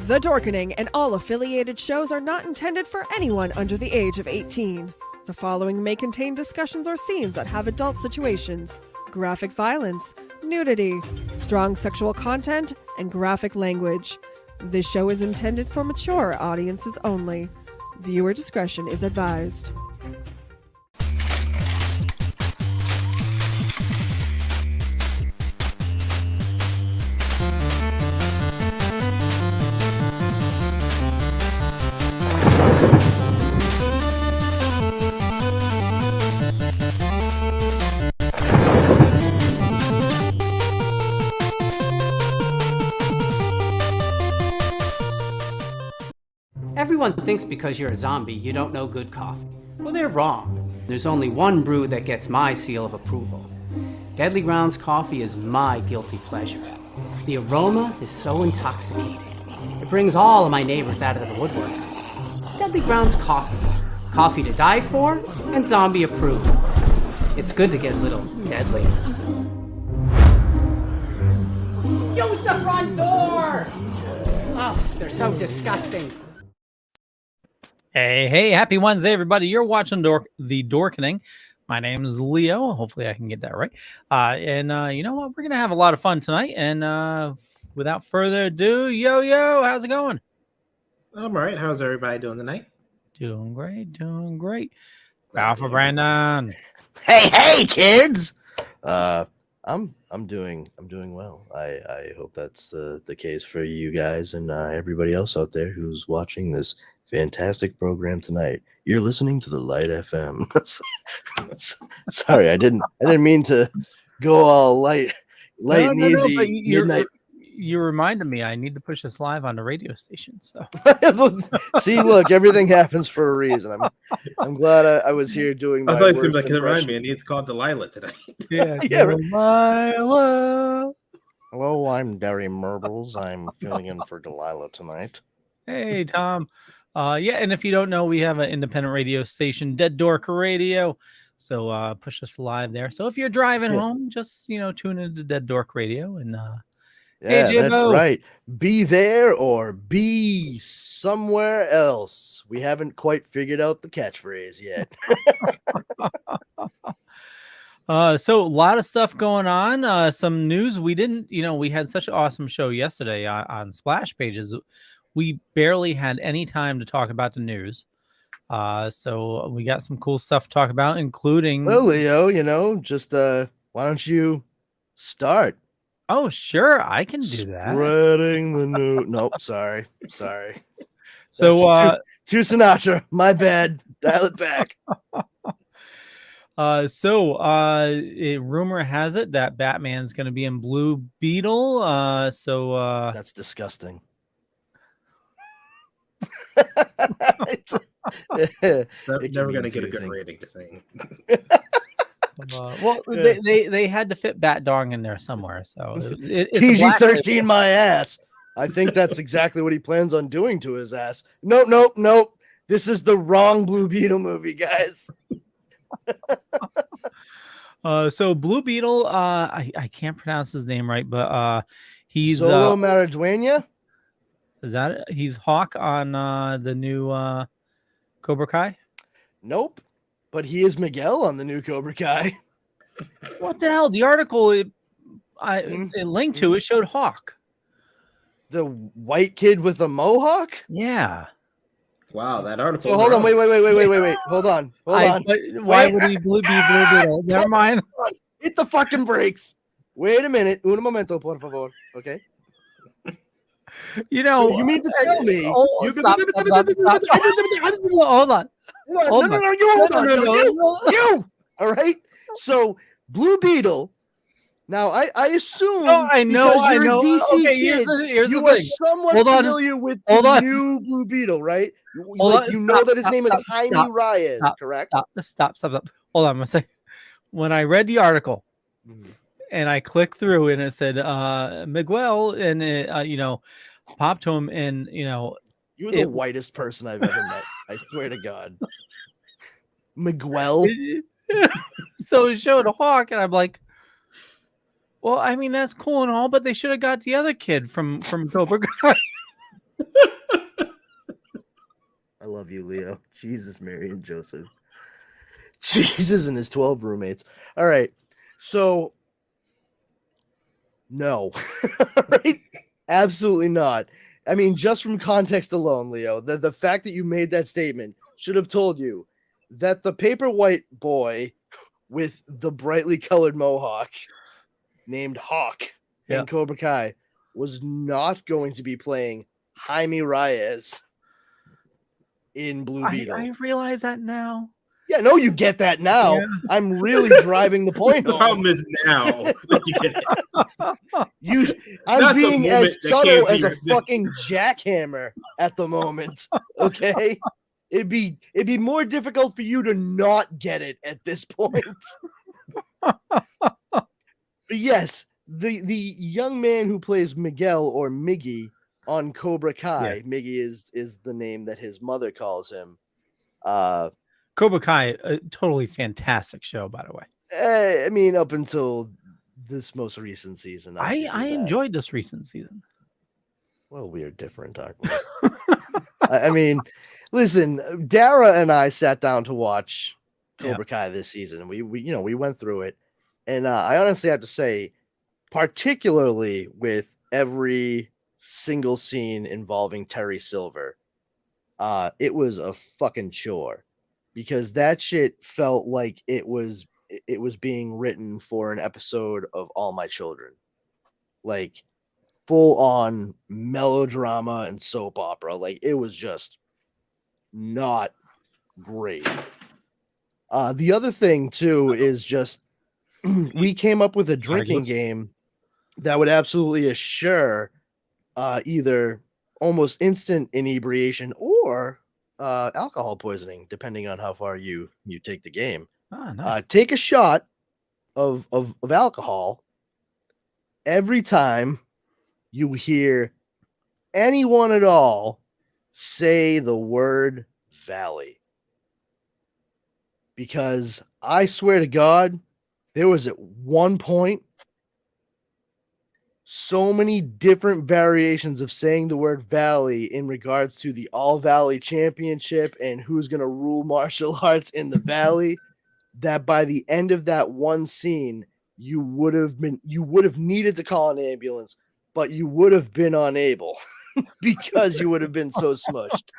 The Dorkening and all affiliated shows are not intended for anyone under the age of 18. The following may contain discussions or scenes that have adult situations, graphic violence, nudity, strong sexual content, and graphic language. This show is intended for mature audiences only. Viewer discretion is advised. Everyone thinks because you're a zombie, you don't know good coffee. Well, they're wrong. There's only one brew that gets my seal of approval. Deadly Grounds coffee is my guilty pleasure. The aroma is so intoxicating. It brings all of my neighbors out of the woodwork. Deadly Grounds coffee. Coffee to die for and zombie approved. It's good to get a little deadly. Use the front door! Oh, they're so disgusting. Hey, happy Wednesday, everybody. You're watching the Dorkening. My name is Leo. Hopefully I can get that right. You know what? We're going to have a lot of fun tonight. And without further ado, yo, how's it going? I'm all right. How's everybody doing tonight? Doing great. Alpha Brandon. Hey, kids. I'm doing well. I hope that's the case for you guys and everybody else out there who's watching this fantastic program tonight. You're listening to the Light FM. Sorry, I didn't mean to go all light and easy. Midnight. You reminded me I need to push this live on the radio station. So see, look, everything happens for a reason. I'm glad I was here doing my I thought he was going to impression. remind me. I need to call Delilah tonight. yeah, Delilah. Hello, I'm Derry Merbles. I'm filling in for Delilah tonight. Hey, Tom. And if you don't know, we have an independent radio station, Dead Dork Radio. So push us live there. So if you're driving home, just tune into Dead Dork Radio and yeah, hey, that's right. Be there or be somewhere else. We haven't quite figured out the catchphrase yet. So a lot of stuff going on. Some news. We had such an awesome show yesterday on Splash Pages. We barely had any time to talk about the news. So we got some cool stuff to talk about, including... Well, Leo, just why don't you start? Oh, sure. I can do that. Spreading the news. Nope, sorry. So too Sinatra. My bad. Dial it back. Rumor has it that Batman's going to be in Blue Beetle. That's disgusting. Never going to get a good rating to say. They had to fit Bat Dong in there somewhere. So it's PG-13 my ass. I think that's exactly what he plans on doing to his ass. Nope. This is the wrong Blue Beetle movie, guys. So Blue Beetle, I can't pronounce his name right, but he's Solo Mariduena. Is that it? He's Hawk on the new Cobra Kai? Nope. But he is Miguel on the new Cobra Kai. What the hell? The article it linked to it showed Hawk. The white kid with a mohawk? Yeah. Wow, that article. So hold on, wait. Hold on. Why would he be Blue Beetle? Never mind. Hit the fucking brakes. Wait a minute. Un momento, por favor. Okay. So you mean to tell me? Stop. Hold on. You. All right. So Blue Beetle. Now I assume. No, I know. You're a DC kid. Here's you the are thing. somewhat familiar with the new Blue Beetle, right? You know that his name is Jaime Reyes, correct? Stop. Hold on a second. When I read the article. And I clicked through and it said Miguel and it, popped to him and you're the whitest person I've ever met. I swear to God. Miguel. So it showed a Hawk and I'm like, well, I mean that's cool and all, but they should have got the other kid from Cobra Kai. love you, Leo. Jesus, Mary, and Joseph. Jesus and his 12 roommates. All right. So, no. Right? Absolutely not. I mean, just from context alone, Leo, the fact that you made that statement should have told you that the paperwhite boy with the brightly colored mohawk named Hawk in Cobra Kai was not going to be playing Jaime Reyes in Blue Beetle. I realize that now. Yeah, no, you get that now. Yeah. I'm really driving the point. The problem is now. You get it. I'm being as subtle as a fucking jackhammer at the moment. Okay, it'd be more difficult for you to not get it at this point. But yes, the young man who plays Miguel or Miggy on Cobra Kai. Yeah. Miggy is the name that his mother calls him. Cobra Kai, a totally fantastic show, by the way. I mean, up until this most recent season, I enjoyed this recent season. Well, we are different, aren't we? I mean, listen, Dara and I sat down to watch Cobra Kai this season, and we went through it, and I honestly have to say, particularly with every single scene involving Terry Silver, it was a fucking chore. Because that shit felt like it was being written for an episode of All My Children. Like full on melodrama and soap opera. Like it was just not great. The other thing too is just we came up with a drinking game that would absolutely assure either almost instant inebriation or alcohol poisoning, depending on how far you take the game. Nice. Take a shot of alcohol every time you hear anyone at all say the word valley. Because I swear to God, there was at one point so many different variations of saying the word valley in regards to the All Valley Championship and who's going to rule martial arts in the valley, that by the end of that one scene, you would have needed to call an ambulance, but you would have been unable because you would have been so smushed.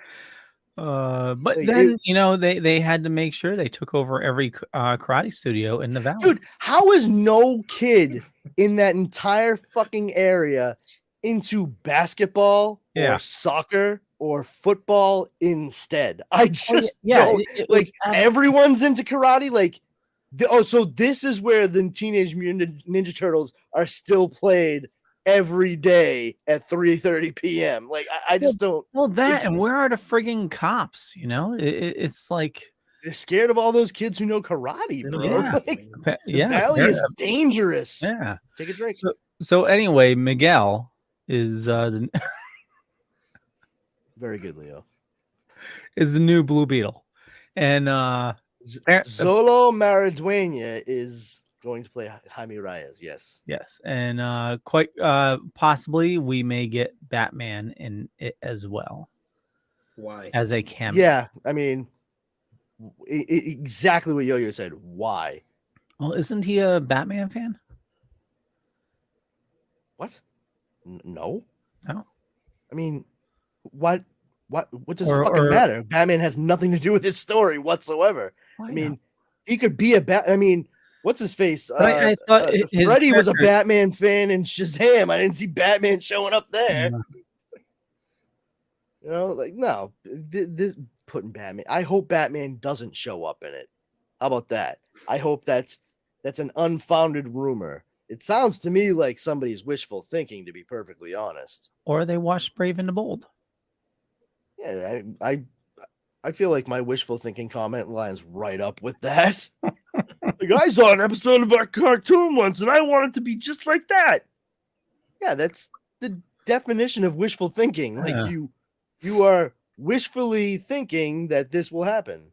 But like, then they had to make sure they took over every karate studio in the valley. Dude, how is no kid in that entire fucking area into basketball or soccer or football instead? I just don't. Like everyone's into karate. Like, so this is where the Teenage Mutant Ninja Turtles are still played every day at 3:30 p.m. Like I just don't. Well, and where are the frigging cops? It's like they're scared of all those kids who know karate, bro. Yeah, the valley is dangerous. Yeah, take a drink. So anyway, Miguel is very good, Leo. Is the new Blue Beetle, and Zolo Maridueña is going to play Jaime Reyes. Yes, and quite possibly we may get Batman in it as well. Why? As a cameo? Yeah, I mean, exactly what Yo-Yo said. Why? Well, isn't he a Batman fan? What? No. No. I mean, what does it fucking matter? Batman has nothing to do with his story whatsoever. I mean, he could be I mean, what's his face? I thought Freddy was a Batman fan in Shazam. I didn't see Batman showing up there. Like no, this putting Batman. I hope Batman doesn't show up in it. How about that? I hope that's an unfounded rumor. It sounds to me like somebody's wishful thinking, to be perfectly honest. Or they watched Brave and the Bold. Yeah, I feel like my wishful thinking comment lines right up with that. Like, I saw an episode of our cartoon once, and I want it to be just like that. Yeah, that's the definition of wishful thinking. Like you are wishfully thinking that this will happen.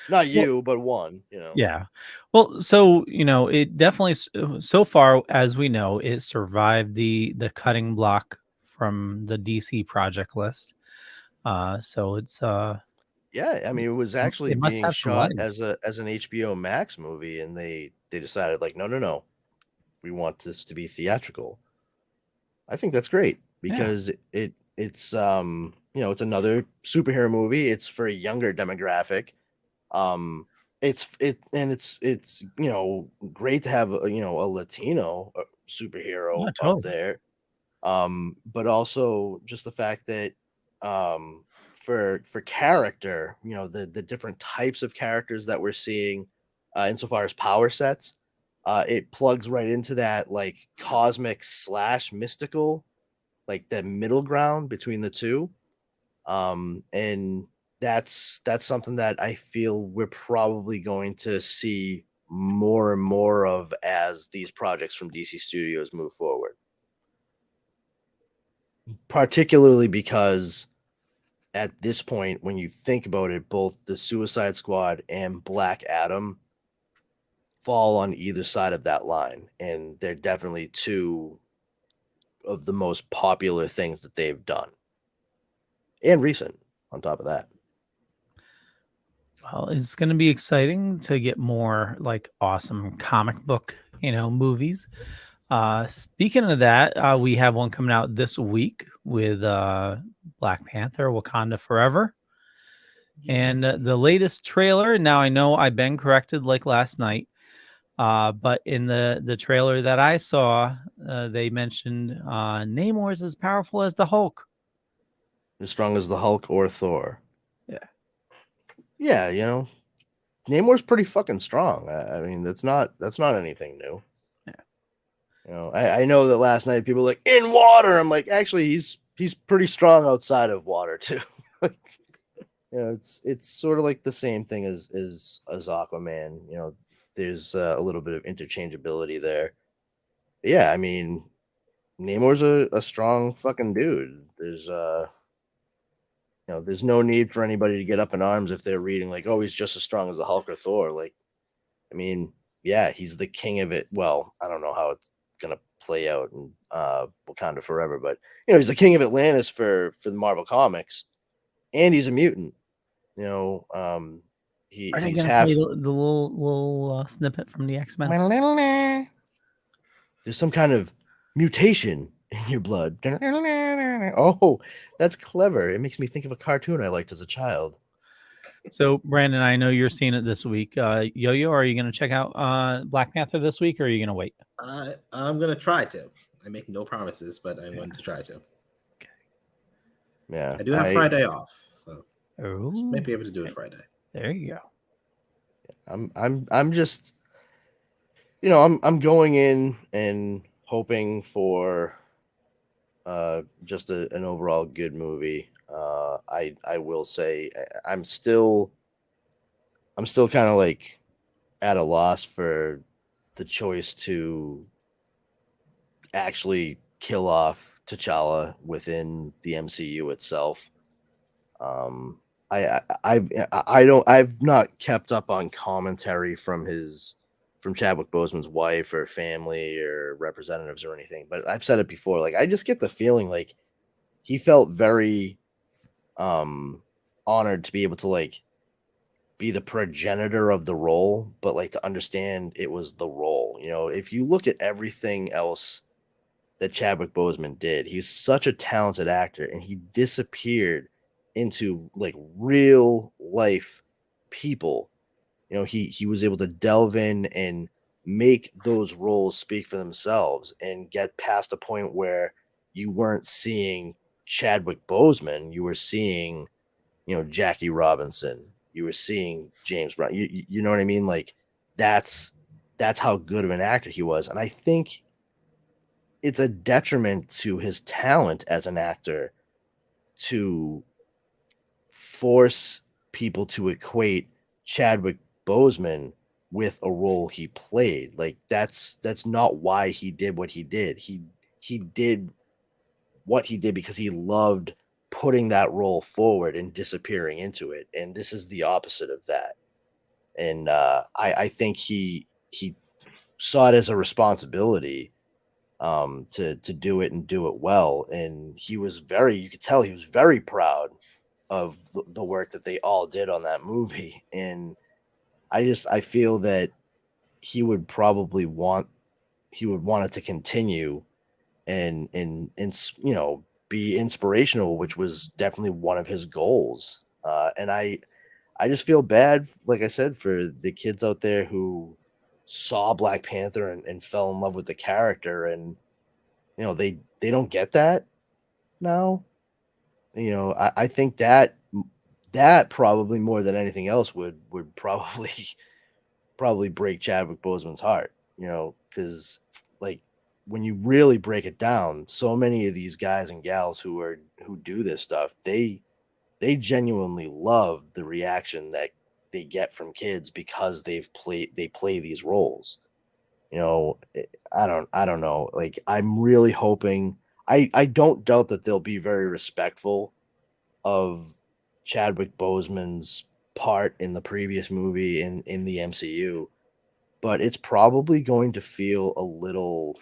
Not you, but one. Yeah. Well, so it definitely, so far as we know, it survived the cutting block from the DC project list. So it's Yeah, I mean, it was actually They must being have some shot legs. as an HBO Max movie, and they decided like, no, no, no, we want this to be theatrical. I think that's great Yeah. because it's you know, it's another superhero movie. It's for a younger demographic. It's you know, great to have you know, a Latino superhero Yeah, up totally. there. But also just the fact that for character, you know, the different types of characters that we're seeing insofar as power sets, it plugs right into that like cosmic slash mystical, like the middle ground between the two. And that's something that I feel we're probably going to see more and more of as these projects from DC Studios move forward. Particularly because at this point, when you think about it, both the Suicide Squad and Black Adam fall on either side of that line, and they're definitely two of the most popular things that they've done, and recent. On top of that, Well, it's going to be exciting to get more like awesome comic book, movies. Speaking of that, we have one coming out this week with Black Panther, Wakanda Forever. And the latest trailer, now I know I've been corrected like last night, but in the trailer that I saw, they mentioned Namor's as powerful as the Hulk. as strong as the Hulk or Thor. Yeah. Yeah, you know, Namor's pretty fucking strong. I mean, that's not anything new. Yeah. You know, I know that last night people were like in water. I'm like, actually, he's pretty strong outside of water too. Like, you know, it's sort of like the same thing as Aquaman. You know, there's a little bit of interchangeability there. But yeah, I mean, Namor's a strong fucking dude. There's you know, there's no need for anybody to get up in arms if they're reading like, oh, he's just as strong as the Hulk or Thor. Like, I mean, yeah, he's the king of it. Well, I don't know how it's gonna play out in Wakanda Forever, but you know, he's the king of Atlantis for the Marvel comics, and he's a mutant. You know, Are they he's going to play half. the little snippet from the X-Men? There's some kind of mutation in your blood. Oh, that's clever. It makes me think of a cartoon I liked as a child. So, Brandon, I know you're seeing it this week. Yo-Yo, are you going to check out Black Panther this week, or are you going to wait? I'm gonna try to. I make no promises, but I'm going to try to. Yeah, I do have Friday off, so might be able to do it Friday. There you go. I'm just, you know, I'm going in and hoping for just an overall good movie. I will say I'm still kind of like at a loss for the choice to actually kill off T'Challa within the MCU itself. I've not kept up on commentary from Chadwick Boseman's wife or family or representatives or anything, but I've said it before. Like, I just get the feeling like he felt very honored to be able to like be the progenitor of the role, but like to understand it was the role. You know, if you look at everything else that Chadwick Boseman did, he's such a talented actor, and he disappeared into like real life people. You know, he was able to delve in and make those roles speak for themselves and get past a point where you weren't seeing Chadwick Boseman, you were seeing, you know, Jackie Robinson, you were seeing James Brown. You know what I mean? Like, that's how good of an actor he was. And I think it's a detriment to his talent as an actor to force people to equate Chadwick Boseman with a role he played. Like, that's not why he did what he did. He did what he did because he loved putting that role forward and disappearing into it. And this is the opposite of that. And I think he saw it as a responsibility to do it and do it well. And he was you could tell he was very proud of the work that they all did on that movie. And I feel that he would probably want it to continue and be inspirational, which was definitely one of his goals. And I just feel bad, like I said, for the kids out there who saw Black Panther and fell in love with the character, and they don't get that now. I think that probably more than anything else would probably probably break Chadwick Boseman's heart. Because like when you really break it down, so many of these guys and gals who do this stuff, they genuinely love the reaction that they get from kids because they play these roles. I don't know. Like, I'm really hoping. I don't doubt that they'll be very respectful of Chadwick Boseman's part in the previous movie in the MCU, but it's probably going to feel a little,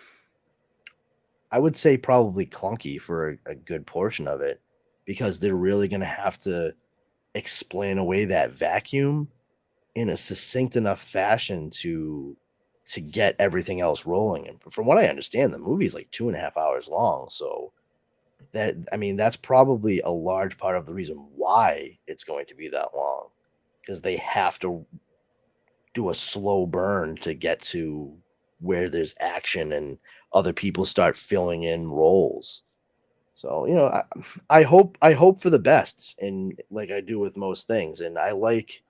I would say, probably clunky for a good portion of it, because they're really going to have to explain away that vacuum in a succinct enough fashion to get everything else rolling. And from what I understand, the movie is like 2.5 hours long. So that's probably a large part of the reason why it's going to be that long, because they have to do a slow burn to get to where there's action and other people start filling in roles. So, I hope for the best, and like I do with most things. And I like,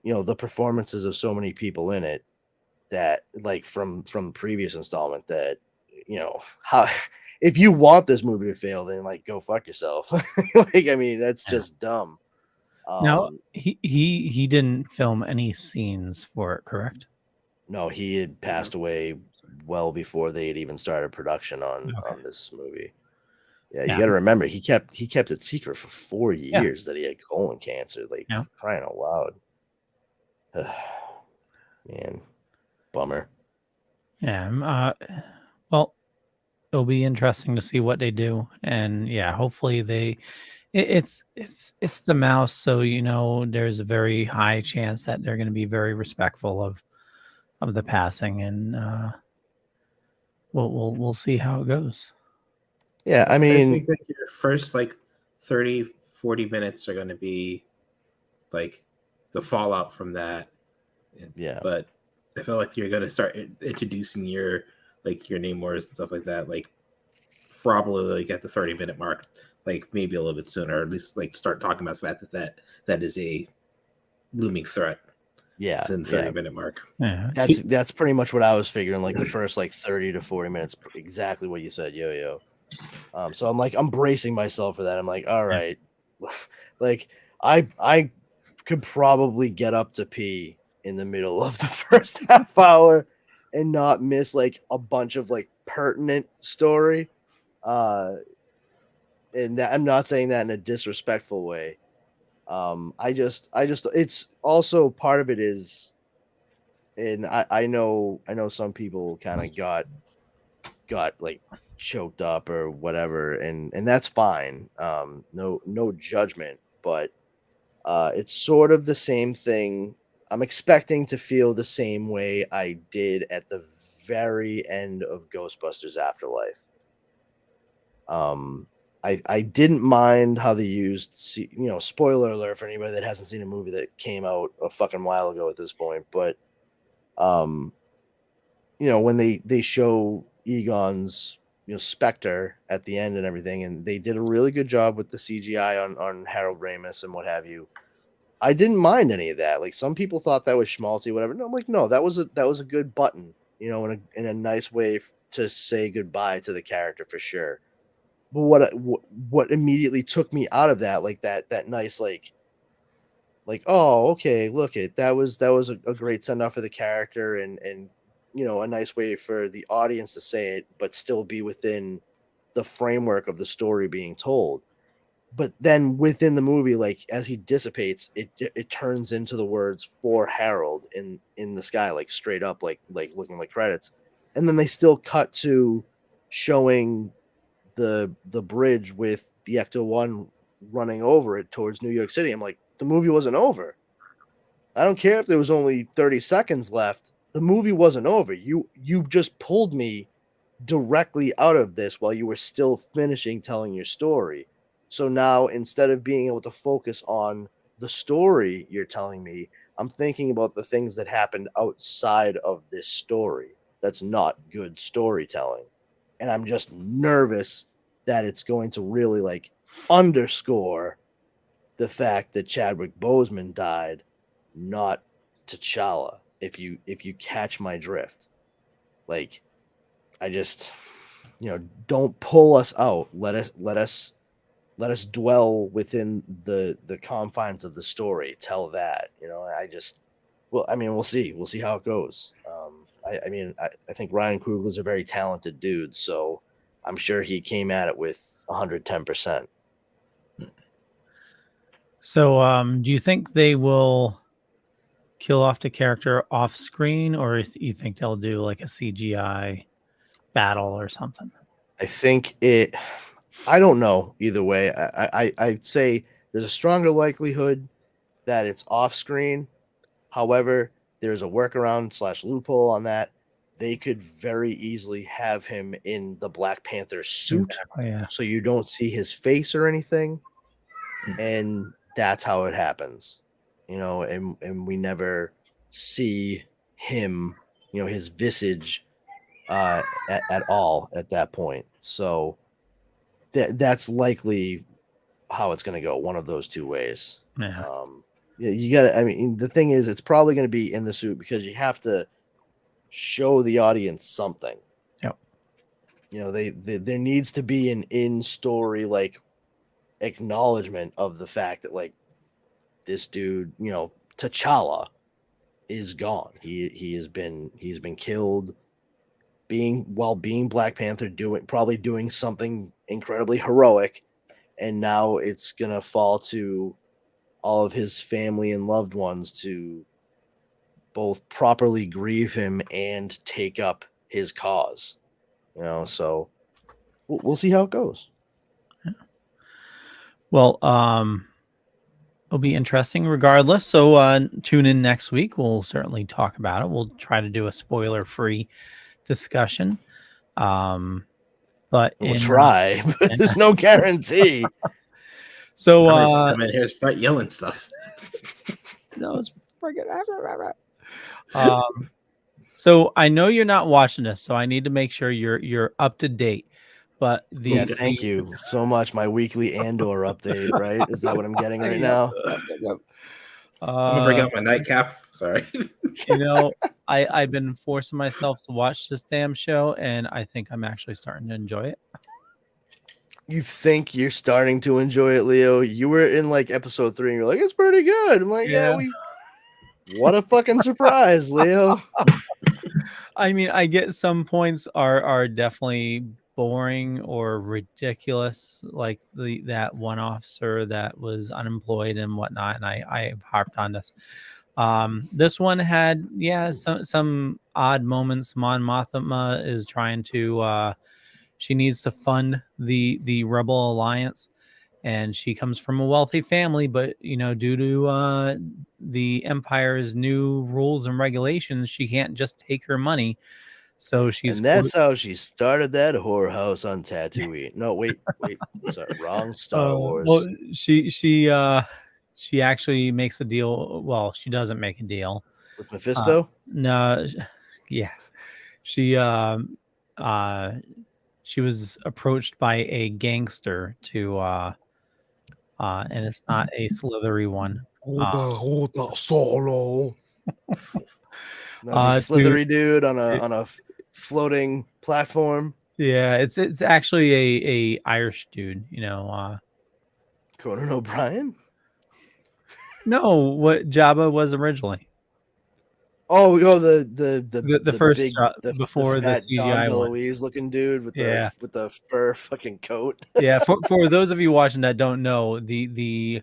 the performances of so many people in it, that like from previous installment, that, how, if you want this movie to fail, then like go fuck yourself. Like, I mean, that's just dumb. Now, he didn't film any scenes for it, correct? No, he had passed away well before they had even started production on this movie. Yeah, you got to remember, he kept it secret for 4 years that he had colon cancer. Like, crying out loud. Man, bummer. Yeah. Well, it'll be interesting to see what they do, and hopefully it's the mouse, so there's a very high chance that they're going to be very respectful of the passing, and we'll see how it goes. Yeah, I mean, I think that your first like 30-40 minutes are going to be like the fallout from that. Yeah, but I feel like you're going to start introducing your Namors and stuff like that, like probably like at the 30-minute mark, like maybe a little bit sooner, or at least like start talking about the fact that is a looming threat. Yeah, within the 30-minute mark. Yeah, that's pretty much what I was figuring. Like the first like 30 to 40 minutes, exactly what you said, yo. So I'm bracing myself for that. I'm like, all right, like I could probably get up to pee in the middle of the first half hour and not miss like a bunch of like pertinent story. And that, I'm not saying that in a disrespectful way. I just it's also part of it is, and I know some people kind of got like choked up or whatever, and that's fine. No judgment, but it's sort of the same thing. I'm expecting to feel the same way I did at the very end of Ghostbusters Afterlife. I didn't mind how they used, spoiler alert for anybody that hasn't seen a movie that came out a fucking while ago at this point, but when they show Egon's Spectre at the end and everything, and they did a really good job with the CGI on Harold Ramis and what have you. I didn't mind any of that. Like, some people thought that was schmaltzy, whatever. No, I'm like, no, that was a good button, in a nice way to say goodbye to the character for sure. But what immediately took me out of that, like that nice like oh, okay, look, that was a great send off for the character, and a nice way for the audience to say it, but still be within the framework of the story being told. But then within the movie, like as he dissipates, it turns into the words "for Harold" in the sky, like straight up, like looking like credits, and then they still cut to showing the bridge with the Ecto-1 running over it towards New York City. I'm like, the movie wasn't over. I don't care if there was only 30 seconds left. The movie wasn't over. You just pulled me directly out of this while you were still finishing telling your story. So now, instead of being able to focus on the story you're telling me, I'm thinking about the things that happened outside of this story. That's not good storytelling. And I'm just nervous that it's going to really like underscore the fact that Chadwick Boseman died, not T'Challa. If you catch my drift, like, I just, don't pull us out. Let us dwell within the confines of the story. Tell that, we'll see. We'll see how it goes. I think Ryan Coogler's a very talented dude, so I'm sure he came at it with 110%. So, do you think they will kill off the character off screen, or you think they'll do like a CGI battle or something? I don't know either way. I'd say there's a stronger likelihood that it's off screen. However, there's a workaround / loophole on that. They could very easily have him in the Black Panther suit, Exactly, yeah. so you don't see his face or anything, and that's how it happens, and we never see him, his visage at all at that point. So that's likely how it's going to go, one of those two ways. Yeah. You got to, the thing is, it's probably going to be in the suit because you have to show the audience something. Yep. There needs to be an in-story, like, acknowledgement of the fact that, like, this dude, T'Challa is gone. He's been killed while being Black Panther, probably doing something incredibly heroic, and now it's gonna fall to all of his family and loved ones to both properly grieve him and take up his cause. So we'll see how it goes. Yeah. Well, it'll be interesting regardless. So tune in next week. We'll certainly talk about it. We'll try to do a spoiler-free discussion. But we'll try, but there's no guarantee. So come in here, start yelling stuff. No, it's friggin' so I know you're not watching this, so I need to make sure you're up to date. But thank you so much. My weekly Andor update, right? Is that what I'm getting right now? I'm gonna bring out my nightcap. Sorry. I've been forcing myself to watch this damn show, and I think I'm actually starting to enjoy it. You think you're starting to enjoy it, Leo? You were in like episode 3, and you're like, it's pretty good. I'm like, yeah. What a fucking surprise, Leo. I get some points are definitely boring or ridiculous, like that one officer that was unemployed and whatnot, and I harped on this. This one had some odd moments. Mon Mothma is trying to she needs to fund the Rebel Alliance, and she comes from a wealthy family, but due to the Empire's new rules and regulations, she can't just take her money. So and that's how she started that whorehouse on Tatooine. No, wait, sorry, wrong Star Wars. Well, she actually makes a deal. Well, she doesn't make a deal with Mephisto. No, yeah, she was approached by a gangster to and it's not a slithery one. Solo. Slithery dude on a floating platform. Yeah, it's actually a Irish dude. Conan O'Brien. No, what Jabba was originally. Oh, the first big, before the CGI Don Louise looking dude with the fur fucking coat. Yeah, for those of you watching that don't know, the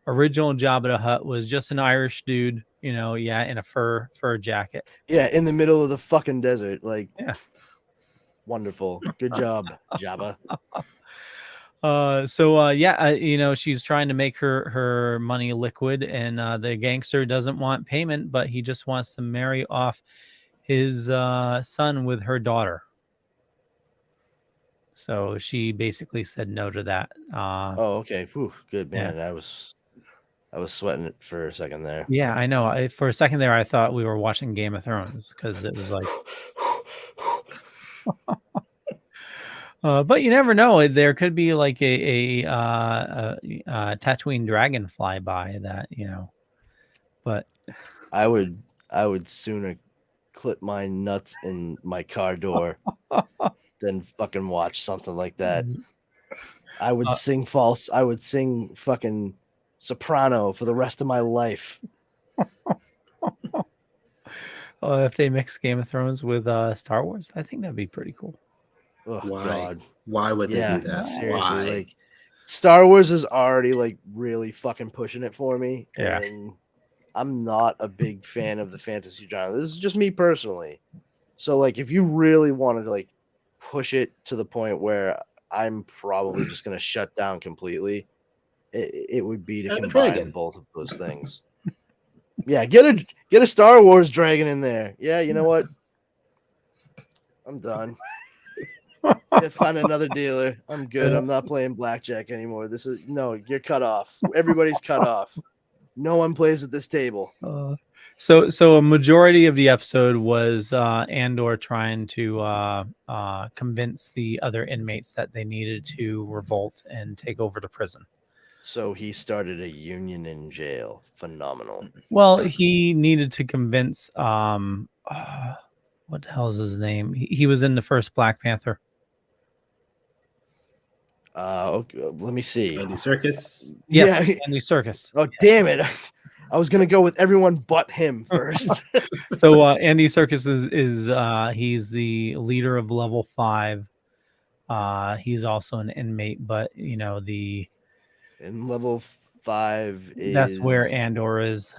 original Jabba the Hutt was just an Irish dude, in a fur jacket. Yeah, in the middle of the fucking desert, like. Yeah. Wonderful. Good job, Jabba. she's trying to make her money liquid, and the gangster doesn't want payment, but he just wants to marry off his son with her daughter. So she basically said no to that. Oh, okay. Whew, good, Yeah. man. I was sweating it for a second there. Yeah, I know. For a second there, I thought we were watching Game of Thrones because it was like. But you never know. There could be like a Tatooine dragon fly by that, But I would sooner clip my nuts in my car door than fucking watch something like that. I would sing false. I would sing fucking soprano for the rest of my life. If they mix Game of Thrones with Star Wars, I think that'd be pretty cool. Oh, Why? God. Why would they do that? Seriously, Why? like Star Wars is already like really fucking pushing it for me. Yeah. And I'm not a big fan of the fantasy genre. This is just me personally. So like if you really wanted to like push it to the point where I'm probably just gonna shut down completely, it would be to And a combine dragon. both of those things. Yeah, get a Star Wars dragon in there. Yeah, you know what? I'm done. Find another dealer. I'm good. I'm not playing blackjack anymore. You're cut off. Everybody's cut off. No one plays at this table. So a majority of the episode was Andor trying to convince the other inmates that they needed to revolt and take over the prison. So he started a union in jail. Phenomenal. Well, he needed to convince what the hell is his name? He was in the first Black Panther. Okay, let me see. Andy Serkis. Yes, Yeah. Andy Serkis. Oh, damn it. I was going to go with everyone but him first. So Andy Serkis is he's the leader of level 5. He's also an inmate, but And level 5 is that's where Andor is.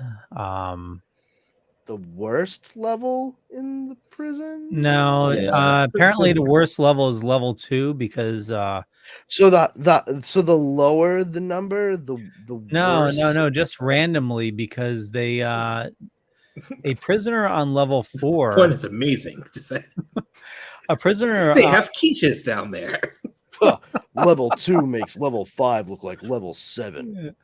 The worst level in the prison? No, Yeah. apparently the worst level is level 2 because So the lower the number, the worse. no, just randomly because they a prisoner on level 4. Point is amazing. Just say. A prisoner They have quiches down there. Huh, level 2 makes level 5 look like level 7.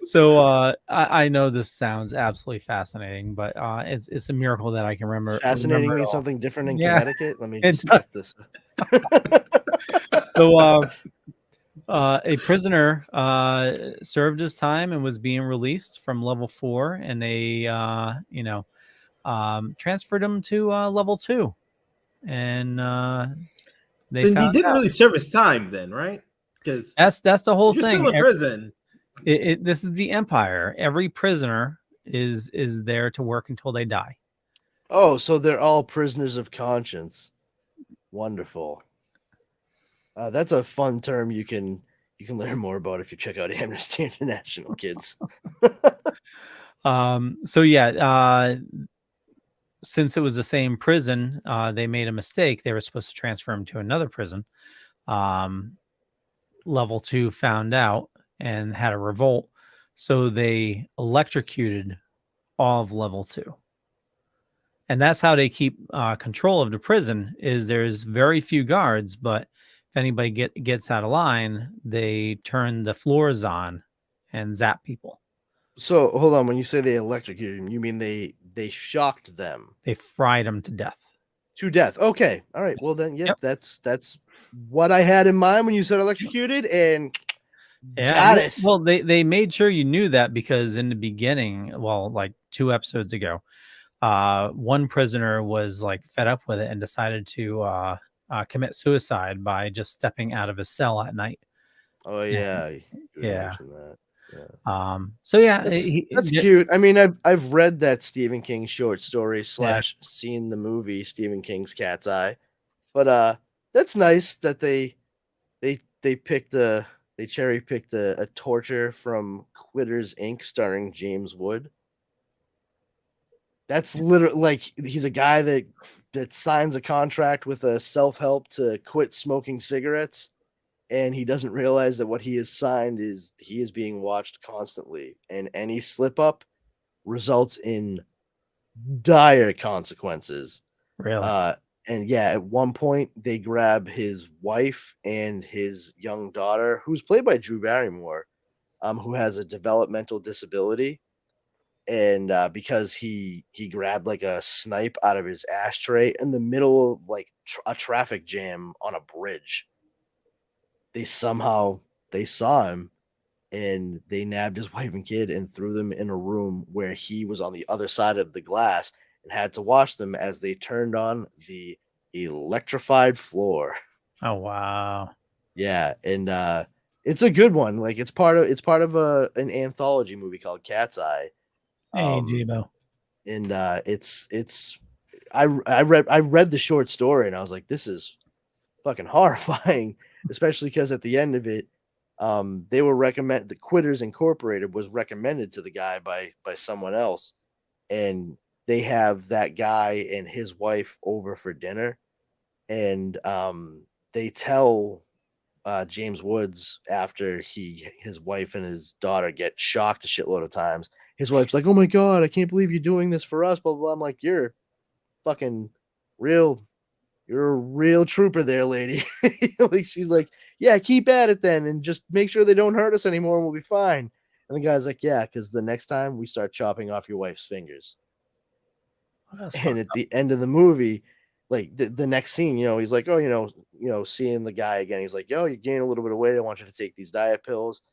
So I know this sounds absolutely fascinating, but it's a miracle that I can remember. Fascinating remember it means all. something different in Yeah, Connecticut. Let me it just get does. this. So a prisoner served his time and was being released from level 4, and they transferred him to level 2, and they Then he found didn't out. really serve his time, then, right? Because That's the whole you're thing. still in prison. This is the Empire. Every prisoner is there to work until they die. Oh, so they're all prisoners of conscience. Wonderful. That's a fun term you can learn more about if you check out Amnesty International, kids. Since it was the same prison, they made a mistake. They were supposed to transfer him to another prison. Level 2 found out and had a revolt, so they electrocuted all of level 2. And that's how they keep control of the prison. Is there's very few guards, but if anybody gets out of line, they turn the floors on and zap people. So hold on, when you say they electrocuted him, you mean they shocked them? They fried them to death. To death. Okay. All right. Well then, yep. That's what I had in mind when you said electrocuted, and got it. Well, they made sure you knew that because in the beginning, well, like 2 episodes ago, one prisoner was like fed up with it and decided to commit suicide by just stepping out of his cell at night. Oh yeah. Yeah. That. Yeah. That's cute. I mean, I've read that Stephen King short story / seen the movie Stephen King's Cat's Eye, but that's nice that they cherry picked a torture from Quitters Inc. starring James Wood. That's literally like he's a guy that that signs a contract with a self-help to quit smoking cigarettes, and he doesn't realize that what he has signed is he is being watched constantly, and any slip up results in dire consequences. Really? And yeah, at one point they grab his wife and his young daughter, who's played by Drew Barrymore, who has a developmental disability. And because he grabbed like a snipe out of his ashtray in the middle of like a traffic jam on a bridge, they saw him, and they nabbed his wife and kid and threw them in a room where he was on the other side of the glass and had to watch them as they turned on the electrified floor. Oh wow. Yeah, and it's a good one. Like it's part of an anthology movie called Cat's Eye. Hey, Jibo. And I read the short story and I was like, this is fucking horrifying, especially because at the end of it, they were the Quitters Incorporated was recommended to the guy by someone else, and they have that guy and his wife over for dinner, and they tell James Woods after his wife and his daughter get shocked a shitload of times. His wife's like, "Oh my god, I can't believe you're doing this for us." Blah blah. I'm like, "You're fucking real. You're a real trooper there, lady." Like she's like, "Yeah, keep at it then, and just make sure they don't hurt us anymore, and we'll be fine." And the guy's like, "Yeah, because the next time we start chopping off your wife's fingers." And at the end of the movie, like the next scene, he's like, "Oh, seeing the guy again." He's like, "Yo, you gain a little bit of weight. I want you to take these diet pills.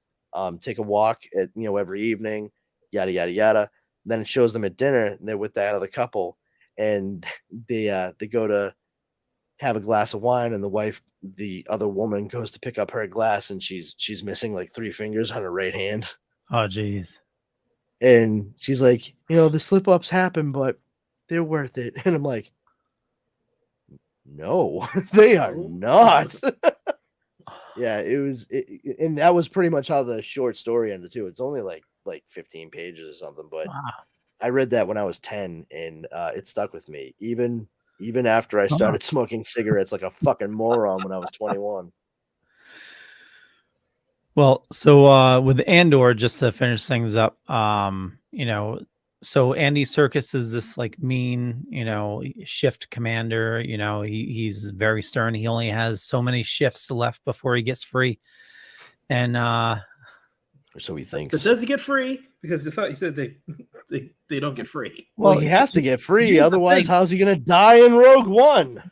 Take a walk at every evening. Yada yada yada." And then it shows them at dinner, and they're with that other couple, and they go to have a glass of wine, and the other woman goes to pick up her glass, and she's missing like 3 fingers on her right hand. Oh geez. And she's like, the slip ups happen, but they're worth it. And I'm like, no, they are not. Yeah, and that was pretty much how the short story ended too. It's only like 15 pages or something, but Wow. I read that when I was 10, and it stuck with me even after I started smoking cigarettes like a fucking moron when I was 21. Well, so with Andor, just to finish things up, so Andy Serkis is this like mean, shift commander. He's very stern. He only has so many shifts left before he gets free, and so he thinks. But does he get free? Because I thought you said they don't get free. Well, he has to get free, otherwise, how's he gonna die in Rogue One?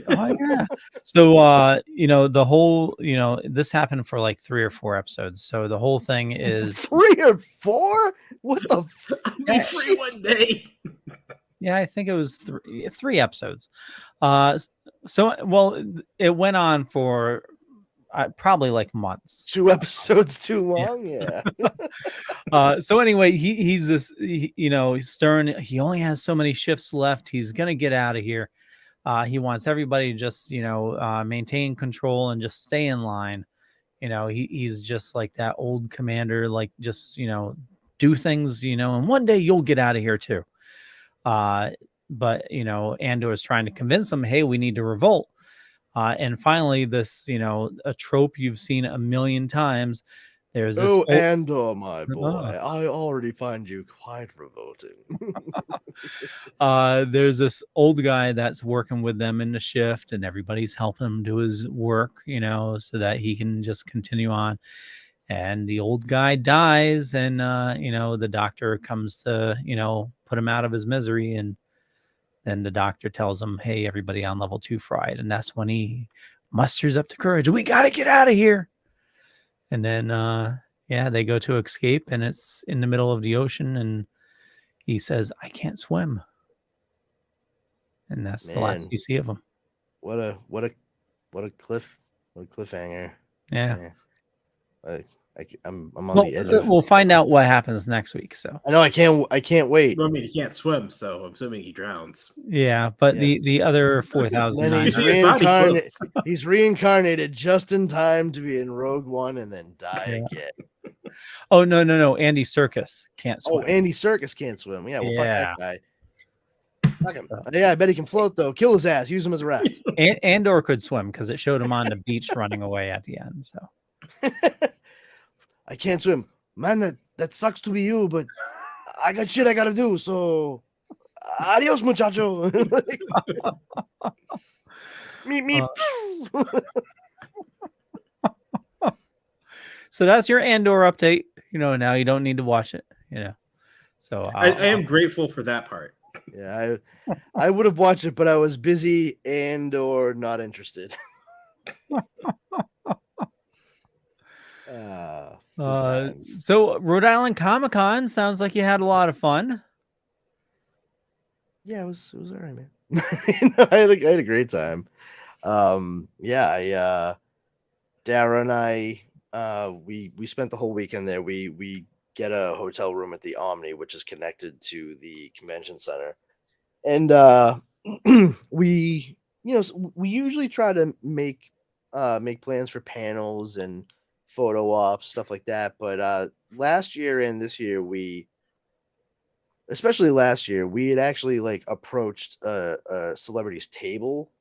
Oh yeah. So the whole, this happened for like 3 or 4 episodes. So the whole thing is 3 or 4? What the Be free one day. Yeah, I think it was 3 episodes. It went on for probably like months. 2 episodes too long. Yeah. So anyway, he's this, he's stern. He only has so many shifts left. He's gonna get out of here. He wants everybody to just, maintain control and just stay in line. He's just like that old commander, like just, do things, and one day you'll get out of here too. But Andor is trying to convince him, hey, we need to revolt. And finally, this, a trope you've seen a million times. There's this Andor, my boy, I already find you quite revolting. There's this old guy that's working with them in the shift, and everybody's helping him do his work, so that he can just continue on. And the old guy dies, and the doctor comes to put him out of his misery, and then the doctor tells him, hey, everybody on level 2 fried. And that's when he musters up the courage. We got to get out of here. And then, they go to escape, and it's in the middle of the ocean, and he says, I can't swim. And that's the last you see of him. What a cliffhanger. Yeah. I'm on the edge of... We'll find out what happens next week. So I know I can't wait. Well, I mean, he can't swim, so I'm assuming he drowns. Yeah, but yes. the other 4,000 he's reincarnated just in time to be in Rogue One and then die again. Oh no! Andy Serkis can't swim. Oh, Andy Serkis can't swim. Yeah, well, fuck that guy. Yeah, I bet he can float though. Kill his ass. Use him as a raft. Andor could swim because it showed him on the beach running away at the end. So I can't swim, man. That sucks to be you, but I got shit I gotta do. So adios, muchacho. Me. so that's your Andor update. Now you don't need to watch it. So I am grateful for that part. Yeah, I would have watched it, but I was busy and or not interested. So Rhode Island ComiCon sounds like you had a lot of fun. Yeah, it was all right, man. I had a great time. Dara and I, we spent the whole weekend there. We get a hotel room at the Omni, which is connected to the convention center, and we usually try to make plans for panels and photo ops, stuff like that. But last year and this year, especially last year, we had actually approached a celebrity's table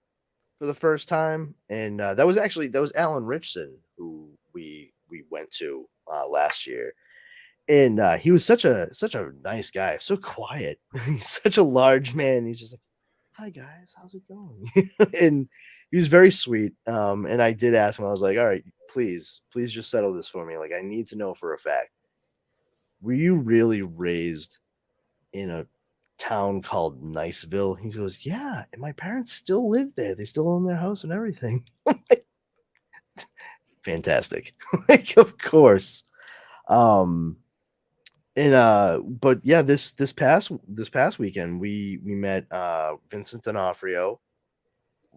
for the first time, and that was Alan Richson, who we went to last year, and he was such a nice guy, so quiet. He's such a large man. He's just like, "Hi guys, how's it going?" And he was very sweet. And I did ask him. I was like, "All right, please just settle this for me. Like, I need to know for a fact. Were you really raised in a town called Niceville?" He goes, "Yeah, and my parents still live there. They still own their house and everything." Fantastic. Of course. But yeah, this past weekend we met Vincent D'Onofrio.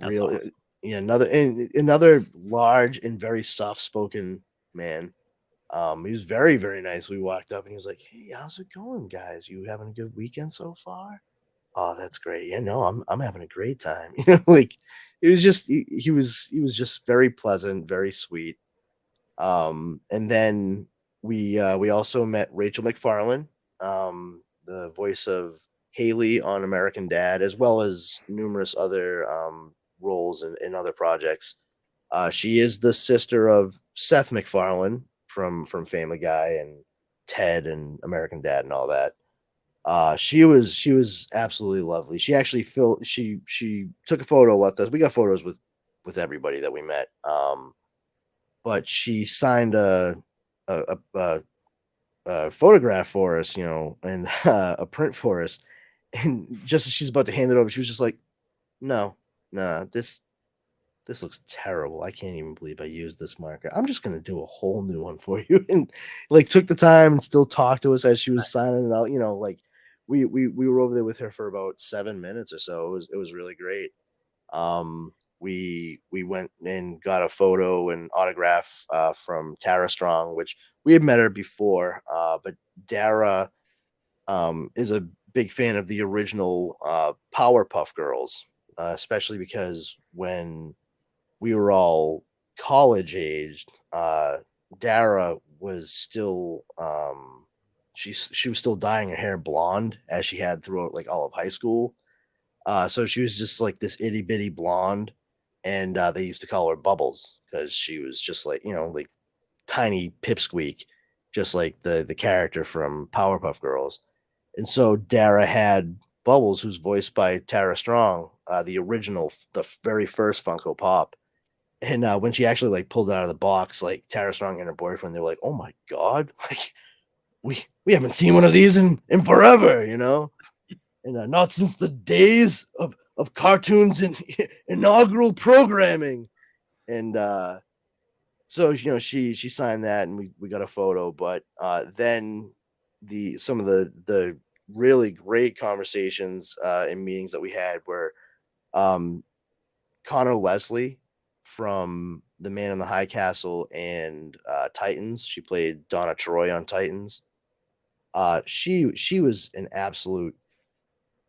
Awesome. Yeah, another large and very soft spoken man. He was very, very nice. We walked up and he was like, "Hey, how's it going, guys? You having a good weekend so far?" "Oh, that's great. Yeah, no, I'm having a great time." It was just he was just very pleasant, very sweet. And then we also met Rachel McFarlane, the voice of Haley on American Dad, as well as numerous other roles in other projects. She is the sister of Seth MacFarlane from Family Guy and Ted and American Dad and all that. She was absolutely lovely. She actually she took a photo with us. We got photos with everybody that we met. But she signed a photograph for us, and a print for us. And just as she's about to hand it over, she was just like, "No, nah, this looks terrible. I can't even believe I used this marker. I'm just gonna do a whole new one for you." And took the time and still talked to us as she was signing it out. We were over there with her for about 7 minutes or so. It was really great. We went and got a photo and autograph from Tara Strong, which we had met her before. But Dara is a big fan of the original Powerpuff Girls, especially because when we were all college aged, Dara was still she was still dyeing her hair blonde as she had throughout all of high school. So she was just this itty bitty blonde, and they used to call her Bubbles because she was just tiny pipsqueak, just like the character from Powerpuff Girls. And so Dara had Bubbles, who's voiced by Tara Strong, the original, the very first Funko Pop. And when she actually pulled it out of the box, Tara Strong and her boyfriend, they were like, "Oh my god, we haven't seen one of these in forever, and not since the days of cartoons and inaugural programming." And so she signed that, and we got a photo. But then some of the really great conversations and meetings that we had were Connor Leslie from The Man in the High Castle and Titans. She played Donna Troy on Titans. She was an absolute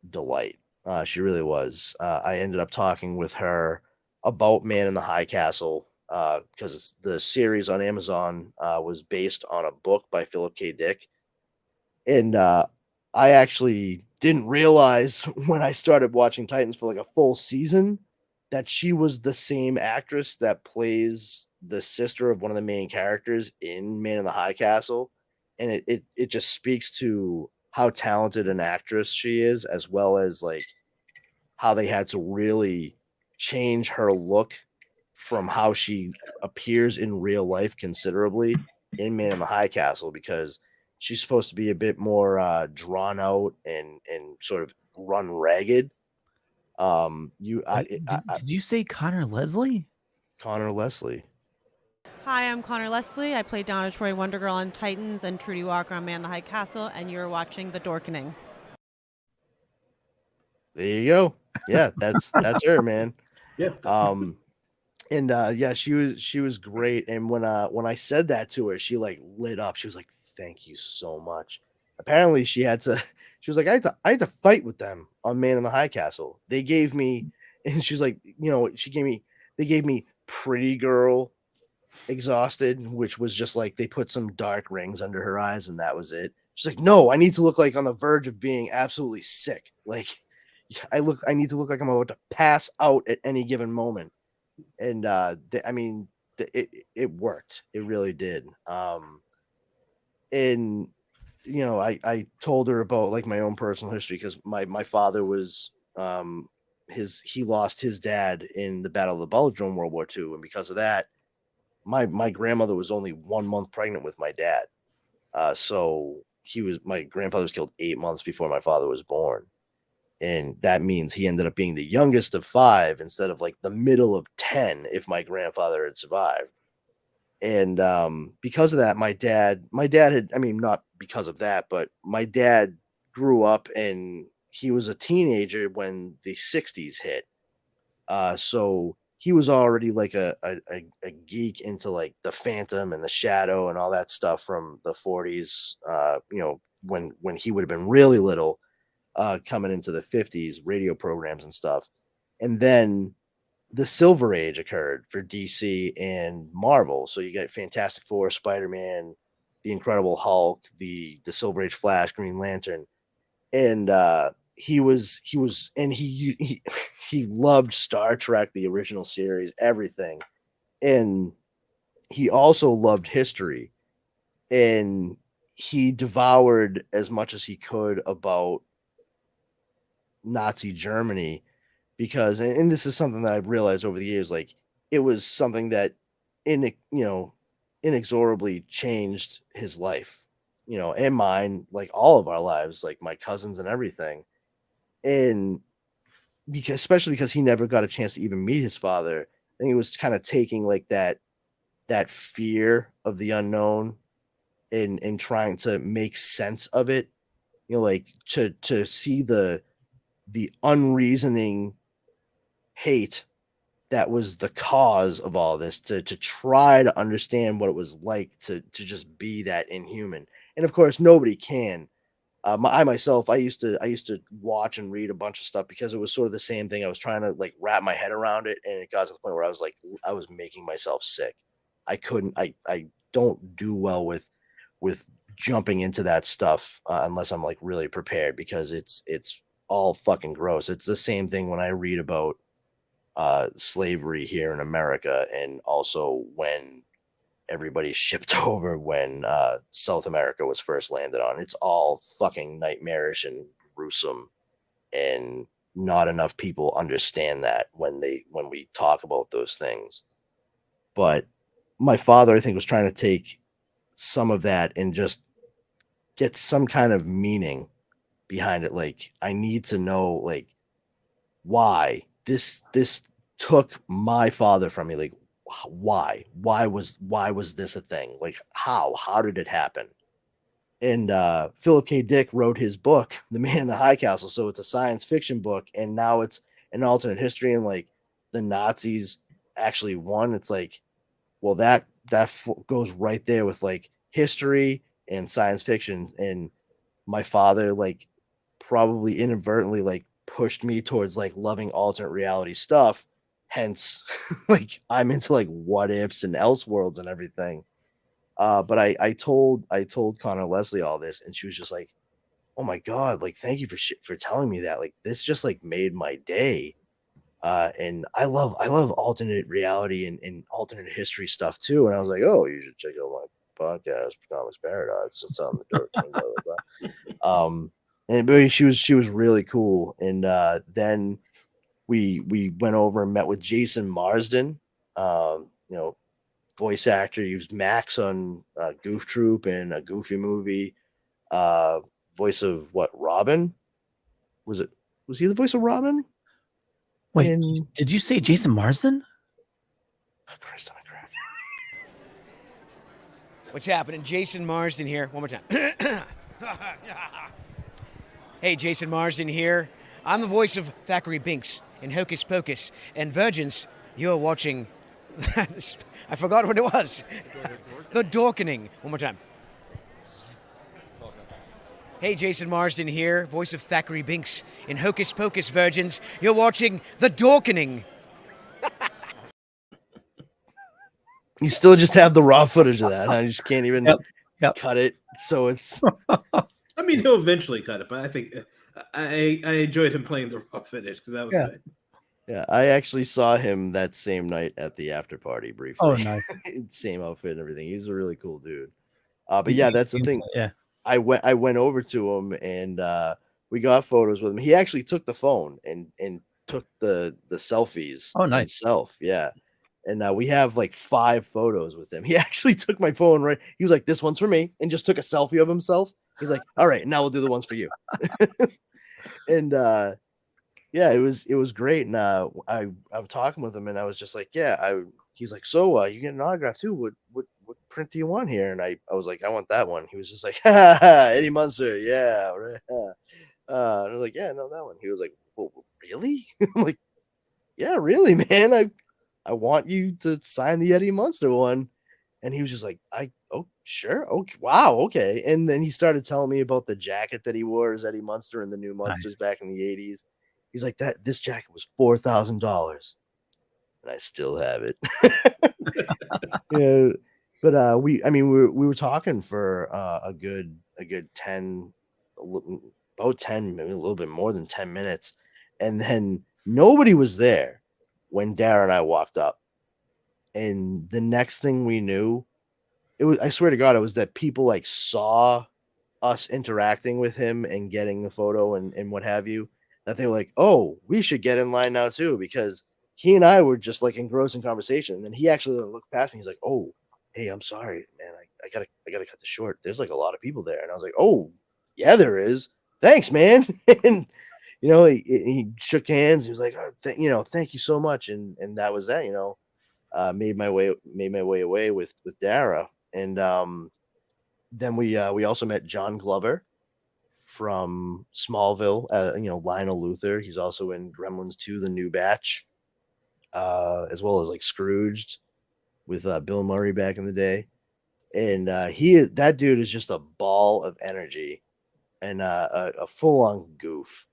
delight. She really was. I ended up talking with her about Man in the High Castle because the series on Amazon was based on a book by Philip K. Dick. And I actually didn't realize when I started watching Titans for like a full season that she was the same actress that plays the sister of one of the main characters in Man in the High Castle. And it just speaks to how talented an actress she is, as well as like how they had to really change her look from how she appears in real life considerably in Man in the High Castle, because she's supposed to be a bit more drawn out and sort of run ragged. Wait, did you say Connor Leslie? Connor Leslie. Hi, I'm Connor Leslie. I play Donna Troy Wonder Girl on Titans and Trudy Walker on Man in the High Castle, and you're watching The Dorkening. There you go. Yeah, that's her, man. Yeah. And yeah, she was great. And when I said that to her, she like lit up. She was like, "Thank you so much." Apparently, she was like, I had to fight with them on Man in the High Castle. They gave me, and she's like, they gave me Pretty Girl Exhausted, which was just like they put some dark rings under her eyes, and that was it. She's like, "No, I need to look like on the verge of being absolutely sick. Like, I need to look like I'm about to pass out at any given moment." And it worked. It really did. And I told her about like my own personal history, because my father was he lost his dad in the Battle of the Bulge during World War II, and because of that, my grandmother was only 1 month pregnant with my dad. So my grandfather was killed 8 months before my father was born. And that means he ended up being the youngest of 5 instead of like the middle of 10 if my grandfather had survived. And because of that, my dad had, not because of that, but my dad grew up and he was a teenager when the 60s hit. So he was already like a geek into like the Phantom and the Shadow and all that stuff from the 40s, when he would have been really little. Coming into the 50s, radio programs and stuff. And then the Silver Age occurred for DC and Marvel. So you got Fantastic Four, Spider-Man, the Incredible Hulk, the Silver Age Flash, Green Lantern. And he loved Star Trek, the original series, everything. And he also loved history. And he devoured as much as he could about Nazi Germany, because, and this is something that I've realized over the years, like it was something that inexorably changed his life, and mine, like all of our lives, like my cousins and everything. And especially because he never got a chance to even meet his father, I think it was kind of taking like that fear of the unknown and trying to make sense of it, like to see the unreasoning hate that was the cause of all this, to try to understand what it was like to just be that inhuman. And of course, nobody can. I myself, I used to watch and read a bunch of stuff because it was sort of the same thing. I was trying to like wrap my head around it, and it got to the point where I was like, I was making myself sick. I couldn't. I don't do well with jumping into that stuff unless I'm like really prepared, because it's all fucking gross. It's the same thing when I read about slavery here in America, and also when everybody shipped over when South America was first landed on. It's all fucking nightmarish and gruesome, and not enough people understand that when we talk about those things. But my father, I think, was trying to take some of that and just get some kind of meaning behind it. Like, I need to know, like, why this took my father from me. Like, why was this a thing? Like, how did it happen? And Philip K. Dick wrote his book, The Man in the High Castle. So it's a science fiction book, and now it's an alternate history, and like the Nazis actually won. It's like, well, that goes right there with like history and science fiction. And my father, like, probably inadvertently like pushed me towards like loving alternate reality stuff. Hence, like, I'm into like what ifs and Elseworlds and everything. But I told Connor Leslie all this, and she was just like, oh my God, like, thank you for telling me that. Like, this just like made my day. And I love alternate reality and alternate history stuff too. And I was like, oh, you should check out my podcast, Comics Paradox. It's on the Dorkening, blah blah blah. And but she was really cool. And then we went over and met with Jason Marsden, voice actor. He was Max on Goof Troop and a Goofy movie. Voice of what? Robin? Was he the voice of Robin? Wait, did you say Jason Marsden? Oh, Christ, I'm a crap. What's happening? Jason Marsden here. One more time. Hey, Jason Marsden here. I'm the voice of Thackeray Binks in Hocus Pocus and Virgins. You're watching... I forgot what it was. The Dorkening. One more time. Hey, Jason Marsden here, voice of Thackeray Binks in Hocus Pocus Virgins. You're watching The Dorkening. You still just have the raw footage of that. I just can't even cut it. So it's... I mean, he'll eventually cut it, but I think I enjoyed him playing the raw footage because that was good. Yeah, I actually saw him that same night at the after party briefly. Oh, nice. Same outfit and everything. He's a really cool dude. But yeah, that's the thing. Yeah. I went over to him and we got photos with him. He actually took the phone and took the selfies. Oh, nice. Himself. Yeah. And we have like 5 photos with him. He actually took my phone, right? He was like, this one's for me, and just took a selfie of himself. He's like, all right, now we'll do the ones for you. And yeah, it was great. And I was talking with him and I was just like, he's like, so you get an autograph too. What print do you want here? And I was like, I want that one. He was just like, Eddie Munster, yeah. And I was like, yeah, no, that one. He was like, well, really? I'm like, yeah, really, man. I want you to sign the Eddie Munster one. And he was just like, oh, sure. Okay. Wow. Okay. And then he started telling me about the jacket that he wore as Eddie Munster and the new Munsters back in the 80s. He's like, this jacket was $4,000. And I still have it. Yeah. But we were talking for a good 10, about 10, maybe a little bit more than 10 minutes. And then nobody was there when Dara and I walked up. And the next thing we knew, I swear to God, it was that people like saw us interacting with him and getting the photo and what have you, that they were like, oh, we should get in line now too, because he and I were just like engrossed in conversation. And then he actually looked past me. He's like, oh, hey, I'm sorry, man. I gotta cut this short. There's like a lot of people there. And I was like, oh, yeah, there is. Thanks, man. And he shook hands. He was like, oh, thank you so much. And that was that. Made my way away with Dara. And then we also met John Glover from Smallville. Lionel Luthor. He's also in Gremlins 2, the new batch, as well as like Scrooged with Bill Murray back in the day. And that dude is just a ball of energy and a full-on goof.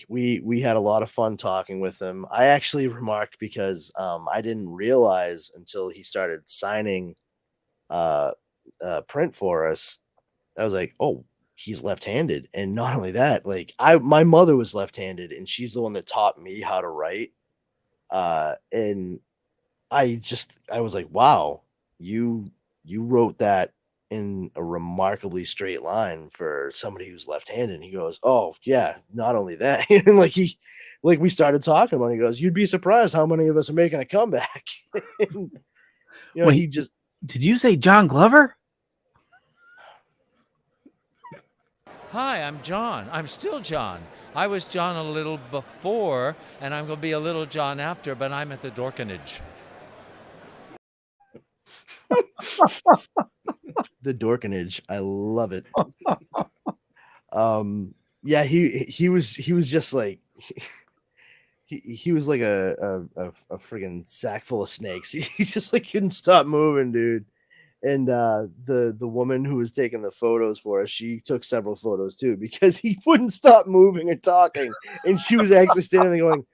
We had a lot of fun talking with him. I actually remarked because I didn't realize until he started signing print for us. I was like, oh, he's left-handed. And not only that, like my mother was left-handed and she's the one that taught me how to write. And I was like, wow, you wrote that in a remarkably straight line for somebody who's left-handed. And he goes, oh yeah, not only that. And we started talking about it. He goes, you'd be surprised how many of us are making a comeback. And, Wait, did you say John Glover? Hi, I'm John. I'm still John. I was John a little before, and I'm going to be a little John after, but I'm at the Dorkenage. The Dorkenage. I love it. Yeah, he was just like he was like a friggin' sack full of snakes. He just like couldn't stop moving, dude. And the woman who was taking the photos for us, she took several photos too because he wouldn't stop moving or talking. And she was actually standing there going,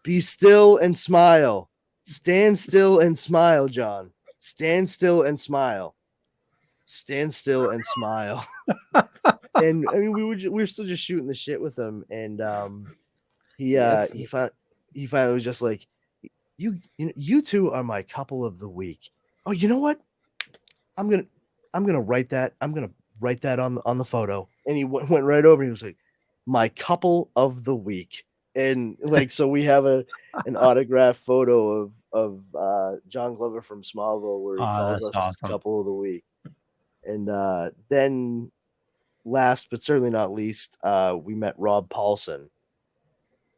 "Be still and smile. Stand still and smile, John. Stand still and smile. Stand still and smile." And I mean, we were still just shooting the shit with him, and he Yes. he finally was just like, you two are my couple of the week. Oh, you know what? I'm gonna write that. I'm gonna write that on the photo. And he went right over. And he was like, my couple of the week. And like, so we have an autographed photo of John Glover from Smallville where he calls That's us his awesome. couple of the week. And then last but certainly not least, we met Rob Paulson,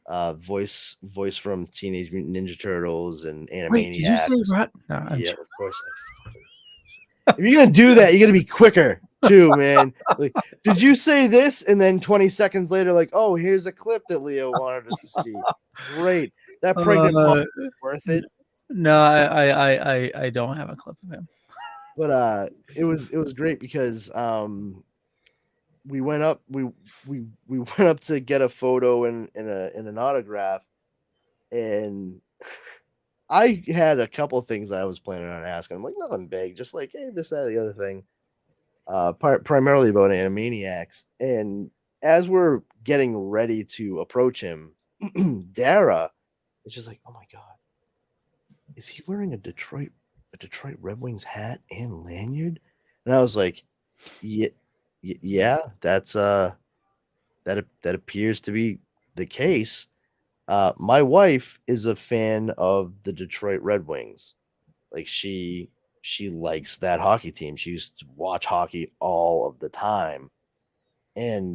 voice from Teenage Mutant Ninja Turtles and Animaniacs. Wait, did you say Rod? No, I'm Yeah, of course. If you're gonna do that, you gotta be quicker too, man. Like, did you say this? And then 20 seconds later, like, oh, here's a clip that Leo wanted us to see. Great. That pregnant mom was worth it. No, I don't have a clip of him. But it was great because we went up to get a photo and an autograph, and I had a couple of things I was planning on asking. I'm like, nothing big, just like, hey, this, that, the other thing. Primarily about Animaniacs. And as we're getting ready to approach him, Dara is just like, oh my god, is he wearing a Detroit Red Wings hat and lanyard? And I was like, yeah, that's that appears to be the case. My wife is a fan of the Detroit Red Wings. Like she likes that hockey team. She used to watch hockey all of the time. And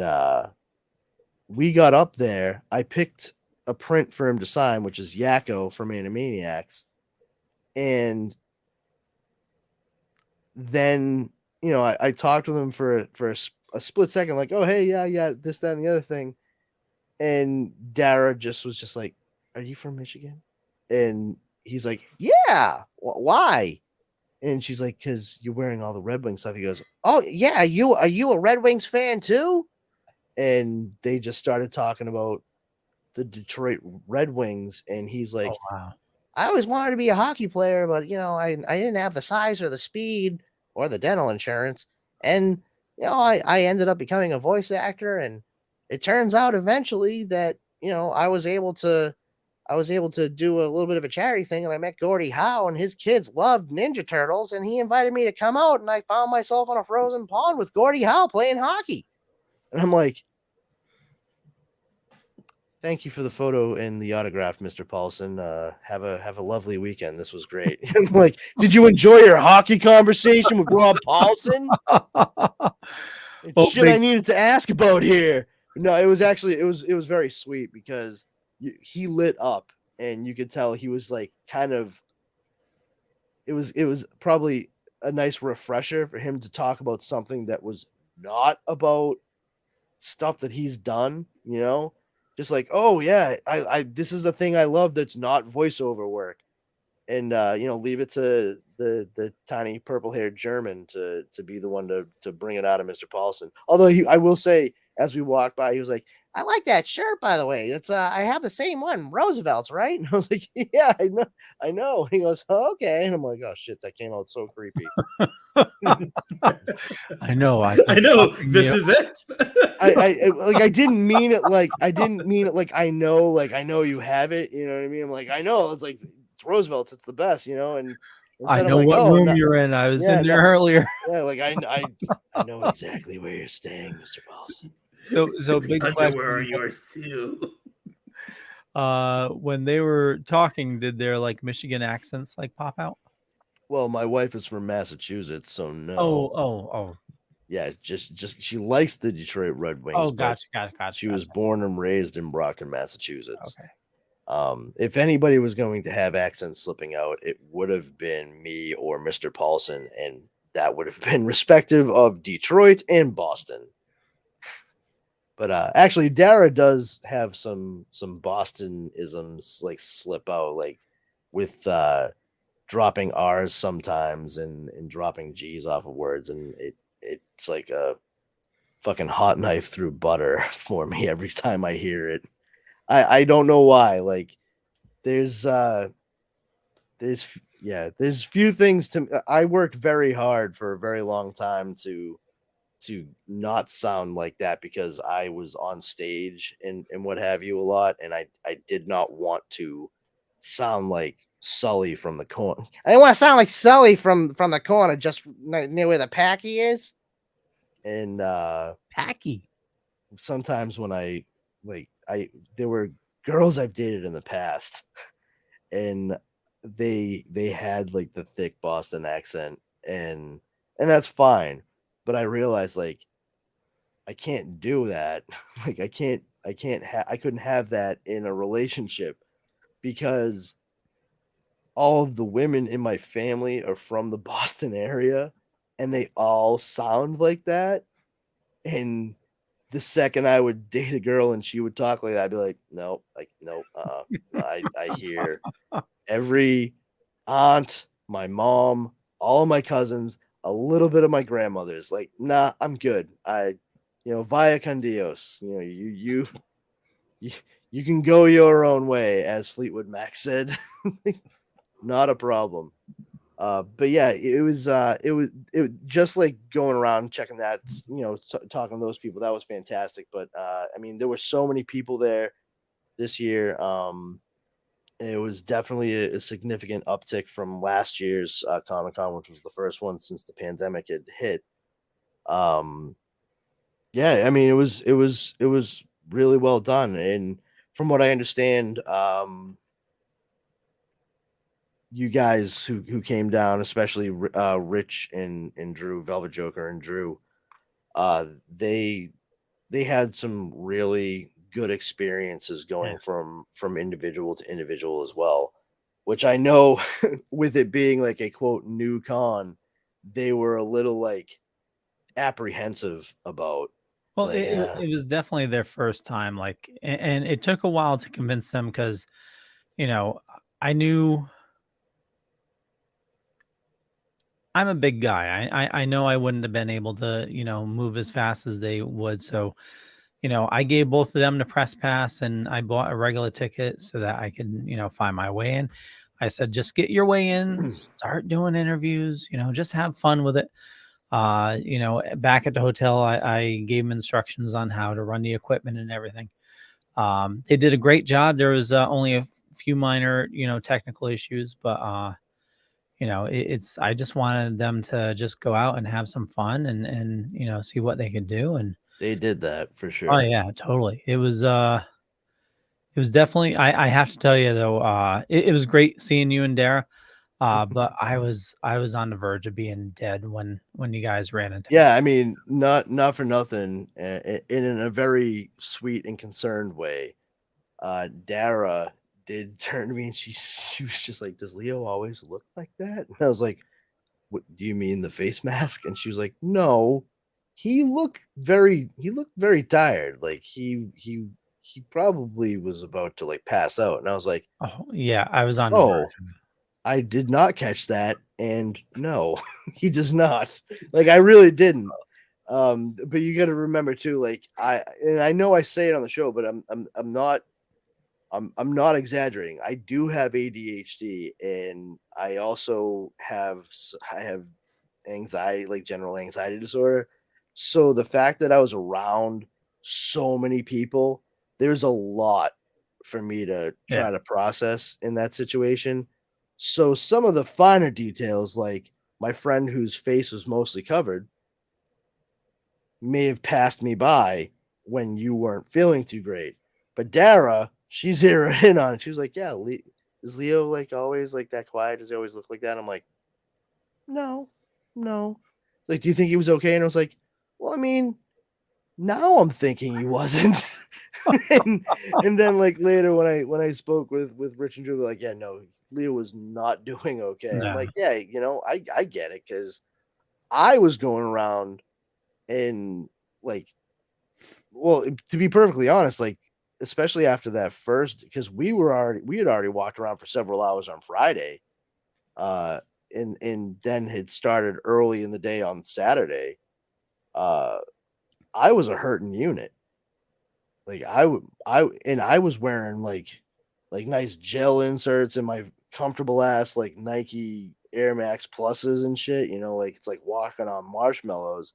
we got up there. I picked a print for him to sign, which is Yakko from Animaniacs. And then, you know, I talked with him for a split second, like, oh, hey, yeah, this, that, and the other thing. And Dara just was just like, are you from Michigan? And he's like, yeah, why? And she's like, because you're wearing all the Red Wings stuff. He goes, oh, yeah, are you a Red Wings fan too? And they just started talking about the Detroit Red Wings. And he's like, Oh, wow. I always wanted to be a hockey player, but, you know, I didn't have the size or the speed or the dental insurance. And, you know, I ended up becoming a voice actor. And it turns out eventually that, you know, I was able to do a little bit of a charity thing, and I met Gordie Howe, and his kids loved Ninja Turtles, and he invited me to come out, and I found myself on a frozen pond with Gordie Howe playing hockey. And I'm like, thank you for the photo and the autograph, Mr. Paulson. Have a lovely weekend. This was great. I'm like, did you enjoy your hockey conversation with Rob Paulson? Shit, I needed to ask about here. No, it was actually it was very sweet because he lit up, and you could tell he was like kind of. It was probably a nice refresher for him to talk about something that was not about stuff that he's done, you know, just like, oh yeah, I this is a thing I love that's not voiceover work, and you know, leave it to the tiny purple haired German to be the one to bring it out of Mr. Paulson. Although I will say, as we walked by, he was like, I like that shirt, by the way. It's I have the same one, Roosevelt's, right? And I was like, yeah, I know. And he goes, oh, okay. And I'm like, oh shit, that came out so creepy. I know. I know. This is it. I didn't mean it like I know you have it. You know what I mean? I'm like, I know. It's like it's Roosevelt's. It's the best, you know. And I know what room you're in. I was in there earlier. Yeah, like I know exactly where you're staying, Mr. Paulson. So big question. Where are yours too? When they were talking, did their like Michigan accents like pop out? Well, my wife is from Massachusetts, so no. Oh. Yeah, just she likes the Detroit Red Wings. Oh, gotcha. She was born and raised in Brockton, Massachusetts. Okay. If anybody was going to have accents slipping out, it would have been me or Mr. Paulson, and that would have been respective of Detroit and Boston. But actually, Dara does have some Boston-isms like slip out, like with dropping R's sometimes and dropping G's off of words, and it's like a fucking hot knife through butter for me every time I hear it. I don't know why. Like there's few things to. I worked very hard for a very long time to to not sound like that because I was on stage and what have you a lot, and I did not want to sound like Sully from the corner. I didn't want to sound like Sully from the corner, just near where the Packy is. And Packy. sometimes when there were girls I've dated in the past, and they had like the thick Boston accent, and that's fine, but I realized like I can't do that. Like I couldn't have that in a relationship because all of the women in my family are from the Boston area and they all sound like that. And the second I would date a girl and she would talk like that, I'd be like, no, no, I hear every aunt, my mom, all of my cousins, a little bit of my grandmother's. Like, nah, I'm good. Via con Dios. You can go your own way, as Fleetwood Mac said. Not a problem. But yeah, it was just like going around checking that, talking to those people. That was fantastic. But I mean, there were so many people there this year. It was definitely a significant uptick from last year's Comic-Con, which was the first one since the pandemic had hit. Yeah, I mean, it was really well done, and from what I understand, you guys who came down, especially Rich and Drew, Velvet Joker and Drew, they had some really good experiences going from individual to individual as well, which I know with it being like a quote new con, they were a little like apprehensive about. Well, Like, it was definitely their first time, like, and it took a while to convince them because, I knew I'm a big guy. I know I wouldn't have been able to, move as fast as they would. So, I gave both of them the press pass and I bought a regular ticket so that I could, find my way in. I said, just get your way in, start doing interviews, just have fun with it. Back at the hotel, I gave them instructions on how to run the equipment and everything. They did a great job. There was only a few minor, technical issues, but, I just wanted them to just go out and have some fun and see what they could do. And they did that for sure. Oh yeah, totally. It was definitely, I have to tell you though, it was great seeing you and Dara. But I was on the verge of being dead when you guys ran into me. Yeah, I mean, not for nothing, in a very sweet and concerned way. Dara did turn to me and she was just like, "Does Leo always look like that?" And I was like, "What do you mean, the face mask?" And she was like, "No, he looked very tired. Like he probably was about to like pass out." And I was like, Oh yeah, I was on the "Oh, verge. I did not catch that, and no, he does not. Like I really didn't." But you got to remember too, like I know I say it on the show, but I'm not exaggerating. I do have ADHD, and I also have anxiety, like general anxiety disorder. So the fact that I was around so many people, there's a lot for me to try to process in that situation. So some of the finer details, like my friend whose face was mostly covered, may have passed me by when you weren't feeling too great. But Dara, she zeroed in on it. She was like, "Yeah, is Leo like always like that quiet? Does he always look like that?" I'm like, No. Like, do you think he was okay? And I was like, well, I mean, now I'm thinking he wasn't. and then like later when I spoke with Rich and Drew, like, yeah, no, Leo was not doing okay. No. I'm like, yeah, I get it, because I was going around and like, well, to be perfectly honest, like, especially after that first, because we had already walked around for several hours on Friday, and then had started early in the day on Saturday. I was a hurting unit. Like I was wearing like nice gel inserts in my comfortable ass like Nike Air Max Pluses and shit. Like it's like walking on marshmallows.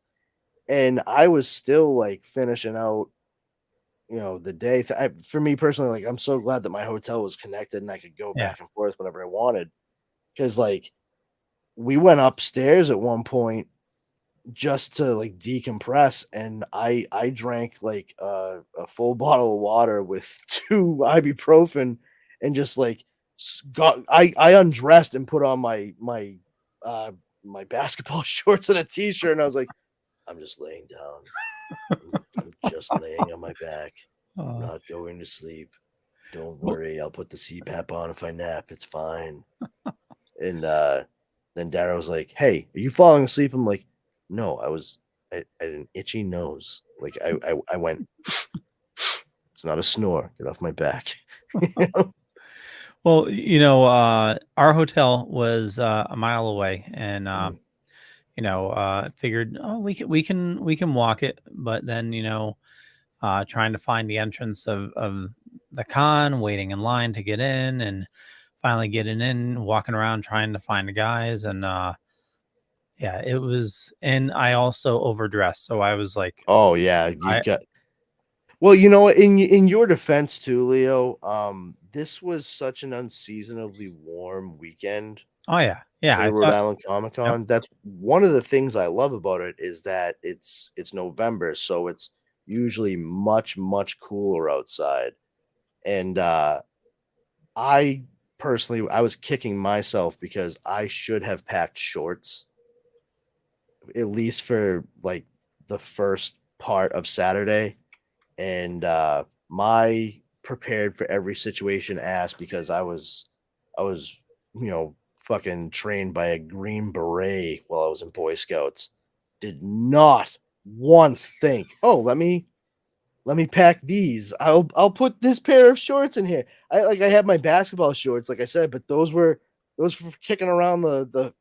and I was still like finishing out, the day. For me personally, like I'm so glad that my hotel was connected and I could go Yeah. back and forth whenever I wanted. Because like we went upstairs at one point just to like decompress, and I drank like a full bottle of water with 2 ibuprofen, and just like I undressed and put on my basketball shorts and a t-shirt, and I was like, I'm just laying down. I'm just laying on my back. I'm not going to sleep. Don't worry, I'll put the CPAP on if I nap. It's fine. And then Dara was like, "Hey, are you falling asleep?" I'm like, "No, I had an itchy nose. Like I went. It's not a snore. Get off my back." Well, our hotel was a mile away, and figured, oh, we can walk it, but then trying to find the entrance of the con, waiting in line to get in, and finally getting in, walking around trying to find the guys, and yeah, it was. And I also overdressed, so I was like, Oh yeah, Well, in your defense too, Leo, this was such an unseasonably warm weekend oh yeah, yeah, for I the Rhode thought, Island ComiCon. That's one of the things I love about it, is that it's November, so it's usually much, much cooler outside. And I personally, I was kicking myself because I should have packed shorts, at least for like the first part of Saturday. And my prepared for every situation ass, because I was fucking trained by a Green Beret while I was in Boy Scouts, did not once think, oh, let me pack these. I'll put this pair of shorts in here. I had my basketball shorts, like I said, but those were for kicking around the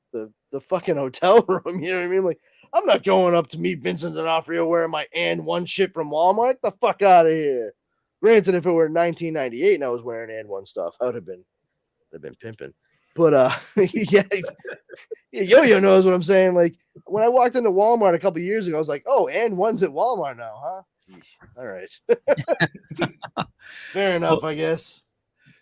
fucking hotel room. You know what I mean? Like, I'm not going up to meet Vincent D'Onofrio wearing my and one shit from Walmart. Get the fuck out of here. Granted, if it were 1998 and I was wearing and one stuff, I would have been pimping. But yeah, Yo-Yo knows what I'm saying. Like, when I walked into Walmart a couple years ago, I was like, oh, and one's at Walmart now, huh? All right. Fair enough, I guess.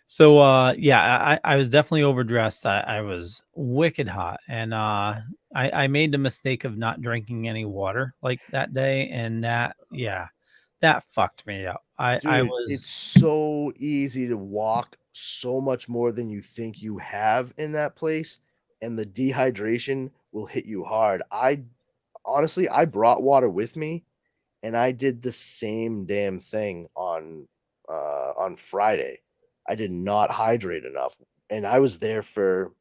So yeah, I was definitely overdressed. I was wicked hot, and I made the mistake of not drinking any water like that day, and that fucked me up. I Dude, was it's so easy to walk so much more than you think you have in that place, and the dehydration will hit you hard. I brought water with me, and I did the same damn thing on Friday. I did not hydrate enough, and I was there for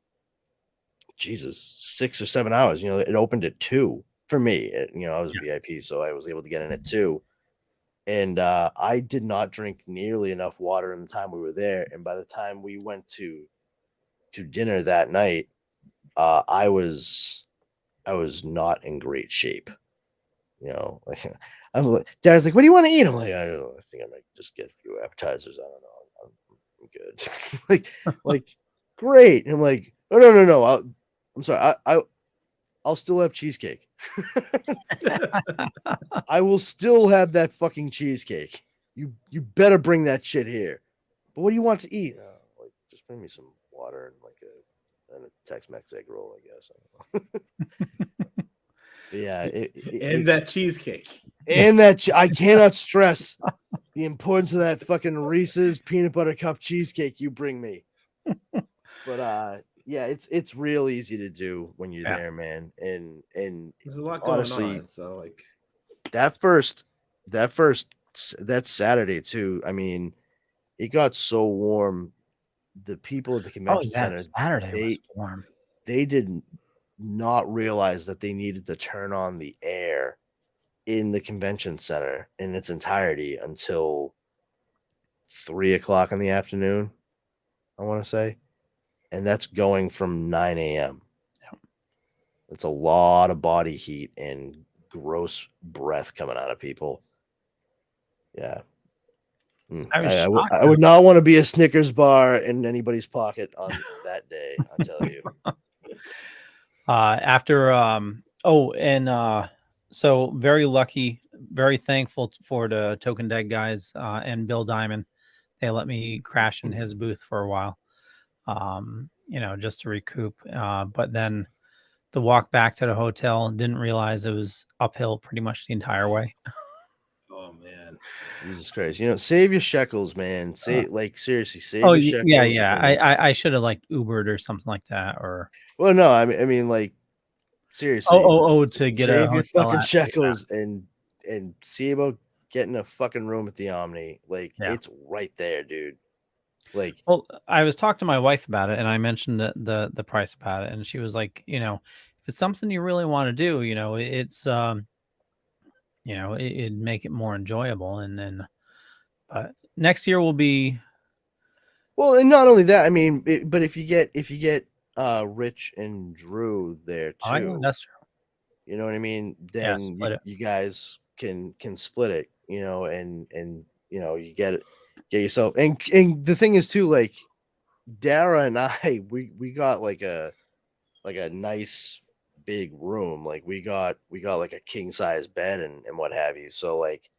6 or 7 hours. It opened at 2 for me. I was VIP, so I was able to get in at 2. And I did not drink nearly enough water in the time we were there. And by the time we went to dinner that night, I was not in great shape. Like, Dad's like, "What do you want to eat?" I'm like, I think I might just get a few appetizers. I don't know. I'm good. like, great. And I'm like, oh, no. I'm sorry. I'll still have cheesecake. I will still have that fucking cheesecake. You better bring that shit here. But what do you want to eat? Just bring me some water and a Tex-Mex egg roll, I guess. I don't know. Yeah, that cheesecake. And that I cannot stress the importance of that fucking Reese's peanut butter cup cheesecake you bring me. But yeah, it's real easy to do when you're there, man. And there's a lot honestly, going on. So like that Saturday too. I mean, it got so warm. The people at the convention center, Saturday was warm. They did not realize that they needed to turn on the air in the convention center in its entirety until 3:00 in the afternoon, I want to say. And that's going from 9 a.m. Yeah. That's a lot of body heat and gross breath coming out of people. Yeah. I would not want to be a Snickers bar in anybody's pocket on that day, I'll tell you. So very lucky, very thankful for the Token Dead guys and Bill Diamond. They let me crash in his booth for a while, just to recoup. But then the walk back to the hotel, didn't realize it was uphill pretty much the entire way. Oh man. Jesus Christ. Save your shekels, man. Seriously, save Oh, your shekels. yeah. I should have like Ubered or something like that, or Well, no, I mean, like, seriously. To get save a your hotel fucking at- shekels and see about getting a fucking room at the Omni. Like, Yeah. it's right there, dude. Like, Well, I was talking to my wife about it, and I mentioned the price about it, and she was like, if it's something you really want to do, it's it'd make it more enjoyable, and then, but next year will be. well, and not only that, I mean, but if you get Rich and Drew there too, I know that's true. you know what I mean? Yeah, Then split it. you guys can split it, and you get yourself. And the thing is too, like, Dara and I, we got like a nice big room. Like, we got like a king size bed and what have you. So, like,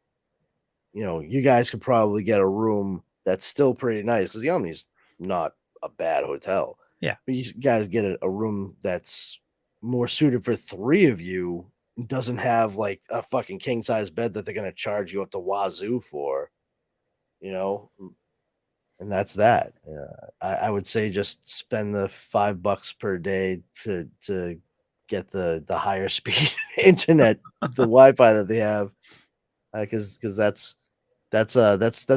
you guys could probably get a room that's still pretty nice, because the Omni's not a bad hotel. Yeah. But you guys get a room that's more suited for 3 of you, doesn't have like a fucking king size bed that they're going to charge you up to wazoo for, and that's that. I would say just spend the $5 per day to get the higher speed internet, the Wi-Fi that they have, because that's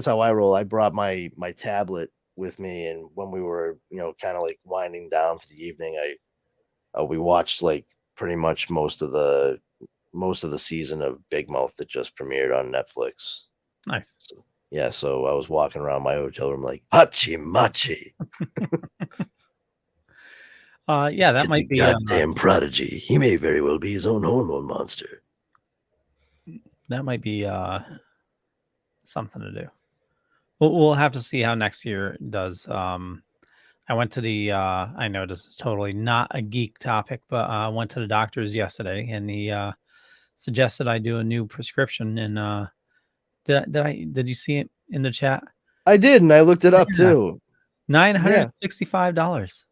how I roll. I brought my tablet with me, and when we were kind of like winding down for the evening, we watched like pretty much most of the season of Big Mouth that just premiered on Netflix. Nice. So I was walking around my hotel room like hachi machi. That might be goddamn prodigy. He may very well be his own hormone monster. That might be something to do. We'll have to see how next year does. I went to the. I know this is totally not a geek topic, but I went to the doctor's yesterday, and he suggested I do a new prescription. And did you see it in the chat? I did, and I looked it up too. $965.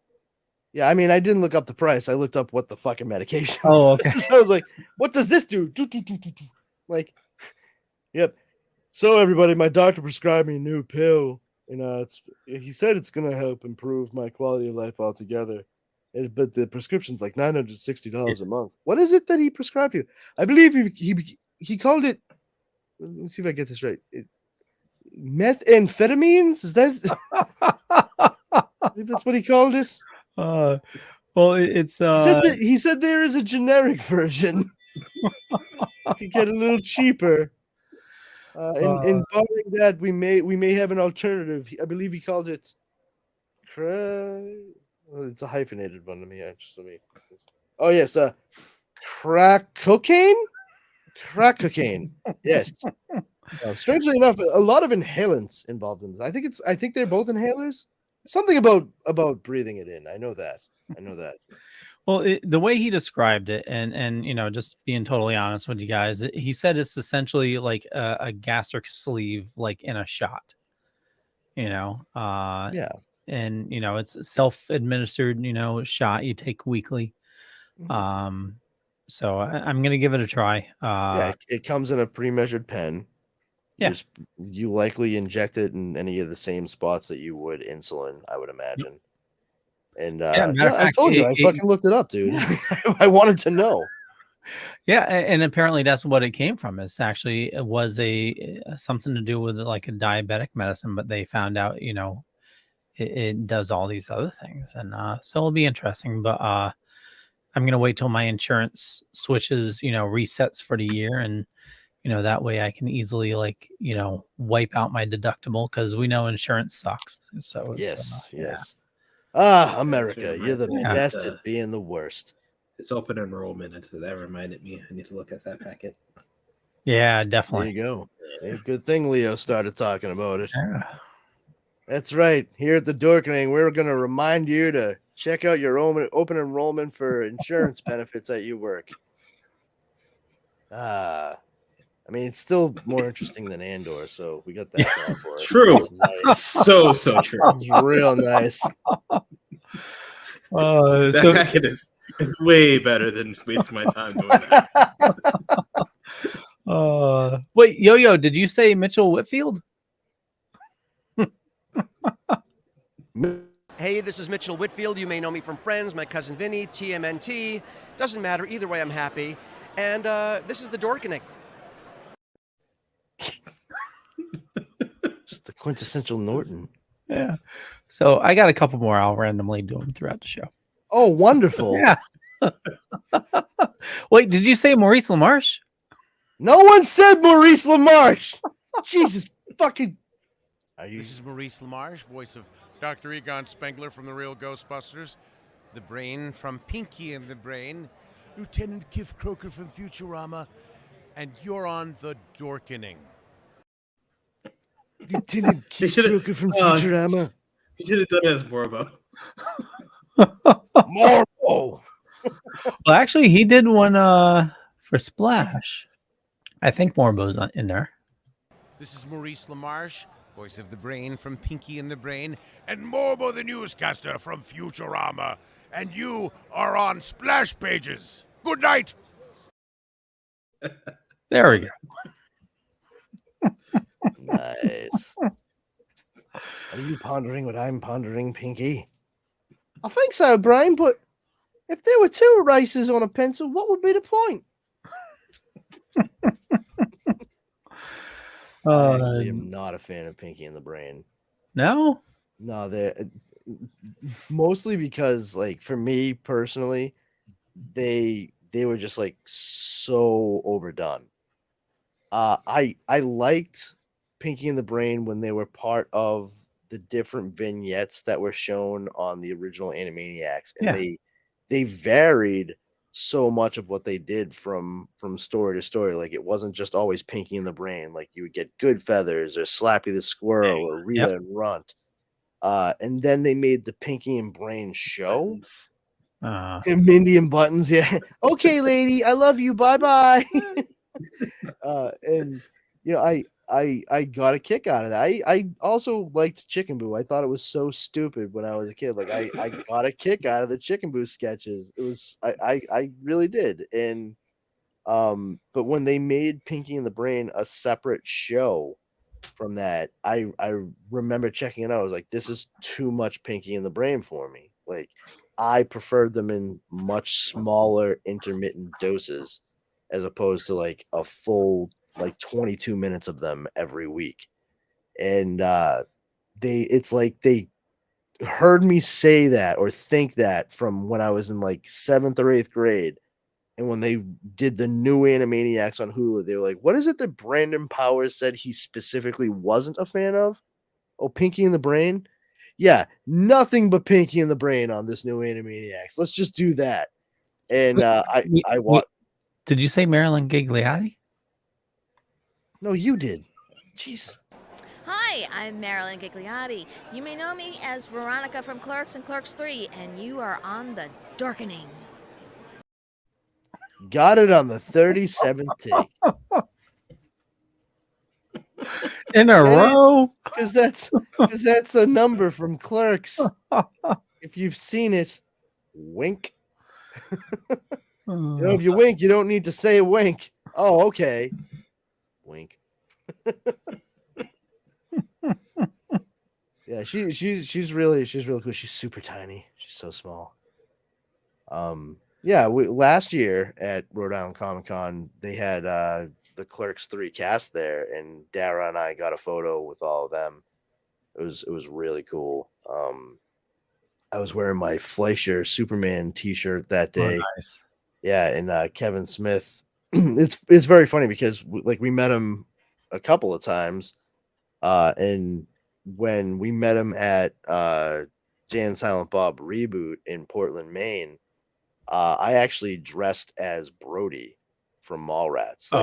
Yeah, I mean, I didn't look up the price. I looked up what the fucking medication. Oh, okay. So I was like, what does this do? Like, yep. So everybody, my doctor prescribed me a new pill, and he said it's gonna help improve my quality of life altogether. But the prescription's like $960 a month. What is it that he prescribed you? I believe he called it. Let me see if I get this right. Methamphetamines? Is that? I believe that's what he called it. Well, it's He said there is a generic version. You could get a little cheaper. And barring that, we may have an alternative. I believe he called it. It's a hyphenated one. Let me. Oh yes, crack cocaine. Crack cocaine. Yes. Strangely enough, a lot of inhalants involved in this. I think they're both inhalers. Something about breathing it in. I know that. Well, the way he described it, and just being totally honest with you guys, he said it's essentially like a gastric sleeve, like in a shot. Yeah. And it's self-administered, shot you take weekly. Mm-hmm. So I'm gonna give it a try. It comes in a pre-measured pen. Yeah. You likely inject it in any of the same spots that you would insulin, I would imagine. And I told you, I fucking looked it up, dude. I wanted to know. Yeah, and apparently that's what it came from. It was something to do with like a diabetic medicine, but they found out, it does all these other things, and so it'll be interesting. But I'm gonna wait till my insurance switches, resets for the year, and that way I can easily wipe out my deductible, because we know insurance sucks. So Yes. Yeah. America, you're the best at being the worst. It's open enrollment, and that reminded me I need to look at that packet. Yeah, definitely. There you go. Yeah, good thing Leo started talking about it. Yeah. That's right. Here at the Dorkening, we're going to remind you to check out your open enrollment for insurance benefits at your work. I mean, it's still more interesting than Andor, so we got that going for us. True. It's nice. So true. It's real nice. So That is way better than wasting my time doing that. wait, Yo-Yo, did you say Mitchell Whitfield? Hey, this is Mitchell Whitfield. You may know me from Friends, My Cousin Vinny, TMNT. Doesn't matter. Either way, I'm happy. And this is the Dorkening. Just the quintessential Norton. Yeah. So I got a couple more. I'll randomly do them throughout the show. Oh, wonderful. Yeah. Wait, did you say Maurice LaMarche? No one said Maurice LaMarche. Jesus fucking. This is Maurice LaMarche, voice of Dr. Egon Spengler from The Real Ghostbusters, the Brain from Pinky and the Brain, Lieutenant Kif Croker from Futurama, and you're on the Dorkening. Lieutenant Kif Croker from Futurama. You should have done it as Morbo. Morbo. Well, actually, he did one for Splash. I think Morbo's in there. This is Maurice LaMarche, voice of the Brain from Pinky and the Brain, and Morbo the newscaster from Futurama. And you are on Splash Pages. Good night. There we go. Nice. Are you pondering what I'm pondering, Pinky? I think so, Brian, but if there were two erasers on a pencil, what would be the point? I actually am not a fan of Pinky and the Brain. No? No, they're mostly because, like, for me personally, they were just like so overdone. I liked Pinky and the Brain when they were part of the different vignettes that were shown on the original Animaniacs, and they varied so much of what they did from story to story. Like, it wasn't just always Pinky and the Brain. Like, you would get Good Feathers or Slappy the Squirrel or Rita and Runt. And then they made the Pinky and Brain show. And Mindy and Buttons, yeah. Okay, lady, I love you. Bye-bye. And you know, I got a kick out of that. I also liked Chicken Boo. I thought it was so stupid when I was a kid. Like, I got a kick out of the Chicken Boo sketches. It was I really did. And but when they made Pinky and the Brain a separate show from that, I remember checking it out. I was like, this is too much Pinky and the Brain for me. Like, I preferred them in much smaller intermittent doses as opposed to like a full like 22 minutes of them every week. And it's like they heard me say that or think that from when I was in like 7th or 8th grade. And when they did the new Animaniacs on Hulu, they were like, what is it that Brandon Powers said he specifically wasn't a fan of? Oh, Pinky and the Brain? Yeah, nothing but Pinky and the Brain on this new Animaniacs. Let's just do that. And I want. Did you say Marilyn Gigliotti? No, you did. Jeez. Hi, I'm Marilyn Gigliotti. You may know me as Veronica from Clerks and Clerks 3, and you are on the Dorkening. Got it on the 37th take. In a row? Because that's a number from Clerks. If you've seen it, wink. You know, if you wink, you don't need to say a wink. Oh, okay. Wink. Yeah, she's really cool. She's super tiny. She's so small. Yeah, last year at Rhode Island ComiCon, they had the Clerks 3 cast there, and Dara and I got a photo with all of them. It was really cool. I was wearing my Fleischer Superman t-shirt that day. Oh, nice. Yeah, and Kevin Smith. It's very funny because we met him a couple of times, and when we met him at Jay and Silent Bob Reboot in Portland, Maine, I actually dressed as Brody from Mallrats.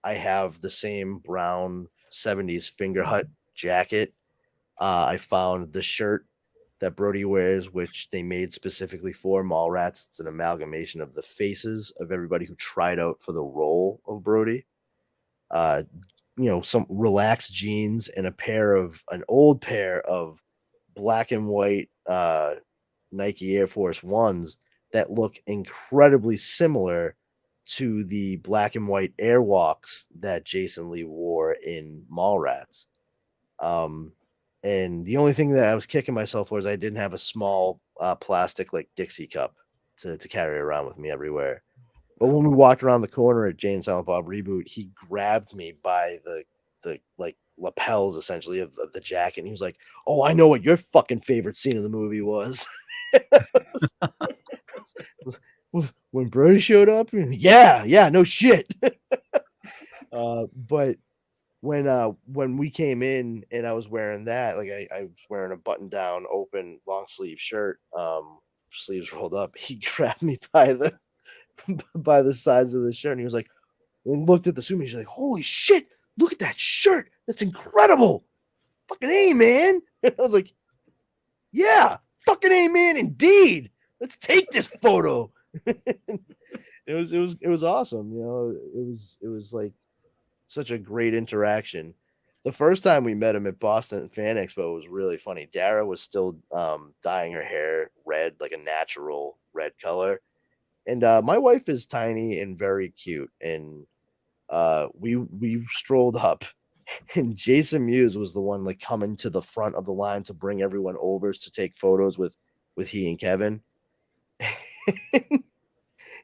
I have the same brown 70s finger hut jacket. I found the shirt that Brody wears, which they made specifically for Mallrats. It's an amalgamation of the faces of everybody who tried out for the role of Brody. Some relaxed jeans and an old pair of black and white Nike Air Force Ones that look incredibly similar to the black and white Airwalks that Jason Lee wore in Mallrats. And the only thing that I was kicking myself for is I didn't have a small plastic like Dixie cup to carry around with me everywhere. But when we walked around the corner at Jay and Silent Bob Reboot, he grabbed me by the like lapels essentially of the jacket. And he was like, "Oh, I know what your fucking favorite scene of the movie was." When Brody showed up, yeah, no shit. But when we came in and I was wearing that, like I was wearing a button down, open, long sleeve shirt, sleeves rolled up. He grabbed me by the sides of the shirt, and he was like, and looked at the suit, and he's like, "Holy shit, look at that shirt! That's incredible! Fucking A, man!" And I was like, "Yeah, fucking A, man, indeed. Let's take this photo." It was awesome. It was like such a great interaction. The first time we met him at Boston Fan Expo was really funny. Dara was still dyeing her hair red, like a natural red color. And my wife is tiny and very cute. And we strolled up, and Jason Mewes was the one like coming to the front of the line to bring everyone over to take photos with he and Kevin.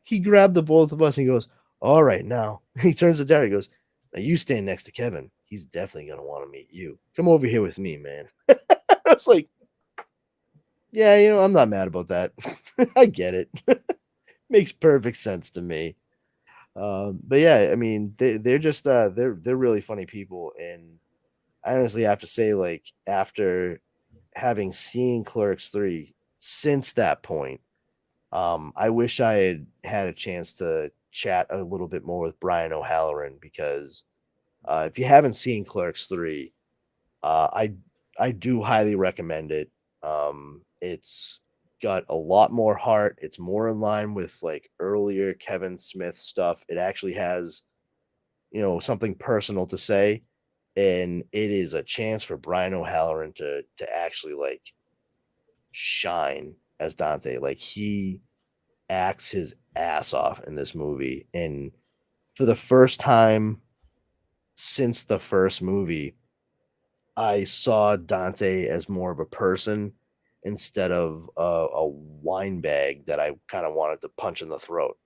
He grabbed the both of us and he goes, "All right, now." He turns to Dara. He goes, "Now you stand next to Kevin. He's definitely gonna want to meet you. Come over here with me, man." I was like, "Yeah, I'm not mad about that. I get it. Makes perfect sense to me." But yeah, I mean, they're just they're really funny people, and I honestly have to say, like, after having seen Clerks 3 since that point, I wish I had a chance to chat a little bit more with Brian O'Halloran, because if you haven't seen Clerks 3, I do highly recommend it. It's got a lot more heart. It's more in line with like earlier Kevin Smith stuff. It actually has, something personal to say, and it is a chance for Brian O'Halloran to actually like shine as Dante. Like, he acts his ass off in this movie, and for the first time since the first movie, I saw Dante as more of a person instead of a wine bag that I kind of wanted to punch in the throat.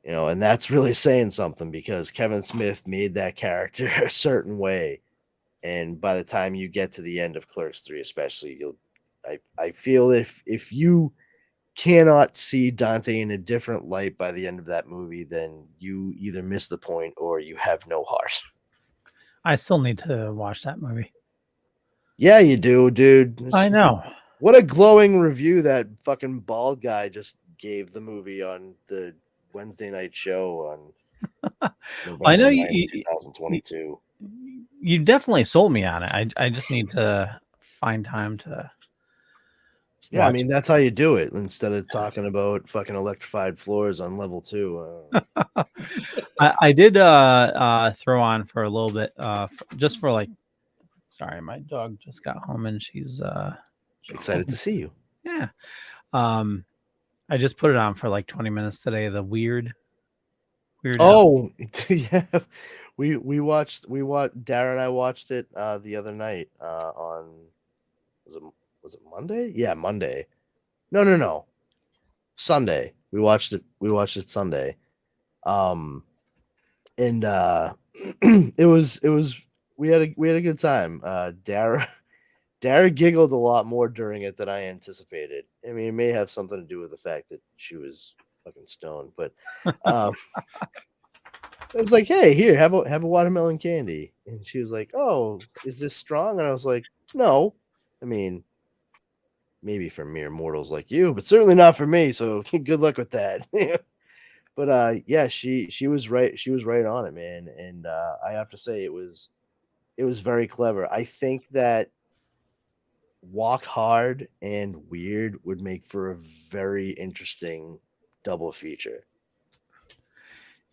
And that's really saying something, because Kevin Smith made that character a certain way, and by the time you get to the end of Clerks 3 especially, I feel if you cannot see Dante in a different light by the end of that movie, then you either miss the point or you have no heart. I still need to watch that movie. Yeah, you do, dude. I know. What a glowing review that fucking bald guy just gave the movie on the Wednesday night show on November I know 9th, 2022. You definitely sold me on it. I just need to find time to. Yeah, I mean, that's how you do it instead of talking about fucking electrified floors on level 2. I did throw on for a little bit, just for like. Sorry, my dog just got home and she's excited to see you. Yeah. I just put it on for like 20 minutes today. The weird. Oh, yeah. We watched Darren and I watched it the other night on was it Monday? Yeah, Monday. No. Sunday. We watched it Sunday. And it was we had a good time. Dara giggled a lot more during it than I anticipated. I mean, it may have something to do with the fact that she was fucking stoned, but I was like, "Hey, here, have a watermelon candy." And she was like, "Oh, is this strong?" And I was like, "No. I mean, maybe for mere mortals like you, but certainly not for me. So good luck with that." But yeah, she was right. She was right on it, man. And I have to say, it was very clever. I think that Walk Hard and Weird would make for a very interesting double feature.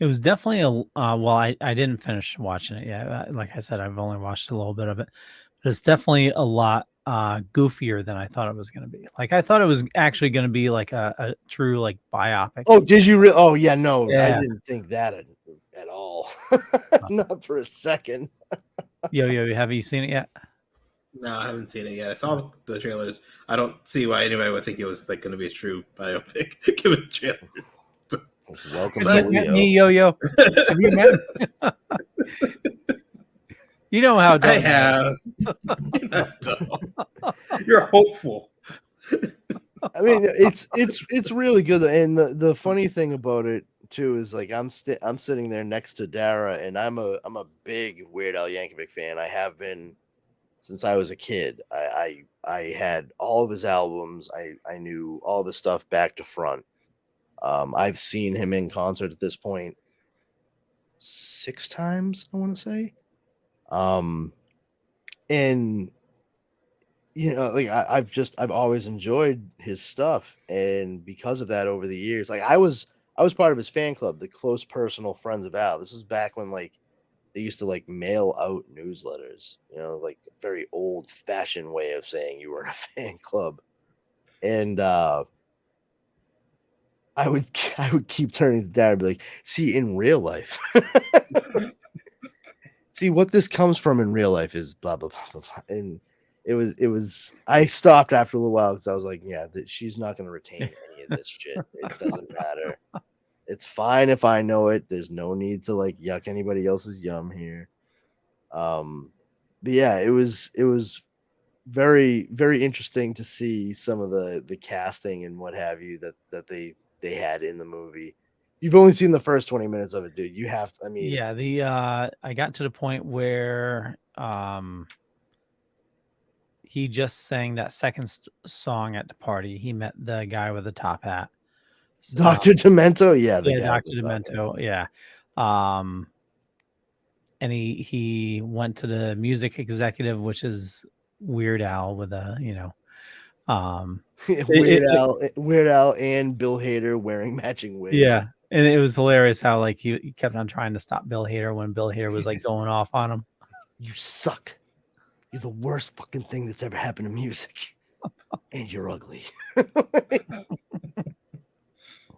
It was definitely a well, I didn't finish watching it yet. Like I said, I've only watched a little bit of it, but it's definitely a lot goofier than I thought it was going to be. Like I thought it was actually going to be like a true like biopic. Oh, did you really? Oh, yeah, no, I Yeah. didn't think that at all. Not for a second. Yo, have you seen it yet? No, I haven't seen it yet. I saw the trailers. I don't see why anybody would think it was like going to be a true biopic given the trailer. Welcome Have to you met Leo. me, Yo? Have you met? You know how I have. You're hopeful. I mean, it's really good, and the funny thing about it too is like I'm sitting there next to Dara, and I'm a big Weird Al Yankovic fan. I have been since I was a kid. I had all of his albums. I knew all the stuff back to front. I've seen him in concert at this point 6 times, I want to say. And you know, like I've always enjoyed his stuff, and because of that, over the years, like I was part of his fan club, the Close Personal Friends of Al. This was back when like they used to like mail out newsletters, you know, like a very old fashioned way of saying you were in a fan club. And I would keep turning to Dad and be like, see, in real life, see what this comes from in real life is blah blah blah blah, blah. And it was I stopped after a little while because I was like, yeah, she's not going to retain any of this shit. It doesn't matter. It's fine if I know it. There's no need to like yuck anybody else's yum here. But yeah, it was very, very interesting to see some of the casting and what have you that they had in the movie. You've only seen the first 20 minutes of it, dude. You have to, I mean, Yeah, the I got to the point where he just sang that second song at the party. He met the guy with the top hat. Dr. Demento, yeah, the Yeah, guy Dr. with the top hat. Demento, yeah. And he went to the music executive, which is Weird Al with a, you know, Weird Al and Bill Hader wearing matching wigs. yeah. And it was hilarious how like he kept on trying to stop Bill Hader when Bill Hader was like going off on him. You suck. You're the worst fucking thing that's ever happened to music. And you're ugly.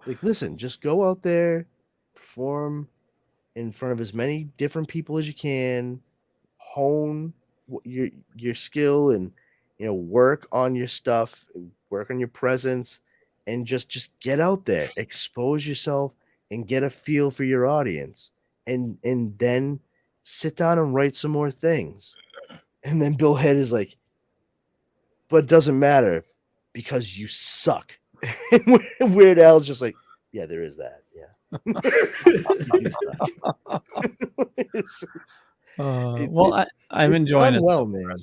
Like, listen, just go out there, perform in front of as many different people as you can, hone your skill, and you know, work on your stuff, work on your presence, and just get out there, expose yourself, and get a feel for your audience, and then sit down and write some more things. And then Bill Head is like, but it doesn't matter because you suck. And Weird Al's just like, yeah, there is that. Yeah. Well, I'm enjoying it. Well, man.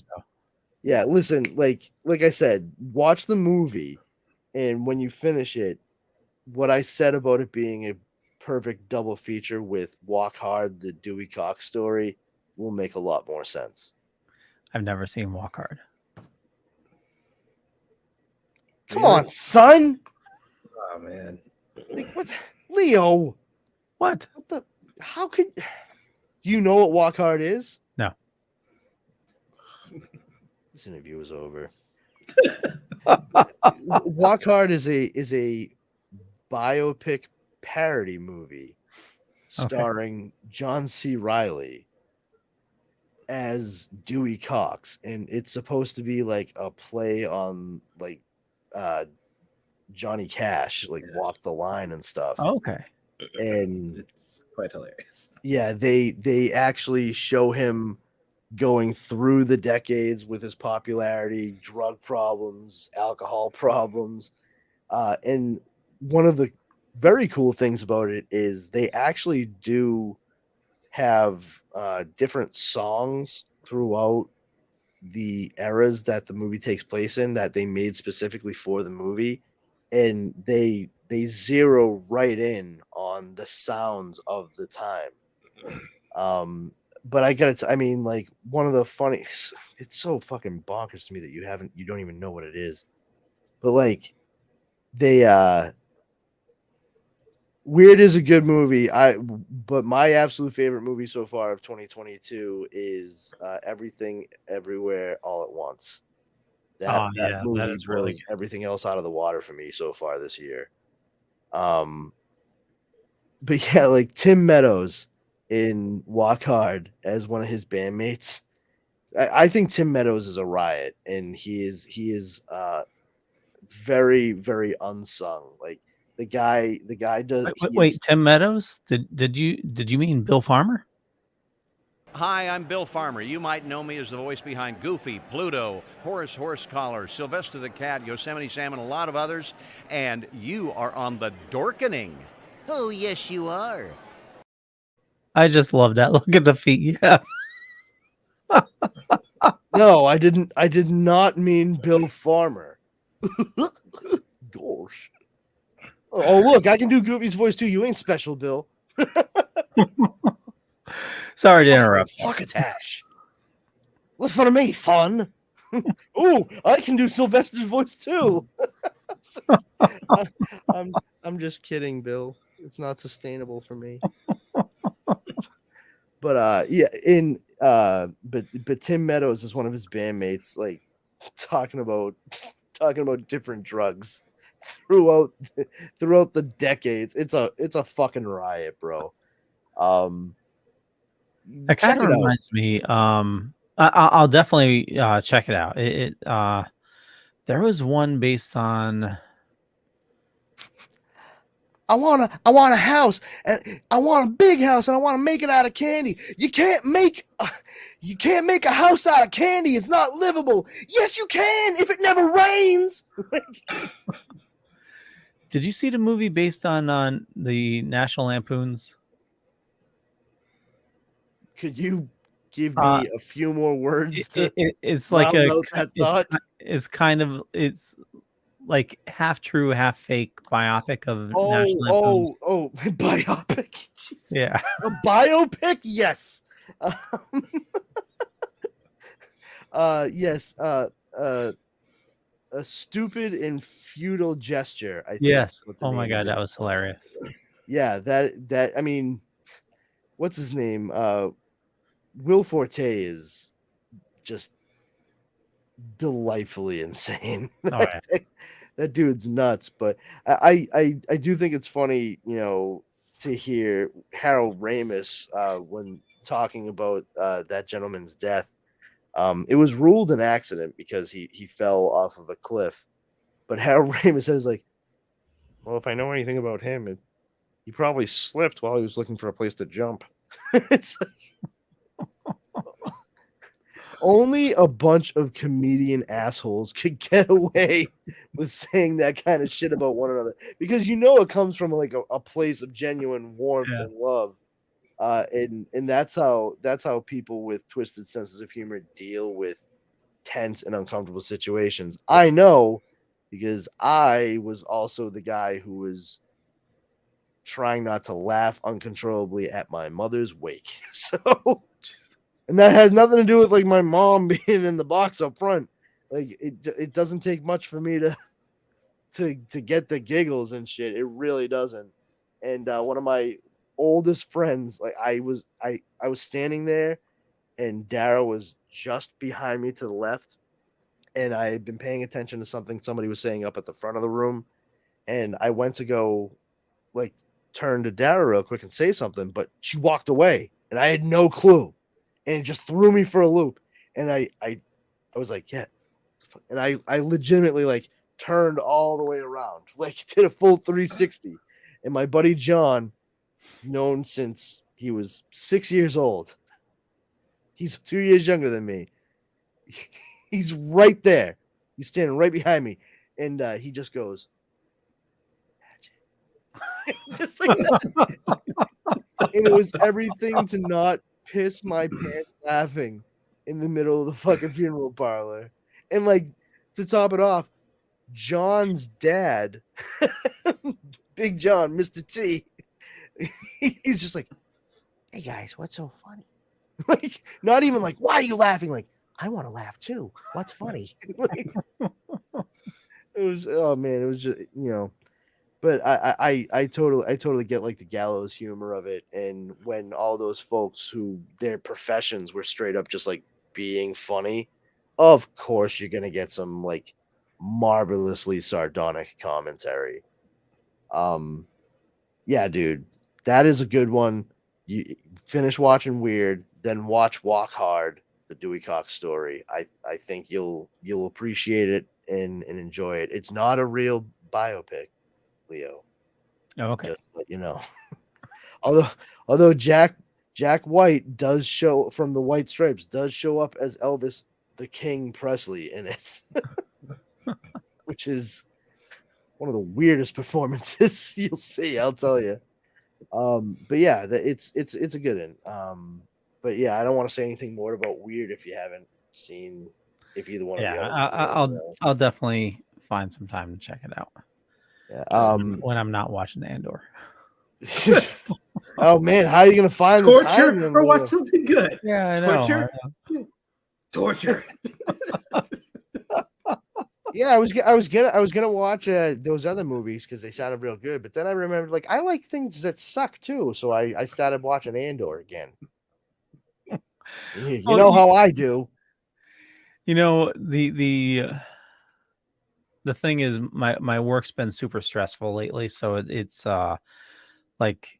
Yeah, listen, like I said, watch the movie, and when you finish it, what I said about it being a perfect double feature with Walk Hard, the Dewey Cox story, will make a lot more sense. I've never seen Walk Hard. Come on, son. Oh man. Like, what, Leo? What the? How could? Do you know what Walk Hard is? No. This interview is over. Walk Hard is a biopic parody movie starring John C. Reilly as Dewey Cox, and it's supposed to be like a play on like Johnny Cash, like Walk the Line and stuff. Okay. And it's quite hilarious. Yeah, they actually show him going through the decades with his popularity, drug problems, alcohol problems. And one of the very cool things about it is they actually do have different songs throughout the eras that the movie takes place in that they made specifically for the movie, and they zero right in on the sounds of the time. but I gotta. I mean, like one of the funny. It's so fucking bonkers to me that you don't even know what it is. But like, they Weird is a good movie. But my absolute favorite movie so far of 2022 is Everything Everywhere All at Once. That Yeah, that movie is really blows everything else out of the water for me so far this year. But yeah, like Tim Meadows in Walk Hard as one of his bandmates. I think Tim Meadows is a riot, and he is very, very unsung. Like the guy does. Wait, Tim Meadows? Did you mean Bill Farmer? Hi, I'm Bill Farmer. You might know me as the voice behind Goofy, Pluto, Horace Horsecollar, Sylvester the Cat, Yosemite Sam, and a lot of others. And you are on the Dorkening. Oh, yes, you are. I just love that. Look at the feet. Yeah. No, I didn't. I did not mean Bill Farmer. Gosh. Oh, look, I can do Goofy's voice too. You ain't special, Bill. Sorry to interrupt. Fuck a Tash. Look fun of me, fun. Ooh, I can do Sylvester's voice too. I'm just kidding, Bill. It's not sustainable for me. But but Tim Meadows is one of his bandmates, like talking about different drugs throughout the decades. It's a fucking riot, bro. That kind of reminds me. I'll definitely check it out. There was one based on. I want a house, and I want a big house, and I want to make it out of candy. You can't make a house out of candy. It's not livable. Yes, you can if it never rains. Did you see the movie based on the National Lampoons? Could you give me a few more words to? It's like it's like half true, half fake biopic of National Lampoons. Biopic. Jesus. Yeah, a biopic. Yes. Yes. A stupid and futile gesture. I think. Yes. Oh my god, that was hilarious. Yeah. That. I mean, what's his name? Will Forte is just delightfully insane. Oh, yeah. That dude's nuts. But I do think it's funny, to hear Harold Ramis when talking about that gentleman's death. It was ruled an accident because he fell off of a cliff. But Harold Ramis says, like, well, if I know anything about him, he probably slipped while he was looking for a place to jump. It's like, only a bunch of comedian assholes could get away with saying that kind of shit about one another, because it comes from like a place of genuine warmth and love, and that's how people with twisted senses of humor deal with tense and uncomfortable situations. I know, because I was also the guy who was trying not to laugh uncontrollably at my mother's wake. So. And that had nothing to do with like my mom being in the box up front. Like it doesn't take much for me to get the giggles and shit. It really doesn't. And one of my oldest friends, like I was standing there, and Dara was just behind me to the left, and I had been paying attention to something somebody was saying up at the front of the room, and I went to go like turn to Dara real quick and say something, but she walked away, and I had no clue. And it just threw me for a loop. And I was like, yeah. And I legitimately like turned all the way around, like did a full 360. And my buddy John, known since he was 6 years old, he's 2 years younger than me. He's right there. He's standing right behind me. And he just goes, just like that. And it was everything to not piss my pants laughing in the middle of the fucking funeral parlor. And like, to top it off, John's dad, Big John, Mr. T, he's just like, hey guys, what's so funny? Like, not even like, why are you laughing? Like, I want to laugh too. What's funny? Like, it was, oh man, it was just, but I totally get like the gallows humor of it. And when all those folks who their professions were straight up just like being funny, of course you're gonna get some like marvelously sardonic commentary. Yeah, dude, that is a good one. You finish watching Weird, then watch Walk Hard, the Dewey Cox story. I think you'll appreciate it and enjoy it. It's not a real biopic, Leo. Oh, okay. Just to let you know. although Jack White does show from the White Stripes does show up as Elvis the King Presley in it, which is one of the weirdest performances you'll see. I'll tell you. But yeah, it's a good one. But yeah, I don't want to say anything more about Weird if you haven't seen. If either one of you haven't I'll definitely find some time to check it out. Yeah. When I'm not watching Andor. Oh man, how are you gonna find torture the time or watch something good? Yeah, I know. Torture. Yeah, I was gonna watch those other movies because they sounded real good, but then I remembered like I like things that suck too, so I started watching Andor again. You know how I do. The thing is, my work's been super stressful lately, so it's like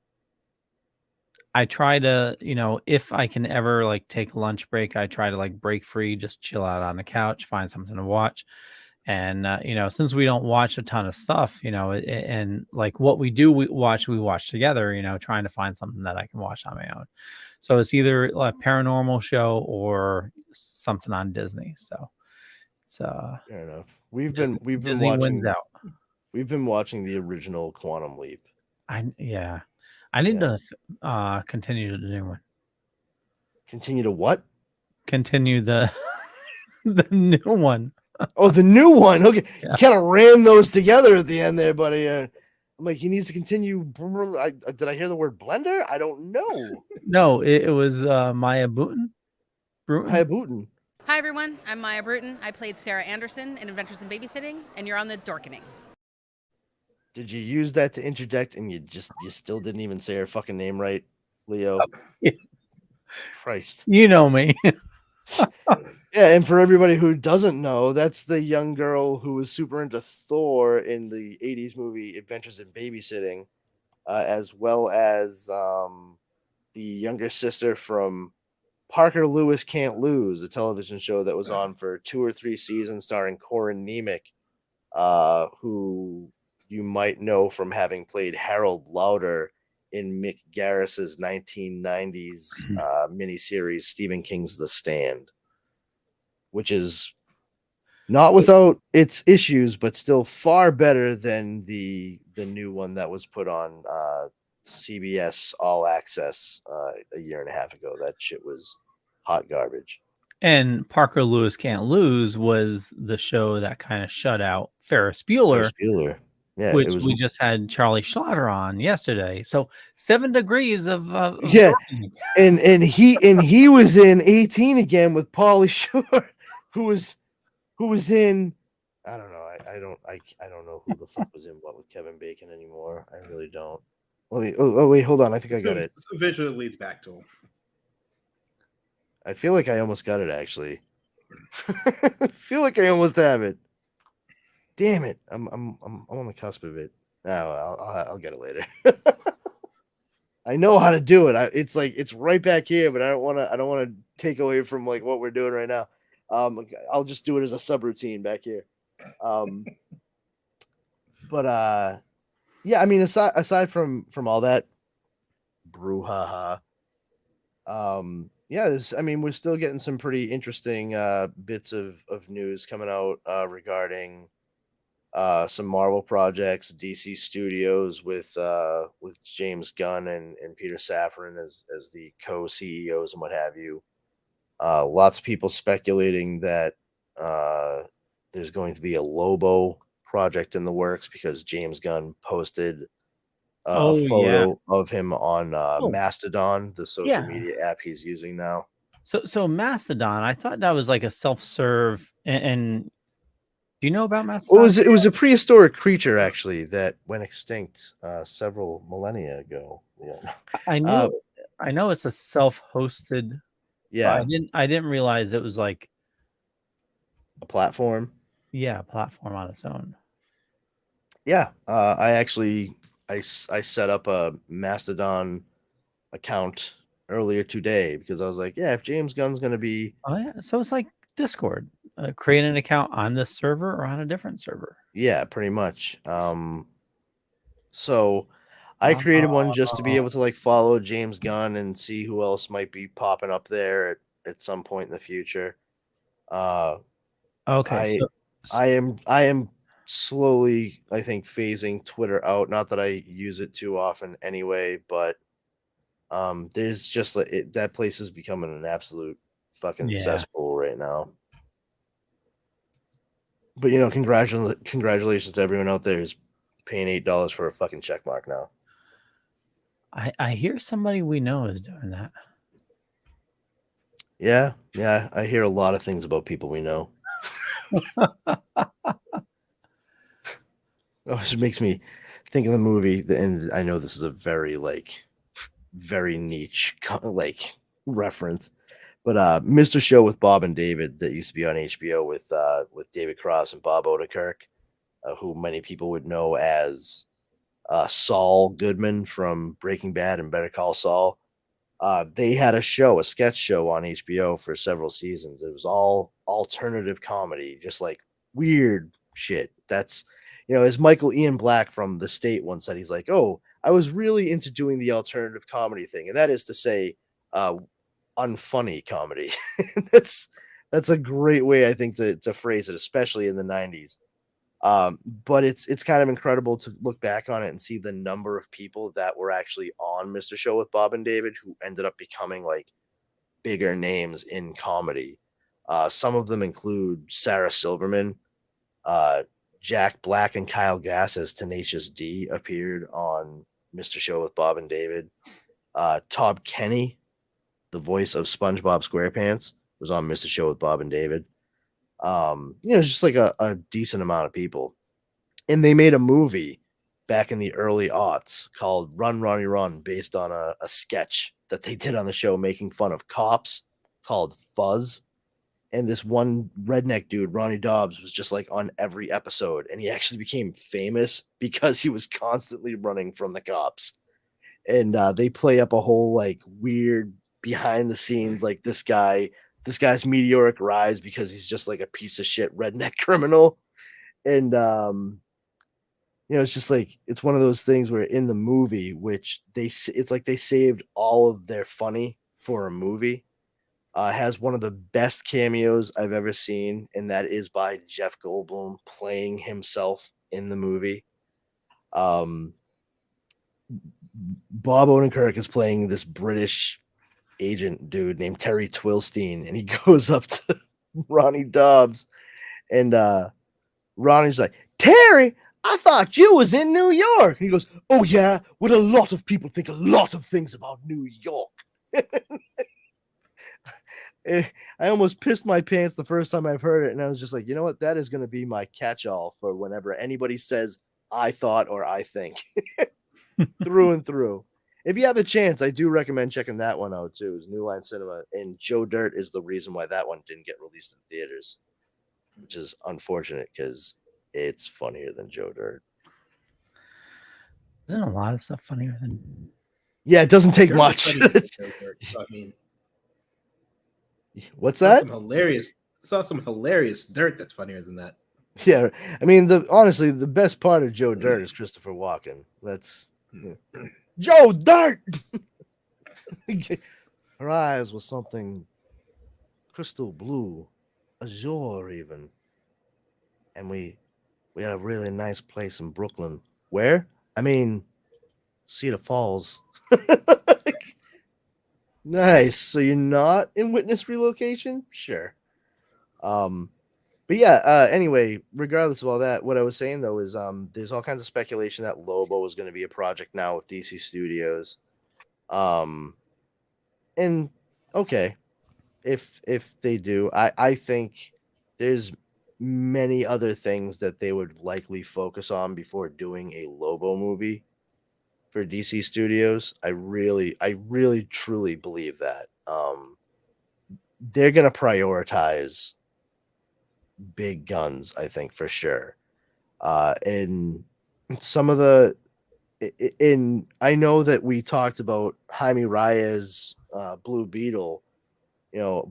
I try to, if I can ever like take a lunch break, I try to like break free, just chill out on the couch, find something to watch. And since we don't watch a ton of stuff, and like what we do, we watch together, trying to find something that I can watch on my own. So it's either a paranormal show or something on Disney. So it's fair enough. We've been Disney watching, wins out. We've been watching the original Quantum Leap. I need to continue the new one. Continue to what? Continue the the new one. Oh, the new one. Okay, Yeah. You kind of ran those together at the end there, buddy. I'm like, he needs to continue. Did I hear the word blender? I don't know. No, it was Maya Bruton. Maya Bruton. Hi, everyone. I'm Maya Bruton. I played Sarah Anderson in Adventures in Babysitting, and you're on the Dorkening. Did you use that to interject and you still didn't even say her fucking name right, Leo? Yeah. Christ. You know me. Yeah, and for everybody who doesn't know, that's the young girl who was super into Thor in the 80s movie Adventures in Babysitting, as well as the younger sister from Parker Lewis Can't Lose, a television show that was on for 2 or 3 seasons starring Corin Nemec, who you might know from having played Harold Lauder in Mick Garris's 1990s miniseries Stephen King's The Stand, which is not without its issues, but still far better than the new one that was put on CBS All Access a year and a half ago. That shit was hot garbage. And Parker Lewis Can't Lose was the show that kind of shut out Ferris Bueller. Yeah, which we just had Charlie Schlatter on yesterday. So 7 degrees of yeah, and he was in 18 again with Pauly Shore, who was in I don't know I don't know who the fuck was in what with Kevin Bacon anymore. I really don't. Wait, hold on. I think I got it. So visually leads back to him. I feel like I almost got it actually. I feel like I almost have it. Damn it! I'm on the cusp of it. Oh, I'll get it later. I know how to do it. It's right back here, but I don't want to take away from like what we're doing right now. I'll just do it as a subroutine back here. But yeah, I mean, aside from all that brouhaha, yeah, we're still getting some pretty interesting bits of news coming out regarding some Marvel projects, DC Studios with James Gunn and Peter Safran as the co-CEOs and what have you. Lots of people speculating that there's going to be a Lobo project in the works because James Gunn posted Oh, a yeah. photo of him on Oh. Mastodon, the social Yeah. media app he's using now. So Mastodon, I thought that was like a self-serve. And do you know about Well, Mastodon? it was a prehistoric creature actually that went extinct several millennia ago. Yeah. I know it's a self-hosted. But Yeah, I didn't realize it was like a platform. a platform on its own. Yeah, I actually I set up a Mastodon account earlier today because I was like, yeah, if James Gunn's gonna be Oh yeah, so it's like Discord. Create an account on this server or on a different server. yeah, pretty much. So I created one just to be able to like follow James Gunn and see who else might be popping up there at some point in the future. Okay, I am slowly, I think, phasing Twitter out. Not that I use it too often anyway, but there's just like that place is becoming an absolute fucking Yeah. cesspool right now. But congratulations to everyone out there who's paying $8 for a fucking check mark now. I hear somebody we know is doing that. Yeah, I hear a lot of things about people we know. Oh, it makes me think of the movie, and I know this is a very niche reference, but Mr. Show with Bob and David that used to be on HBO with David Cross and Bob Odenkirk, who many people would know as Saul Goodman from Breaking Bad and Better Call Saul. They had a sketch show on HBO for several seasons. It was all alternative comedy, just like weird shit. That's, as Michael Ian Black from The State once said, he's like, oh, I was really into doing the alternative comedy thing. And that is to say, unfunny comedy. That's a great way, I think, to phrase it, especially in the 90s. But it's kind of incredible to look back on it and see the number of people that were actually on Mr. Show with Bob and David who ended up becoming like bigger names in comedy. Some of them include Sarah Silverman, Jack Black, and Kyle Gass as Tenacious D appeared on Mr. Show with Bob and David. Todd Kenny, the voice of SpongeBob SquarePants, was on Mr. Show with Bob and David. It's just like a decent amount of people. And they made a movie back in the early aughts called Run, Ronnie, Run, based on a sketch that they did on the show making fun of cops called Fuzz. And this one redneck dude, Ronnie Dobbs, was just like on every episode. And he actually became famous because he was constantly running from the cops. And they play up a whole like weird behind the scenes, like this guy's meteoric rise because he's just like a piece of shit redneck criminal. And it's just like, it's one of those things where in the movie, which it's like they saved all of their funny for a movie, has one of the best cameos I've ever seen, and that is by Jeff Goldblum playing himself in the movie. Bob Odenkirk is playing this British agent dude named Terry Twilstein, and he goes up to Ronnie Dobbs, and Ronnie's like, Terry, I thought you was in New York. And he goes, oh yeah, what a lot of people think a lot of things about New York. I almost pissed my pants the first time I've heard it, and I was just like, you know what, that is going to be my catch-all for whenever anybody says I thought or I think. Through and through. If you have a chance, I do recommend checking that one out too. It's New Line Cinema, and Joe Dirt is the reason why that one didn't get released in theaters, which is unfortunate because it's funnier than Joe Dirt. Isn't a lot of stuff funnier than? Yeah, it doesn't take much. So, I mean, what's that? Saw some hilarious dirt that's funnier than that. Yeah, I mean, honestly, the best part of Joe Dirt is Christopher Walken. That's Joe Dirt. Her eyes were something crystal blue, azure even, and we had a really nice place in Brooklyn. Where? I mean, Cedar Falls. Nice. So you're not in Witness Relocation? Sure. But yeah, anyway, regardless of all that, what I was saying though is there's all kinds of speculation that Lobo is going to be a project now with DC Studios. And okay, if they do, I think there's many other things that they would likely focus on before doing a Lobo movie for DC Studios. I really truly believe that. They're going to prioritize big guns, I think, for sure. And some of the I know that we talked about Jaime Reyes, Blue Beetle,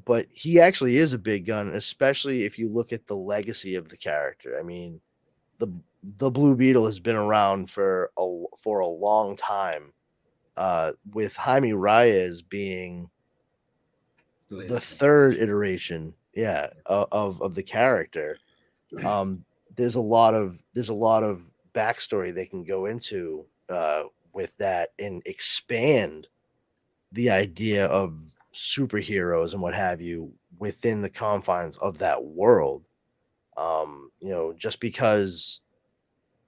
but he actually is a big gun, especially if you look at the legacy of the character. I mean, the Blue Beetle has been around for a long time, with Jaime Reyes being the third iteration, of the character. There's a lot of backstory they can go into with that and expand the idea of superheroes and what have you within the confines of that world. Just because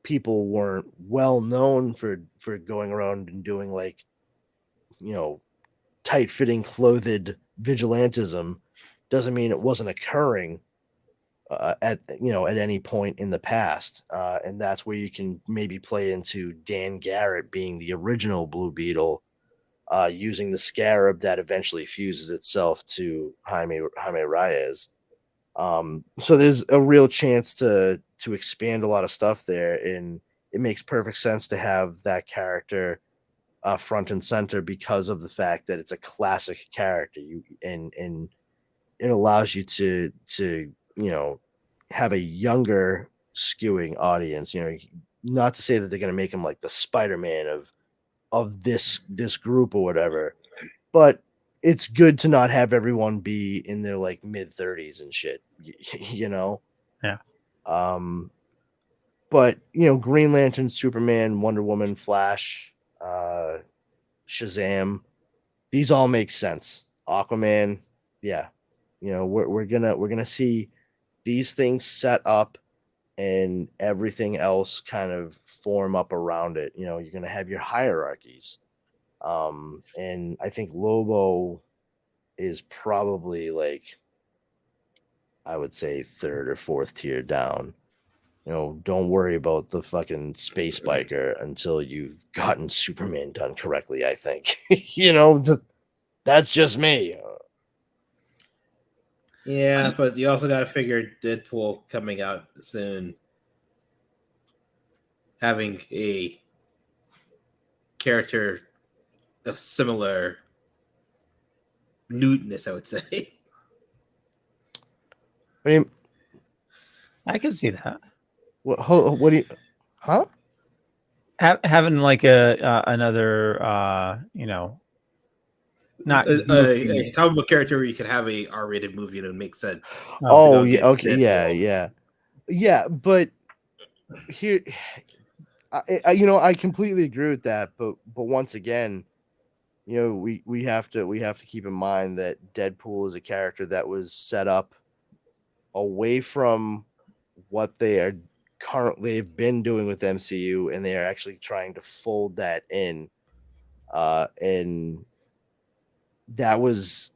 people weren't well known for going around and doing like, tight fitting clothed vigilantism doesn't mean it wasn't occurring at any point in the past, and that's where you can maybe play into Dan Garrett being the original Blue Beetle, using the scarab that eventually fuses itself to Jaime Reyes. So there's a real chance to expand a lot of stuff there, and it makes perfect sense to have that character front and center because of the fact that it's a classic character. And it allows you to have a younger skewing audience. Not to say that they're going to make him like the Spider-Man of this group or whatever, but it's good to not have everyone be in their like mid-30s and shit. Yeah. But Green Lantern, Superman, Wonder Woman, Flash, Shazam, these all make sense. Aquaman, yeah. We're gonna see these things set up and everything else kind of form up around it. You're gonna have your hierarchies. And I think Lobo is probably like, I would say, third or fourth tier down. Don't worry about the fucking space biker until you've gotten Superman done correctly, I think. That's just me. Yeah, but you also got to figure Deadpool coming out soon, having a character of similar nudeness, I would say. I can see that. What do you? Huh? Having like another not a comic book character where you could have a R-rated movie and it would make sense. Oh yeah, okay, yeah. But here, I completely agree with that. But once again, we have to keep in mind that Deadpool is a character that was set up away from what they are currently have been doing with MCU, and they are actually trying to fold that in, and that was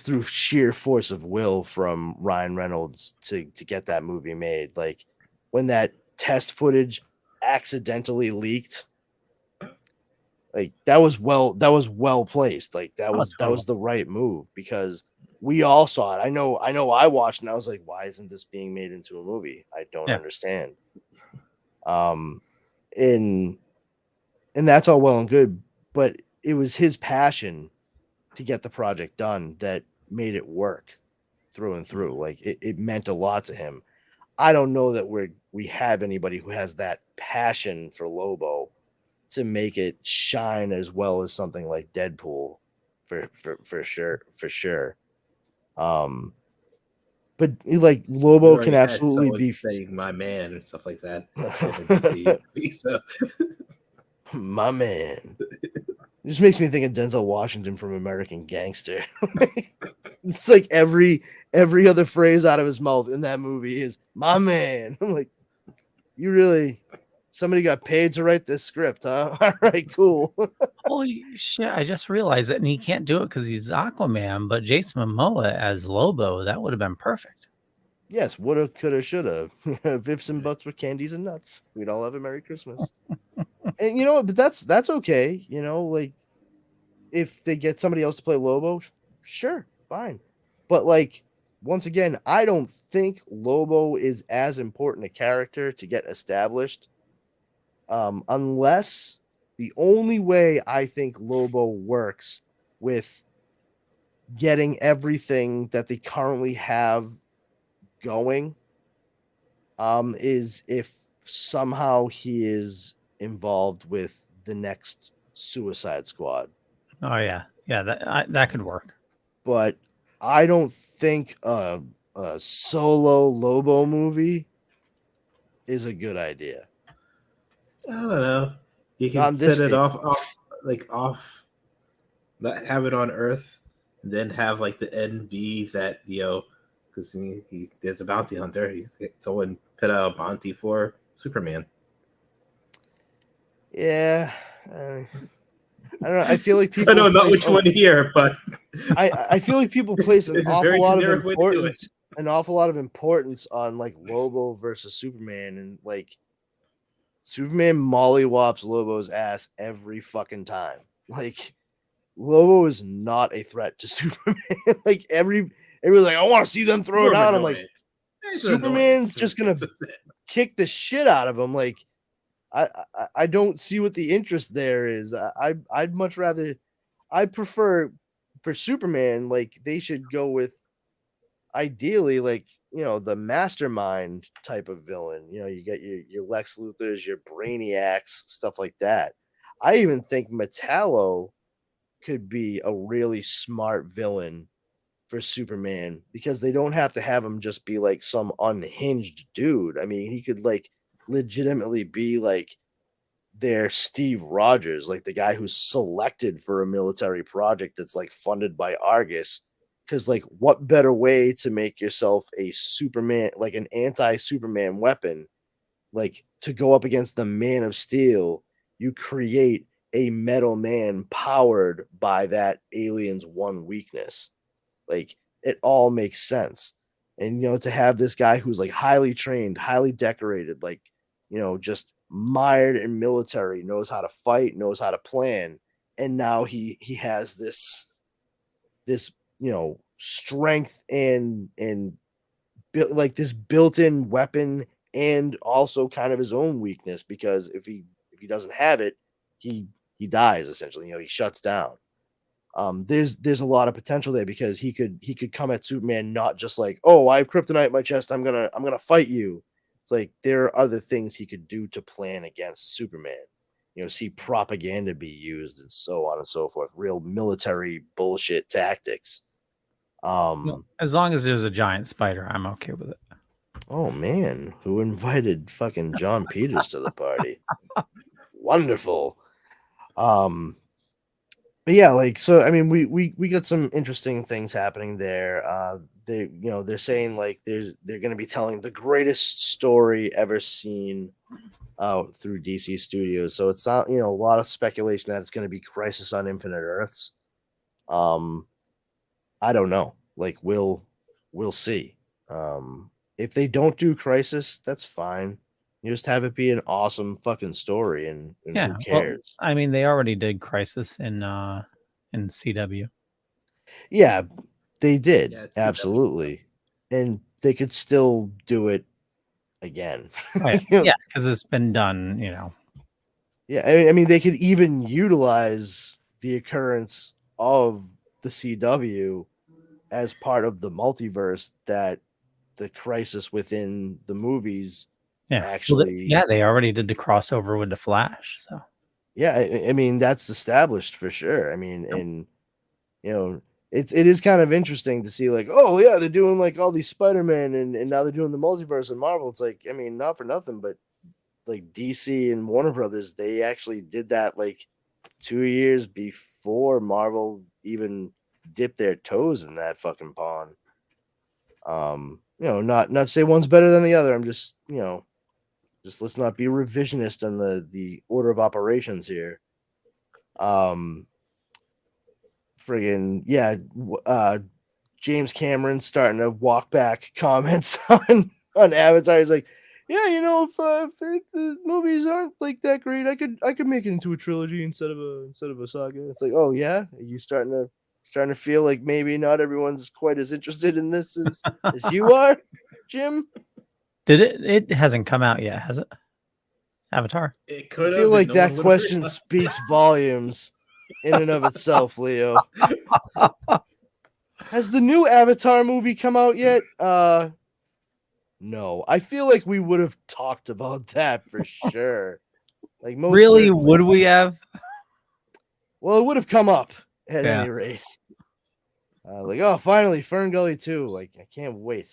through sheer force of will from Ryan Reynolds to get that movie made. Like when that test footage accidentally leaked, like that was well placed. Like that was the right move, because we all saw it. I know I watched and I was like, why isn't this being made into a movie? I don't understand. And that's all well and good, but it was his passion to get the project done that made it work through and through. Like it meant a lot to him. I don't know that we have anybody who has that passion for Lobo to make it shine as well as something like Deadpool for sure. But like Lobo can absolutely be saying my man and stuff like that. So. My man. It just makes me think of Denzel Washington from American Gangster. It's like every every other phrase out of his mouth in that movie is "my man." I'm like, you really? Somebody got paid to write this script, huh? All right, cool. Holy shit! I just realized that, and he can't do it because he's Aquaman. But Jason Momoa as Lobo, that would have been perfect. Yes, woulda, coulda, shoulda. Vips and butts with candies and nuts. We'd all have a Merry Christmas. And you know what? But that's okay. You know, like if they get somebody else to play Lobo, sure, fine. But like once again, I don't think Lobo is as important a character to get established, unless the only way I think Lobo works with getting everything that they currently have going, is if somehow he is involved with the next Suicide Squad. Oh yeah, that could work. But I don't think a solo Lobo movie is a good idea. I don't know. You Not can in this set it state. off, not have it on Earth, and then have like the end be that, you know, because he there's a bounty hunter. Someone put out a bounty for Superman. Yeah, I don't know. I feel like I people. know not place which one here, but I feel like people place an it's a awful very lot of generic way to do it. importance on like Lobo versus Superman, and like Superman mollywops Lobo's ass every fucking time. Like Lobo is not a threat to Superman. Like everybody's like, I want to see them throw it More of down. an I'm like, annoyance. It's Superman's annoyance. just gonna kick the shit out of him. Like I don't see what the interest there is. I'd much rather, I prefer for Superman, like they should go with ideally like, you know, the mastermind type of villain. You know, you get your Lex Luthors, your Brainiacs, stuff like that. I even think Metallo could be a really smart villain for Superman because they don't have to have him just be like some unhinged dude. I mean, he could like legitimately be like their Steve Rogers, like the guy who's selected for a military project that's like funded by Argus. Because, like, what better way to make yourself a Superman, like an anti Superman weapon, like to go up against the Man of Steel? You create a metal man powered by that alien's one weakness. Like, it all makes sense. And, you know, to have this guy who's like highly trained, highly decorated, like, you know, just mired in military, knows how to fight, knows how to plan. And now he has this, you know, strength and like this built-in weapon, and also kind of his own weakness, because if he doesn't have it, he dies essentially. You know, he shuts down. There's a lot of potential there because he could come at Superman not just like, oh, I have kryptonite in my chest, I'm gonna fight you. It's like there are other things he could do to plan against Superman. You know, see propaganda be used and so on and so forth. Real military bullshit tactics. As long as there's a giant spider, I'm okay with it. Oh man, who invited fucking John Peters to the party? Wonderful. But yeah, like, so I mean, we got some interesting things happening there. They're saying like they're going to be telling the greatest story ever seen through DC Studios. So it's not, you know, a lot of speculation that it's going to be Crisis on Infinite Earths. I don't know. Like we'll see. If they don't do Crisis, that's fine. You just have it be an awesome fucking story, and Yeah, who cares? Well, I mean, they already did Crisis in CW. Yeah, they did. Yeah, it's Absolutely. And they could still do it again. Right. You know? Yeah, because it's been done, you know. Yeah, I mean, they could even utilize the occurrence of the CW as part of the multiverse that the Crisis within the movies actually. They already did the crossover with the Flash. So Yeah, I mean, that's established for sure. I mean, and you know, it is kind of interesting to see like, oh yeah, they're doing like all these Spider-Man and now they're doing the multiverse in Marvel. It's like, I mean, not for nothing, but like DC and Warner Brothers, they actually did that like 2 years before Marvel even dipped their toes in that fucking pond. Not to say one's better than the other. I'm just, just let's not be revisionist on the order of operations here. Friggin' yeah, James Cameron starting to walk back comments on Avatar. He's like, yeah, if the movies aren't like that great, I could make it into a trilogy instead of a saga. It's like, oh yeah, are you starting to feel like maybe not everyone's quite as interested in this as you are, Jim? Did it hasn't come out yet, has it? Avatar. It could I feel like that question speaks volumes in and of itself, Leo. Has the new Avatar movie come out yet? No. I feel like we would have talked about that for sure. Like most really, certainly. would we have? Well, it would have come up at any rate. Finally, Fern Gully 2. Like, I can't wait.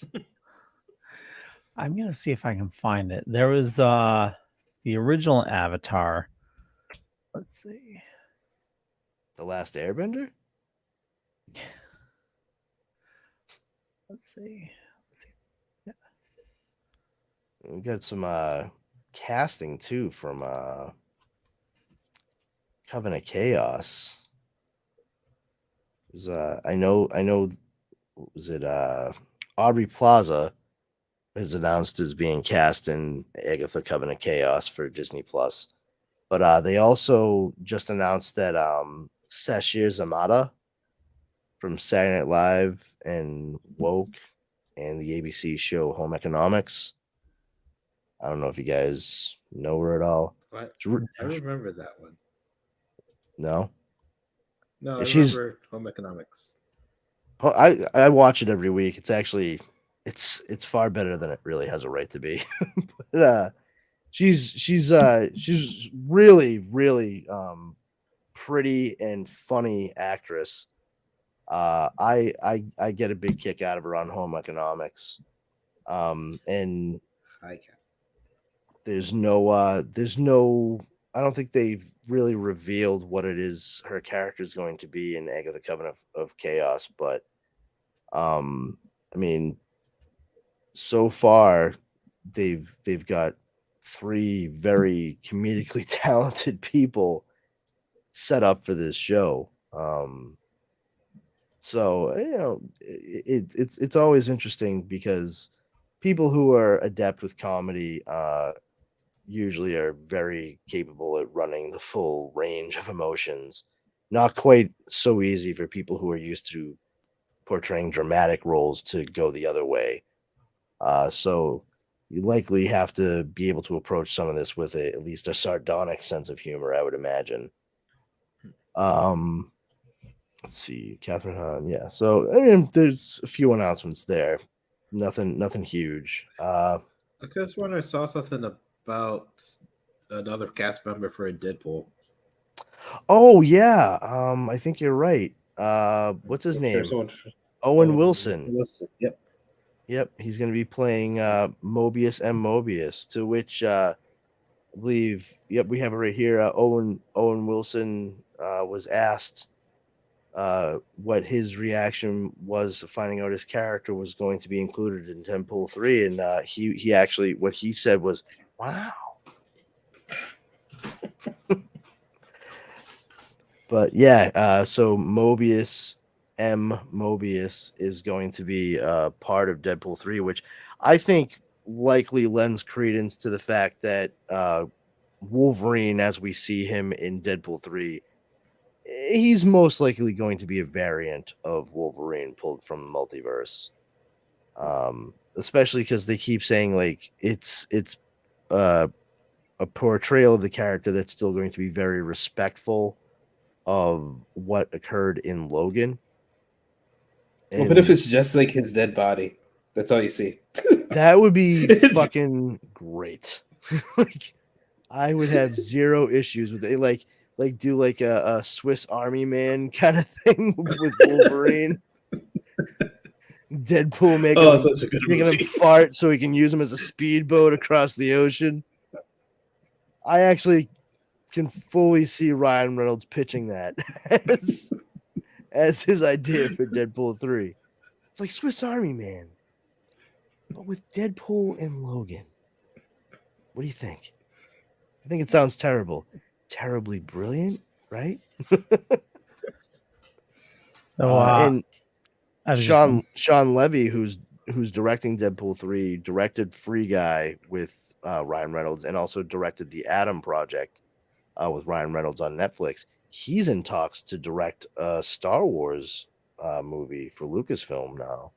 I'm gonna see if I can find it. There was the original Avatar. Let's see. The Last Airbender? Let's see. Yeah. We got some casting too from Coven of Chaos. I know was it Aubrey Plaza is announced as being cast in Agatha Coven of Chaos for Disney Plus. But they also just announced that Sashir Zamata from Saturday Night Live and Woke and the ABC show Home Economics. I don't know if you guys know her at all. What? I remember that one. No? No, Yeah, I remember Home Economics. I watch it every week. It's actually it's far better than it really has a right to be. But she's really, really pretty and funny actress. I get a big kick out of her on Home Economics. And there's no I don't think they've really revealed what it is her character is going to be in Agatha Coven of Chaos, but I mean, so far they've got 3 very comedically talented people set up for this show. So it's always interesting because people who are adept with comedy usually are very capable at running the full range of emotions. Not quite so easy for people who are used to portraying dramatic roles to go the other way. So you likely have to be able to approach some of this with at least a sardonic sense of humor, I would imagine. Let's see, Catherine Hahn. Yeah. So I mean, there's a few announcements there. Nothing huge. I just wonder, I saw something about another cast member for a Deadpool. Oh yeah. I think you're right. What's his name? Owen Wilson. Yep. Yep. He's going to be playing Mobius M. Mobius. To which I believe, yep, we have it right here. Owen Wilson was asked what his reaction was to finding out his character was going to be included in Deadpool 3, and he actually, what he said was, "Wow." But yeah, so Mobius M. Mobius is going to be part of Deadpool 3, which I think likely lends credence to the fact that Wolverine, as we see him in Deadpool 3, he's most likely going to be a variant of Wolverine pulled from the multiverse. Especially because they keep saying like it's a portrayal of the character that's still going to be very respectful of what occurred in Logan. Well, but if it's just like his dead body, that's all you see. That would be fucking great. Like, I would have zero issues with it. Like do like a Swiss Army Man kind of thing with Wolverine. Deadpool making him fart so he can use him as a speedboat across the ocean. I actually can fully see Ryan Reynolds pitching that as his idea for Deadpool 3. It's like Swiss Army Man. but with Deadpool and Logan. What do you think? I think it sounds terrible. Terribly brilliant, right? So And I was just Sean Levy, who's directing Deadpool 3, directed Free Guy with Ryan Reynolds, and also directed the Adam Project with Ryan Reynolds on Netflix. He's in talks to direct a Star Wars movie for Lucasfilm now.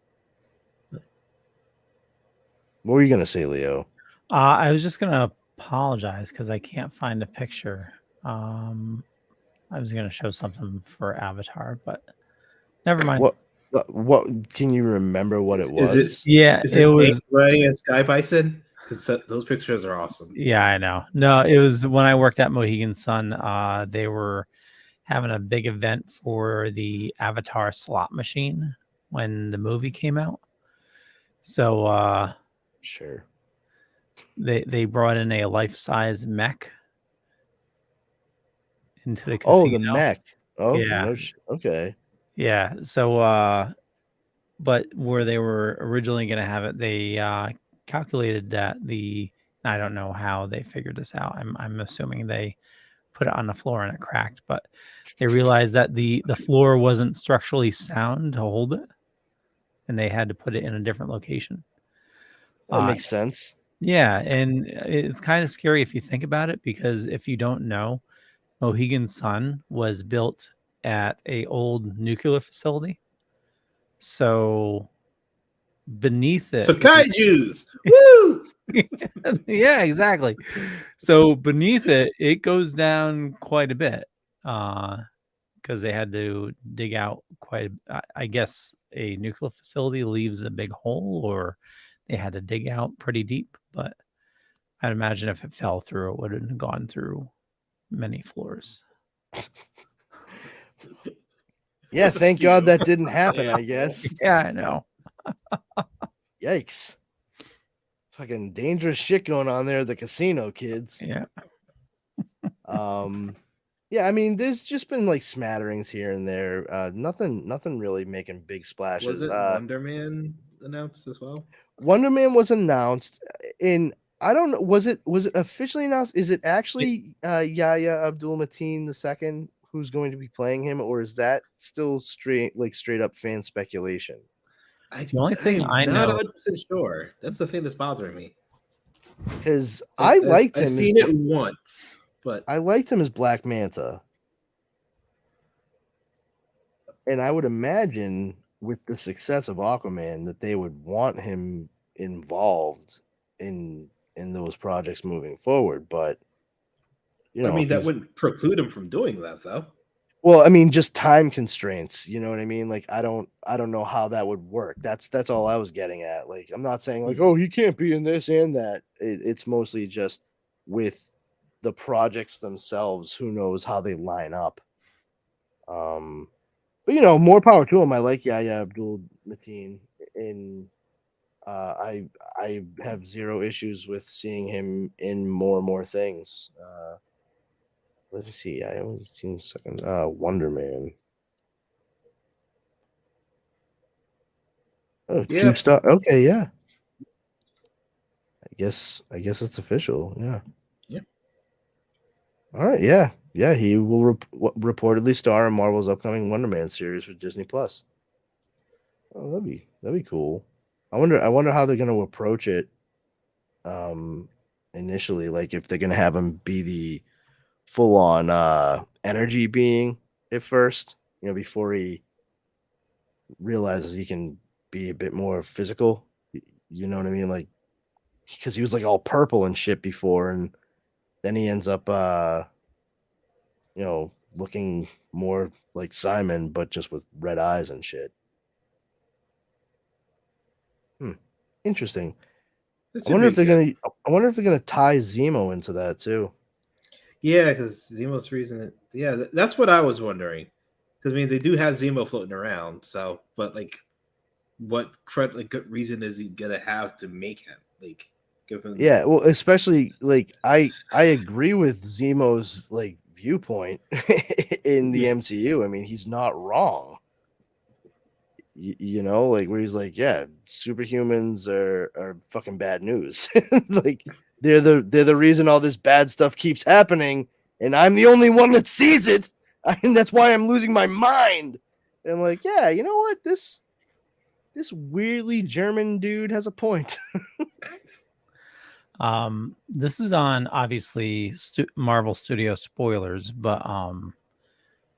What were you gonna say, Leo? I was just gonna apologize because I can't find a picture. I was gonna show something for Avatar, but never mind. What can you remember what it was? Is it was riding a sky bison? Because those pictures are awesome. Yeah, I know. No, it was when I worked at Mohegan Sun. They were having a big event for the Avatar slot machine when the movie came out. So sure. They brought in a life-size mech into the casino. Oh, the mech. Oh, yeah. No okay. Yeah. So, but where they were originally going to have it, they calculated that I don't know how they figured this out. I'm assuming they put it on the floor and it cracked, but they realized that the floor wasn't structurally sound to hold it, and they had to put it in a different location. That makes sense. Yeah, and it's kind of scary if you think about it, because if you don't know, Mohegan Sun was built at a old nuclear facility. So beneath it, so kaijus, woo! Yeah, exactly. So beneath it, it goes down quite a bit because they had to dig out I guess a nuclear facility leaves a big hole, or they had to dig out pretty deep. But I'd imagine if it fell through, it would have gone through many floors. Yeah, thank God that didn't happen, I guess. Yeah, I know. Yikes. Fucking dangerous shit going on there at the casino, kids. Yeah. Yeah, I mean, there's just been like smatterings here and there. Nothing really making big splashes. Was it Wonder Man announced as well? Wonder Man was announced in, I don't know, was it officially announced? Is it actually Yahya Abdul-Mateen II who's going to be playing him, or is that still straight up fan speculation? The only thing I'm I not know, 100% sure. That's the thing that's bothering me. Because I liked him. I've seen it once, but I liked him as Black Manta. And I would imagine with the success of Aquaman that they would want him involved in those projects moving forward. But you know, I mean, that wouldn't preclude him from doing that, though. Well, I mean, just time constraints. You know what I mean? Like, I don't know how that would work. That's all I was getting at. Like, I'm not saying like, oh, he can't be in this and that. It's mostly just with the projects themselves. Who knows how they line up? But you know, more power to him. I like Yahya Abdul-Mateen, and I have zero issues with seeing him in more and more things. Let me see. I only seen second. Wonder Man. Oh, Yeah. 2-star. Okay, yeah. I guess it's official. Yeah. Yeah. All right. Yeah. Yeah. He will reportedly star in Marvel's upcoming Wonder Man series for Disney Plus. Oh, that'd be cool. I wonder how they're going to approach it. Initially, like if they're going to have him be the full-on energy being at first, you know, before he realizes he can be a bit more physical. You know what I mean? Like, because he was like all purple and shit before, and then he ends up you know, looking more like Simon, but just with red eyes and shit. Interesting. I wonder if they're gonna tie Zemo into that too. Yeah, because Zemo's reason. Yeah, that's what I was wondering. Because I mean, they do have Zemo floating around. So, but like, what good reason is he gonna have to make him like give him? Yeah, well, especially like I agree with Zemo's like viewpoint in the MCU. I mean, he's not wrong. you know, like where he's like, yeah, superhumans are fucking bad news. Like they're the reason all this bad stuff keeps happening, and I'm the only one that sees it, and that's why I'm losing my mind. And I'm like, yeah, you know what, this weirdly German dude has a point. This is on obviously Marvel Studio spoilers, but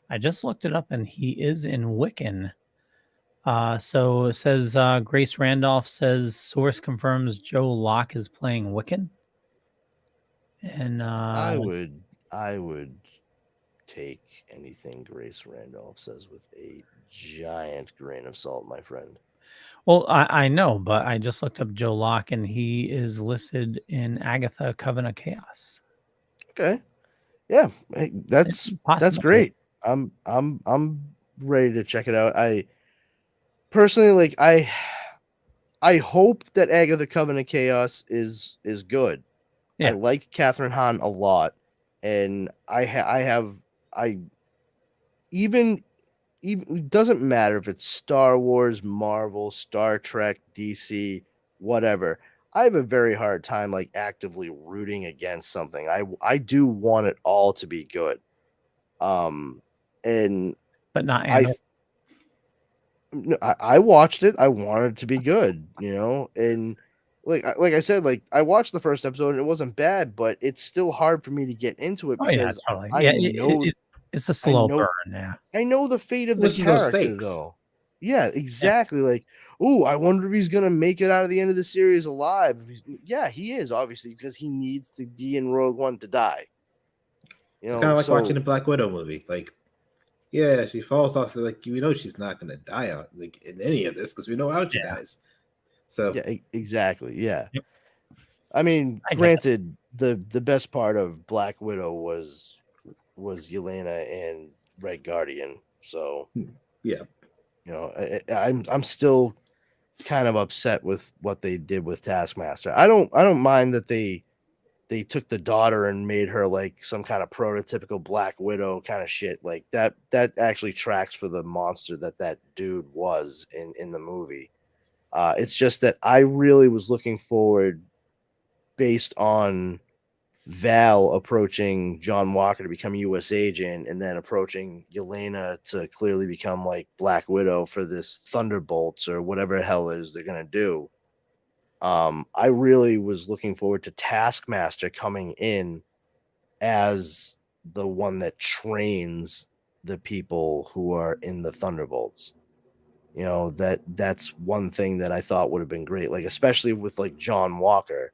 I just looked it up and he is in Wiccan. So it says Grace Randolph says source confirms Joe Locke is playing Wiccan. And I would take anything Grace Randolph says with a giant grain of salt, my friend. Well, I know, but I just looked up Joe Locke and he is listed in Agatha Coven of Chaos. Okay. Yeah, hey, that's great. I'm ready to check it out. I personally like I hope that Agatha Coven of Chaos is good. Yeah. I like Catherine Hahn a lot, and even it doesn't matter if it's Star Wars, Marvel, Star Trek, DC, whatever. I have a very hard time like actively rooting against something. I do want it all to be good. And but not Andor. I watched it. I wanted it to be good, you know, and like I said, like I watched the first episode and it wasn't bad, but it's still hard for me to get into it because totally. I know it's a slow burn. Yeah, I know the fate of the character though. Yeah, exactly. Like, oh, I wonder if he's gonna make it out of the end of the series alive. Yeah, he is obviously because he needs to be in Rogue One to die. You know, it's kind of like watching a Black Widow movie. Like, yeah, she falls off. Like, we know she's not gonna die out like in any of this because we know how she dies. So yeah, exactly. Yeah. Yep. I mean, granted, the best part of Black Widow was Yelena and Red Guardian. So yeah, you know, I'm still kind of upset with what they did with Taskmaster. I don't mind that they took the daughter and made her like some kind of prototypical Black Widow kind of shit. Like that actually tracks for the monster that dude was in the movie. It's just that I really was looking forward, based on Val approaching John Walker to become U.S. agent, and then approaching Yelena to clearly become like Black Widow for this Thunderbolts or whatever the hell it is they're gonna do. I really was looking forward to Taskmaster coming in as the one that trains the people who are in the Thunderbolts. You know, that's one thing that I thought would have been great, like especially with like John Walker.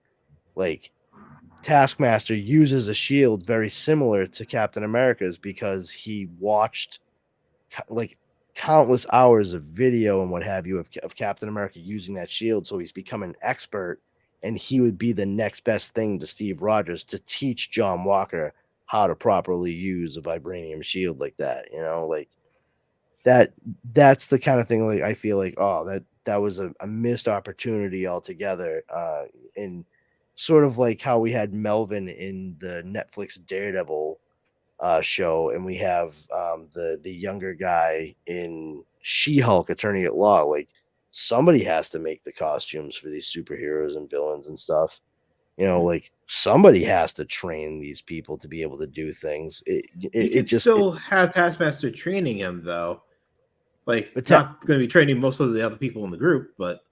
Like Taskmaster uses a shield very similar to Captain America's because he watched like countless hours of video and what have you of Captain America using that shield, so he's become an expert, and he would be the next best thing to Steve Rogers to teach John Walker how to properly use a vibranium shield like that. You know, like that's the kind of thing like I feel like, oh, that was a missed opportunity altogether. And sort of like how we had Melvin in the Netflix Daredevil show, and we have the younger guy in She-Hulk Attorney at Law. Like somebody has to make the costumes for these superheroes and villains and stuff. You know, like somebody has to train these people to be able to do things. It just have Taskmaster training him though. Like it's not going to be training most of the other people in the group, but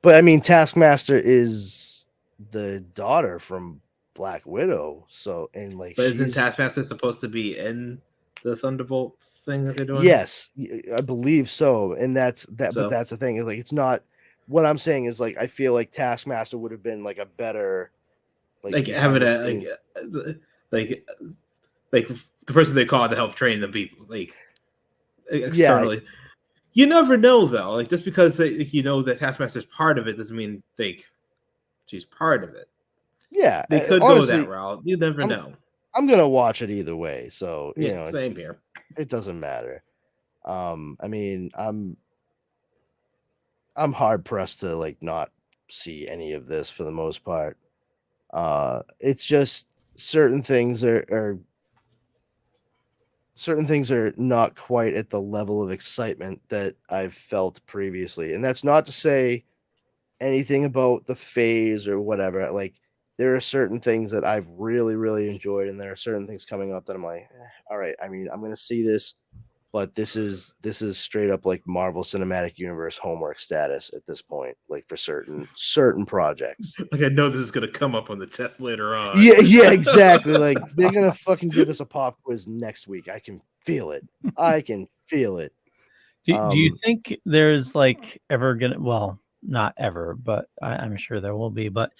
I mean, Taskmaster is the daughter from Black Widow, so and like, but isn't Taskmaster supposed to be in the Thunderbolts thing that they're doing? Yes, I believe so, and that's that. So, but that's the thing is like it's not. What I'm saying is like I feel like Taskmaster would have been like a better, like having a like the person they call to help train the people, like externally. Yeah. You never know though. Like just because you know that Taskmaster's part of it doesn't mean like she's part of it. Yeah, they could honestly go that route. You never know. I'm gonna watch it either way, so you know, same here. It doesn't matter. I mean, I'm hard pressed to like not see any of this for the most part. It's just certain things are certain things are not quite at the level of excitement that I've felt previously. And that's not to say anything about the phase or whatever. Like, there are certain things that I've really, really enjoyed, and there are certain things coming up that I'm like, all right, I mean, I'm gonna see this, but this is straight up like Marvel Cinematic Universe homework status at this point, like for certain projects. Like, I know this is gonna come up on the test later on. Yeah, exactly. Like, they're gonna fucking give us a pop quiz next week. I can feel it. I can feel it. Do you think there's like ever gonna, well, not ever, but I'm sure there will be, but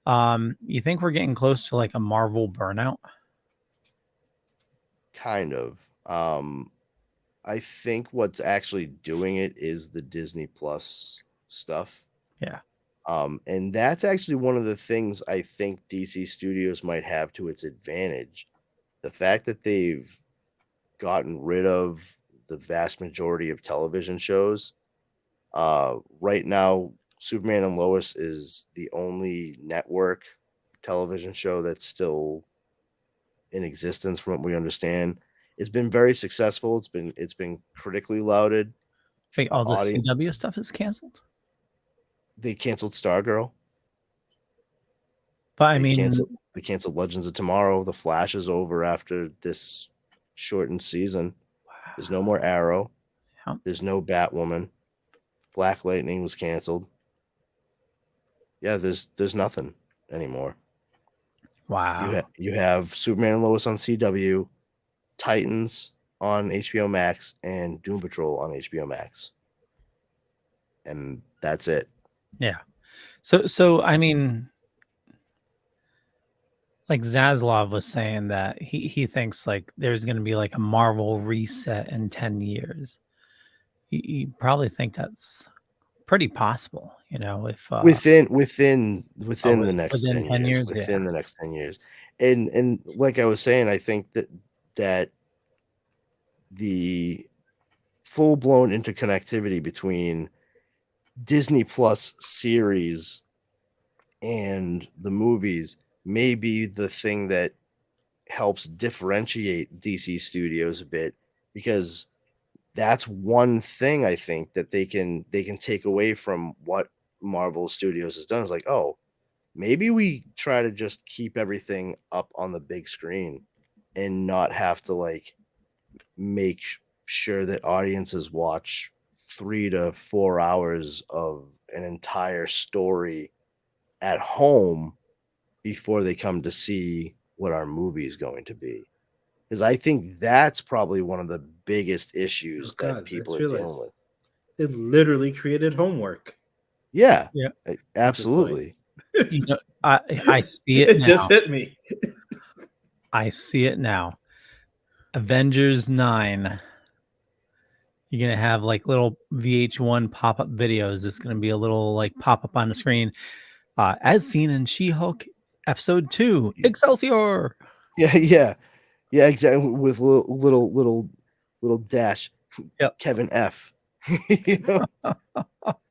you think we're getting close to like a Marvel burnout? Kind of. I think what's actually doing it is the Disney Plus stuff. Yeah. And that's actually one of the things I think DC Studios might have to its advantage. The fact that they've gotten rid of the vast majority of television shows. Right now, Superman and Lois is the only network television show that's still in existence, from what we understand. It's been very successful. It's been critically lauded. I think all the Audience- CW stuff is canceled. They canceled Stargirl. But I mean, They canceled Legends of Tomorrow. The Flash is over after this shortened season. There's no more Arrow. Yeah. There's no Batwoman. Black Lightning was canceled. Yeah, there's nothing anymore. wow. You have Superman and Lois on CW, Titans on HBO Max, and Doom Patrol on HBO Max. And that's it. Yeah. So I mean, like Zaslav was saying that he thinks like there's going to be like a Marvel reset in 10 years. You probably think that's pretty possible, you know, if Within the next within 10 years. yeah. Within the next 10 years. And like I was saying, I think that the full-blown interconnectivity between Disney Plus series and the movies may be the thing that helps differentiate DC Studios a bit, because that's one thing I think that they can take away from what Marvel Studios has done. Is like, oh, maybe we try to just keep everything up on the big screen and not have to like make sure that audiences watch 3 to 4 hours of an entire story at home before they come to see what our movie is going to be. Because I think that's probably one of the biggest issues that people are dealing with. It literally created homework. Yeah. Yeah. Absolutely. You know, I see it It now. just hit me. I see it now. Avengers 9. You're going to have like little VH1 pop-up videos. It's going to be a little like pop-up on the screen. As seen in She-Hulk episode 2, Excelsior. Yeah, exactly. With little dash, Yep. Kevin F. You know,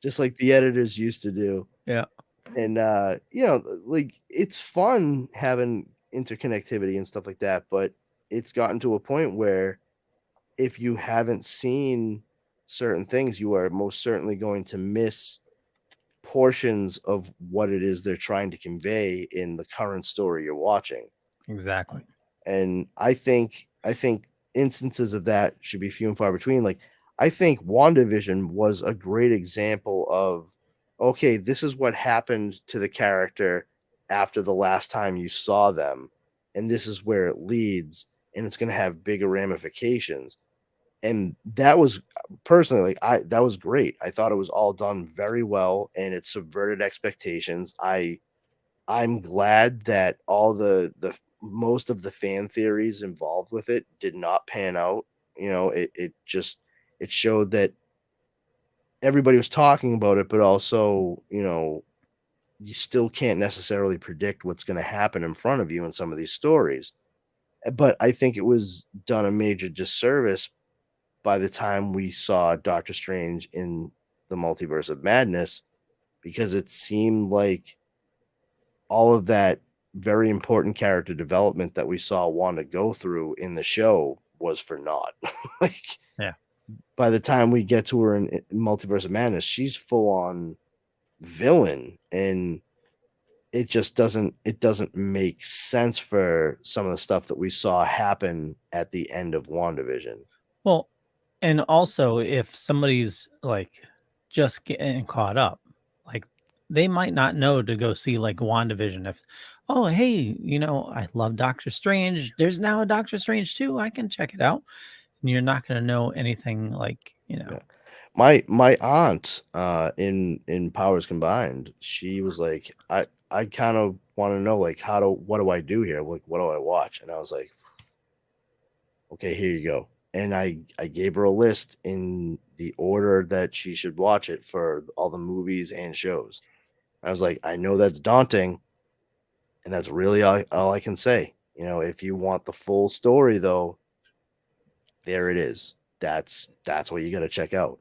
just like the editors used to do. Yeah. And like, it's fun having interconnectivity and stuff like that, but it's gotten to a point where if you haven't seen certain things, you are most certainly going to miss portions of what it is they're trying to convey in the current story you're watching. Exactly. And I think instances of that should be few and far between. Like, I think WandaVision was a great example of, okay, this is what happened to the character after the last time you saw them, and this is where it leads, and it's going to have bigger ramifications. And that was personally, like, that was great. I thought it was all done very well, and it subverted expectations. I'm glad that all the most of the fan theories involved with it did not pan out. You know, it showed that everybody was talking about it, but also, you know, you still can't necessarily predict what's going to happen in front of you in some of these stories. But I think it was done a major disservice by the time we saw Doctor Strange in the Multiverse of Madness, because it seemed like all of that very important character development that we saw Wanda go through in the show was for naught. Like, yeah. By the time we get to her in Multiverse of Madness, she's full on villain, and it just doesn't make sense for some of the stuff that we saw happen at the end of WandaVision. Well, and also if somebody's like just getting caught up, like they might not know to go see like WandaVision. If, oh, hey, I love Doctor Strange. There's now a Doctor Strange 2. I can check it out. And you're not going to know anything like, Yeah. My aunt in Powers Combined, she was like, I kind of want to know, like, what do I do here? Like, what do I watch? And I was like, okay, here you go. And I gave her a list in the order that she should watch it for all the movies and shows. I was like, I know that's daunting, and that's really all I can say. If you want the full story, though, there it is. That's what you got to check out.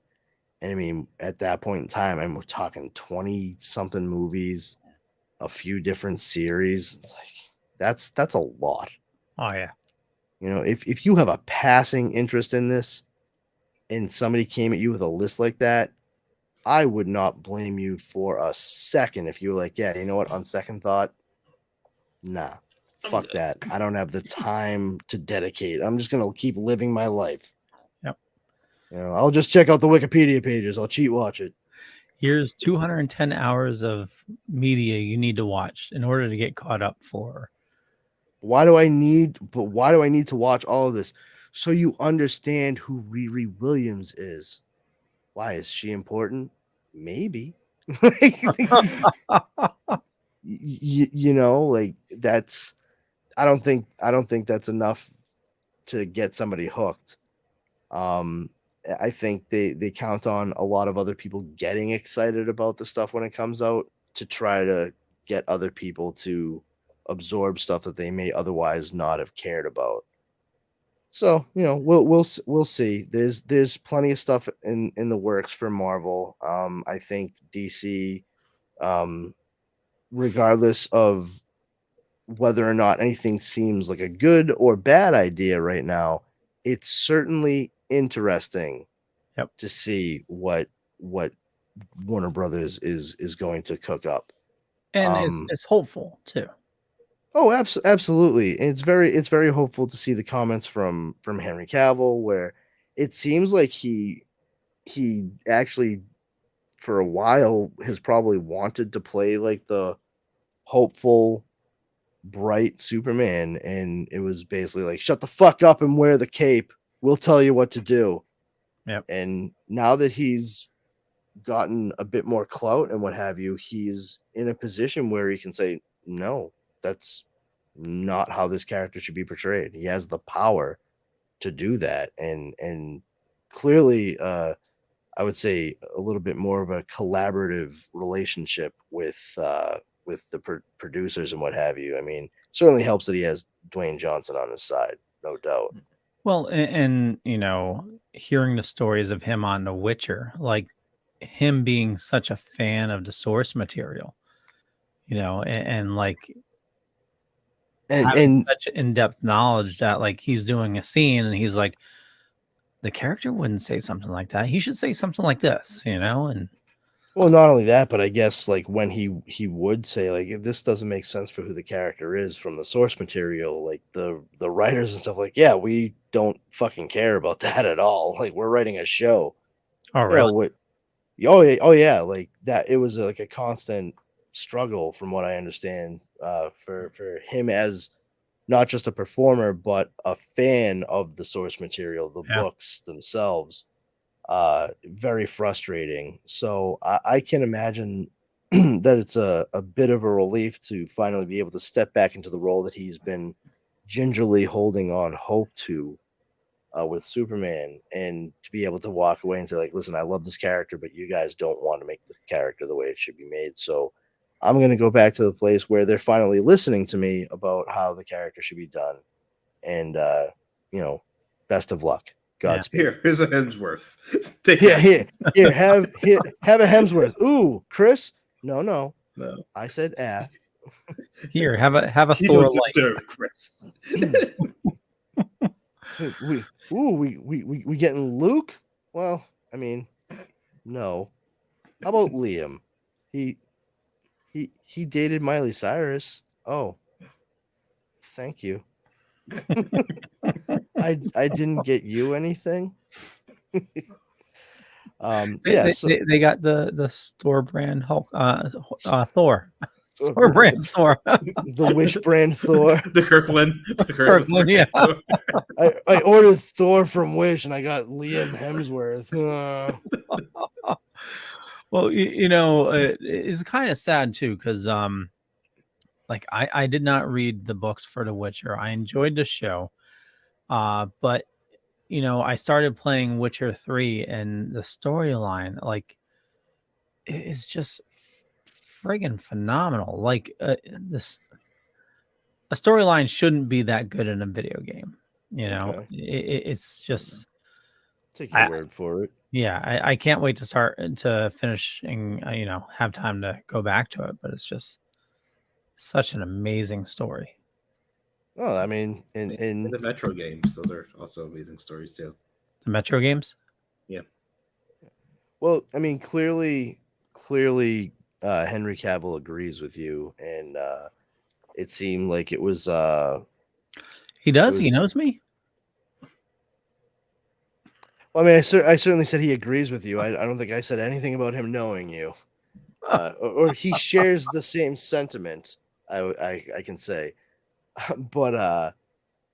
And I mean, at that point in time, we're talking 20-something movies, a few different series. It's like that's a lot. Oh yeah. If you have a passing interest in this and somebody came at you with a list like that, I would not blame you for a second if you were like, yeah, you know what, on second thought, nah, fuck that. I don't have the time to dedicate. I'm just going to keep living my life. Yep. I'll just check out the Wikipedia pages. I'll cheat watch it. Here's 210 hours of media you need to watch in order to get caught up for. Why do I need to watch all of this? So you understand who Riri Williams is. Why is she important? Maybe. Like that's, I don't think that's enough to get somebody hooked. I think they count on a lot of other people getting excited about the stuff when it comes out to try to get other people to absorb stuff that they may otherwise not have cared about. So, we'll see. There's plenty of stuff in the works for Marvel. I think DC, regardless of whether or not anything seems like a good or bad idea right now, it's certainly interesting to see what Warner Brothers is going to cook up. And it's hopeful too. Oh, absolutely. And it's very hopeful to see the comments from Henry Cavill, where it seems like he actually for a while has probably wanted to play like the hopeful, bright Superman, and it was basically like, shut the fuck up and wear the cape. We'll tell you what to do. Yep. And now that he's gotten a bit more clout and what have you, he's in a position where he can say, no, that's not how this character should be portrayed. He has the power to do that. And clearly, I would say a little bit more of a collaborative relationship with the producers and what have you. I mean, certainly helps that he has Dwayne Johnson on his side, no doubt. Well, and hearing the stories of him on The Witcher, like him being such a fan of the source material, and having such in-depth knowledge that like he's doing a scene and he's like, the character wouldn't say something like that. He should say something like this, and well, not only that, but I guess like when he would say like, if this doesn't make sense for who the character is from the source material, like the writers and stuff, like, yeah, we don't fucking care about that at all. Like, we're writing a show. Oh, really? Oh yeah, like that. It was like a constant struggle, from what I understand, for him as not just a performer but a fan of the source material, the books themselves. Very frustrating. So I can imagine that it's a bit of a relief to finally be able to step back into the role that he's been gingerly holding on hope to with Superman, and to be able to walk away and say like, listen, I love this character, but you guys don't want to make the character the way it should be made. So I'm going to go back to the place where they're finally listening to me about how the character should be done. And, best of luck. Godspeed. Here's a Hemsworth. Here, have a Hemsworth. Ooh, Chris? No. I said Here, have a You Thor don't like. deserve Chris. We getting Luke? Well, I mean, no. How about Liam? He he dated Miley Cyrus. Oh, thank you. I didn't get you anything. They got the store brand Hulk, Thor. Store brand Thor. The Wish brand Thor. The Kirkland. Kirkland, yeah. I ordered Thor from Wish and I got Liam Hemsworth. Well, it's kind of sad too, because like I did not read the books for The Witcher. I enjoyed the show, but I started playing Witcher 3, and the storyline is just friggin' phenomenal. Like this, a storyline shouldn't be that good in a video game. Okay. It's just take your word for it. Yeah, I can't wait to start to finish and have time to go back to it. But it's just such an amazing story. Oh, I mean, in the Metro games, those are also amazing stories too. The Metro games? Yeah. Well, I mean, clearly, Henry Cavill agrees with you, and it seemed like it was. He does. He knows me. Well, I mean, I certainly said he agrees with you. I don't think I said anything about him knowing you, or he shares the same sentiment. I can say, but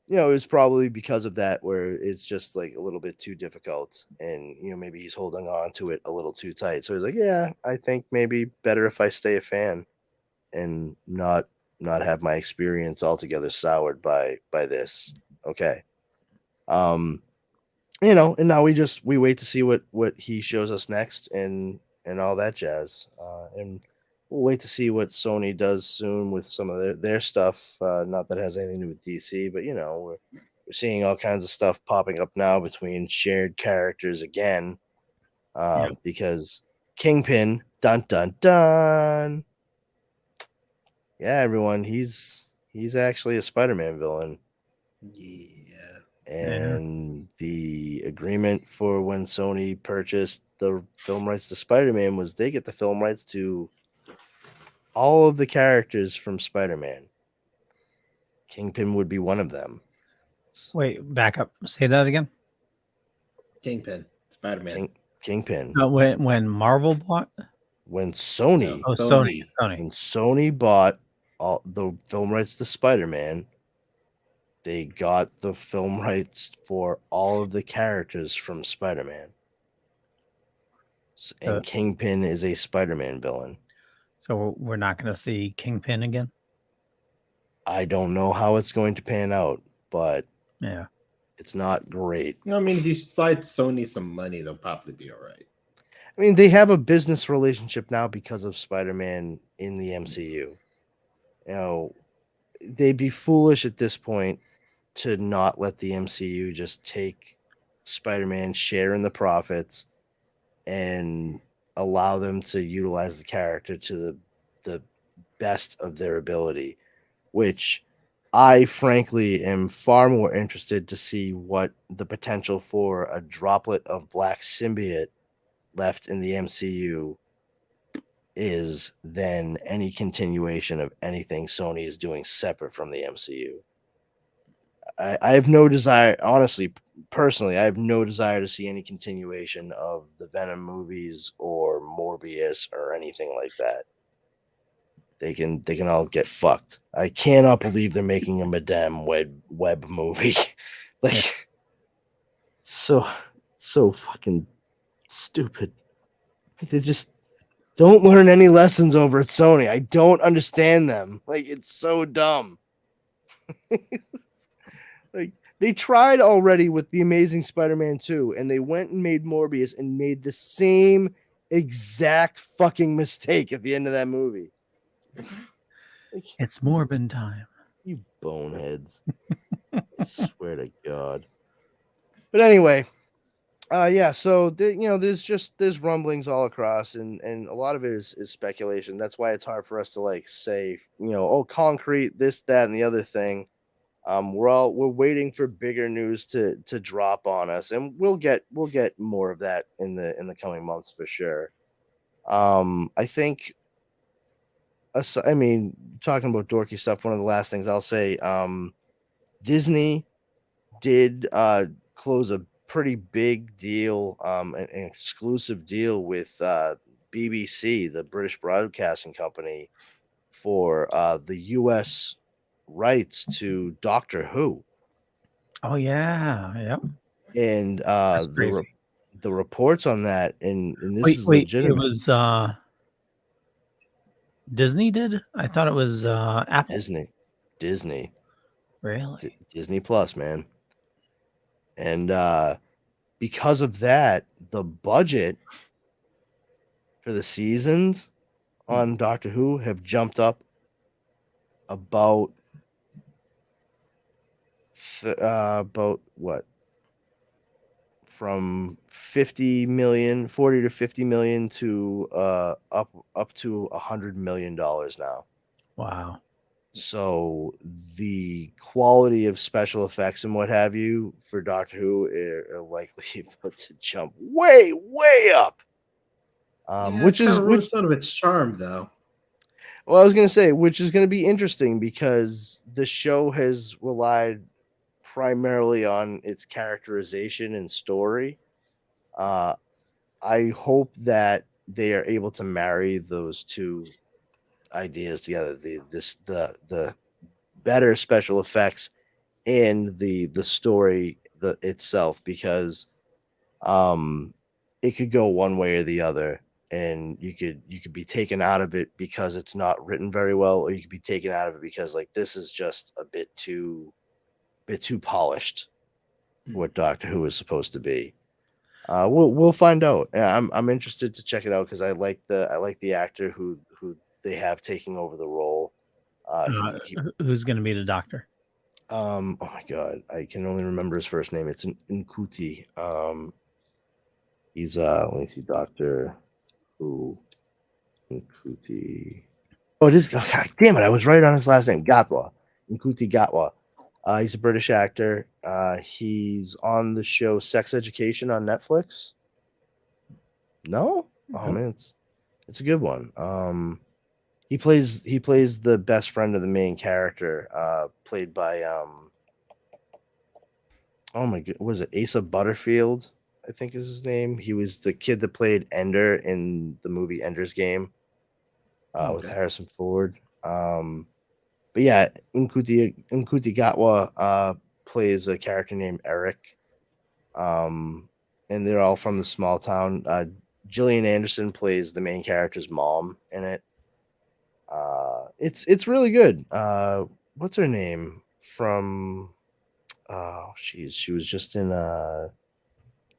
it was probably because of that where it's just like a little bit too difficult, and maybe he's holding on to it a little too tight. So he's like, yeah, I think maybe better if I stay a fan and not have my experience altogether soured by this. Okay. And now we wait to see what he shows us next and all that jazz. And we'll wait to see what Sony does soon with some of their stuff. Not that it has anything to do with DC, but we're seeing all kinds of stuff popping up now between shared characters again. Because Kingpin, dun dun dun. Yeah, everyone, he's actually a Spider-Man villain. Yeah. And the agreement for when Sony purchased the film rights to Spider-Man was they get the film rights to all of the characters from Spider-Man. Kingpin would be one of them. Wait, back up. Say that again. Kingpin, Spider-Man. Kingpin. When Marvel bought? When Sony. Oh, Sony. When Sony bought all the film rights to Spider-Man, they got the film rights for all of the characters from Spider-Man. And Kingpin is a Spider-Man villain. So we're not going to see Kingpin again? I don't know how it's going to pan out, but yeah, it's not great. I mean, if you slide Sony some money, they'll probably be all right. I mean, they have a business relationship now because of Spider-Man in the MCU. They'd be foolish at this point to not let the MCU just take Spider-Man, share in the profits, and allow them to utilize the character to the best of their ability, which I frankly am far more interested to see what the potential for a droplet of Black Symbiote left in the MCU is than any continuation of anything Sony is doing separate from the MCU. I have no desire, honestly, personally, I have no desire to see any continuation of the Venom movies or Morbius or anything like that. They can all get fucked. I cannot believe they're making a Madame Web movie. So fucking stupid. They just don't learn any lessons over at Sony. I don't understand them. It's so dumb. They tried already with the Amazing Spider-Man 2, and they went and made Morbius and made the same exact fucking mistake at the end of that movie. It's Morbin time. You boneheads. I swear to God. But anyway, so there's rumblings all across, and a lot of it is speculation. That's why it's hard for us to say, concrete, this, that, and the other thing. We're waiting for bigger news to drop on us, and we'll get more of that in the coming months for sure. I think, I mean, talking about dorky stuff, one of the last things I'll say, Disney did close a pretty big deal, an exclusive deal with BBC, the British Broadcasting Company, for the U.S. rights to Doctor Who. Oh yeah, yep. And That's crazy. the reports on that, and this Wait, is it legitimate. was Disney did? I thought it was Apple. Disney. Really? Disney Plus, man. And because of that, the budget for the seasons on Doctor Who have jumped up about what? From 40 to 50 million to up to $100 million now. Wow. So the quality of special effects and what have you for Doctor Who are likely to jump way up. Which is some of its charm, though. Well, I was going to say, which is going to be interesting because the show has relied primarily on its characterization and story. I hope that they are able to marry those two ideas together: the better special effects and the story itself, because it could go one way or the other, and you could be taken out of it because it's not written very well, or you could be taken out of it because like this is just a bit too polished for what Doctor Who is supposed to be. We'll find out. I'm interested to check it out because I like the actor who they have taking over the role. Who's going to be the Doctor? Oh my god, I can only remember his first name. It's Nkuti. He's let me see, Doctor Who Nkuti. Oh, it is. God damn it! I was right on his last name, Gatwa. Nkuti Gatwa. He's a British actor. He's on the show Sex Education on Netflix. No? Oh man, it's a good one. He plays the best friend of the main character, played by oh my god, was it Asa Butterfield? I think is his name. He was the kid that played Ender in the movie Ender's Game, with Harrison Ford. But yeah, Nkuti Gatwa plays a character named Eric. And they're all from the small town. Gillian Anderson plays the main character's mom in it. It's really good. What's her name from? Oh, she was just in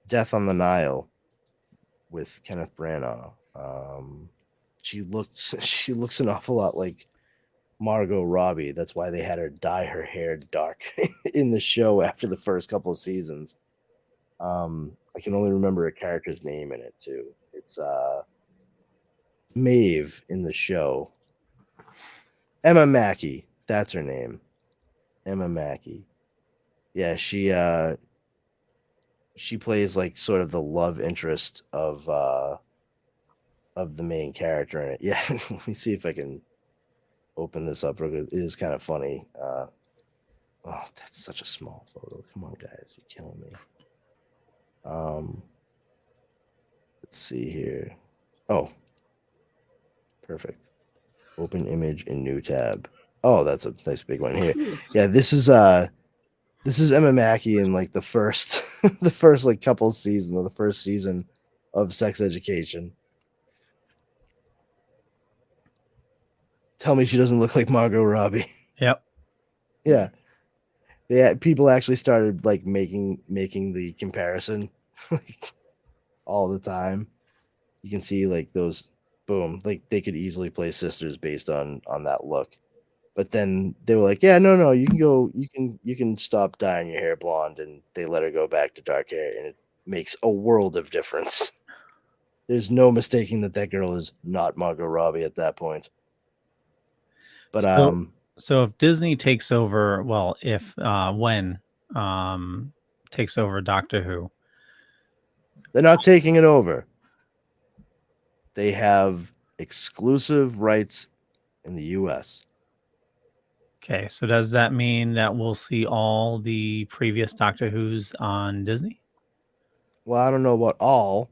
Death on the Nile with Kenneth Branagh. She looks an awful lot like Margot Robbie. That's why they had her dye her hair dark in the show after the first couple of seasons. I can only remember a character's name in it too. It's Maeve in the show. Emma Mackey, that's her name. Emma Mackey. Yeah, she plays like sort of the love interest of the main character in it. Yeah, let me see if I can open this up real good. It is kind of funny. Oh, that's such a small photo. Come on, guys, you're killing me. Let's see here. Oh, perfect. Open image in new tab. Oh, that's a nice big one here. Yeah, this is Emma Mackey in like the first the first like couple seasons, or the first season of Sex Education. Tell me she doesn't look like Margot Robbie. Yep. Yeah. People actually started like making the comparison like all the time. You can see like those, boom, like they could easily play sisters based on that look. But then they were like, yeah, no, you can stop dyeing your hair blonde, and they let her go back to dark hair, and it makes a world of difference. There's no mistaking that girl is not Margot Robbie at that point. But So if Disney takes over, well, if when takes over Doctor Who, They're not taking it over. They have exclusive rights in the U.S. okay, so does that mean that we'll see all the previous Doctor Who's on Disney? Well, I don't know about all.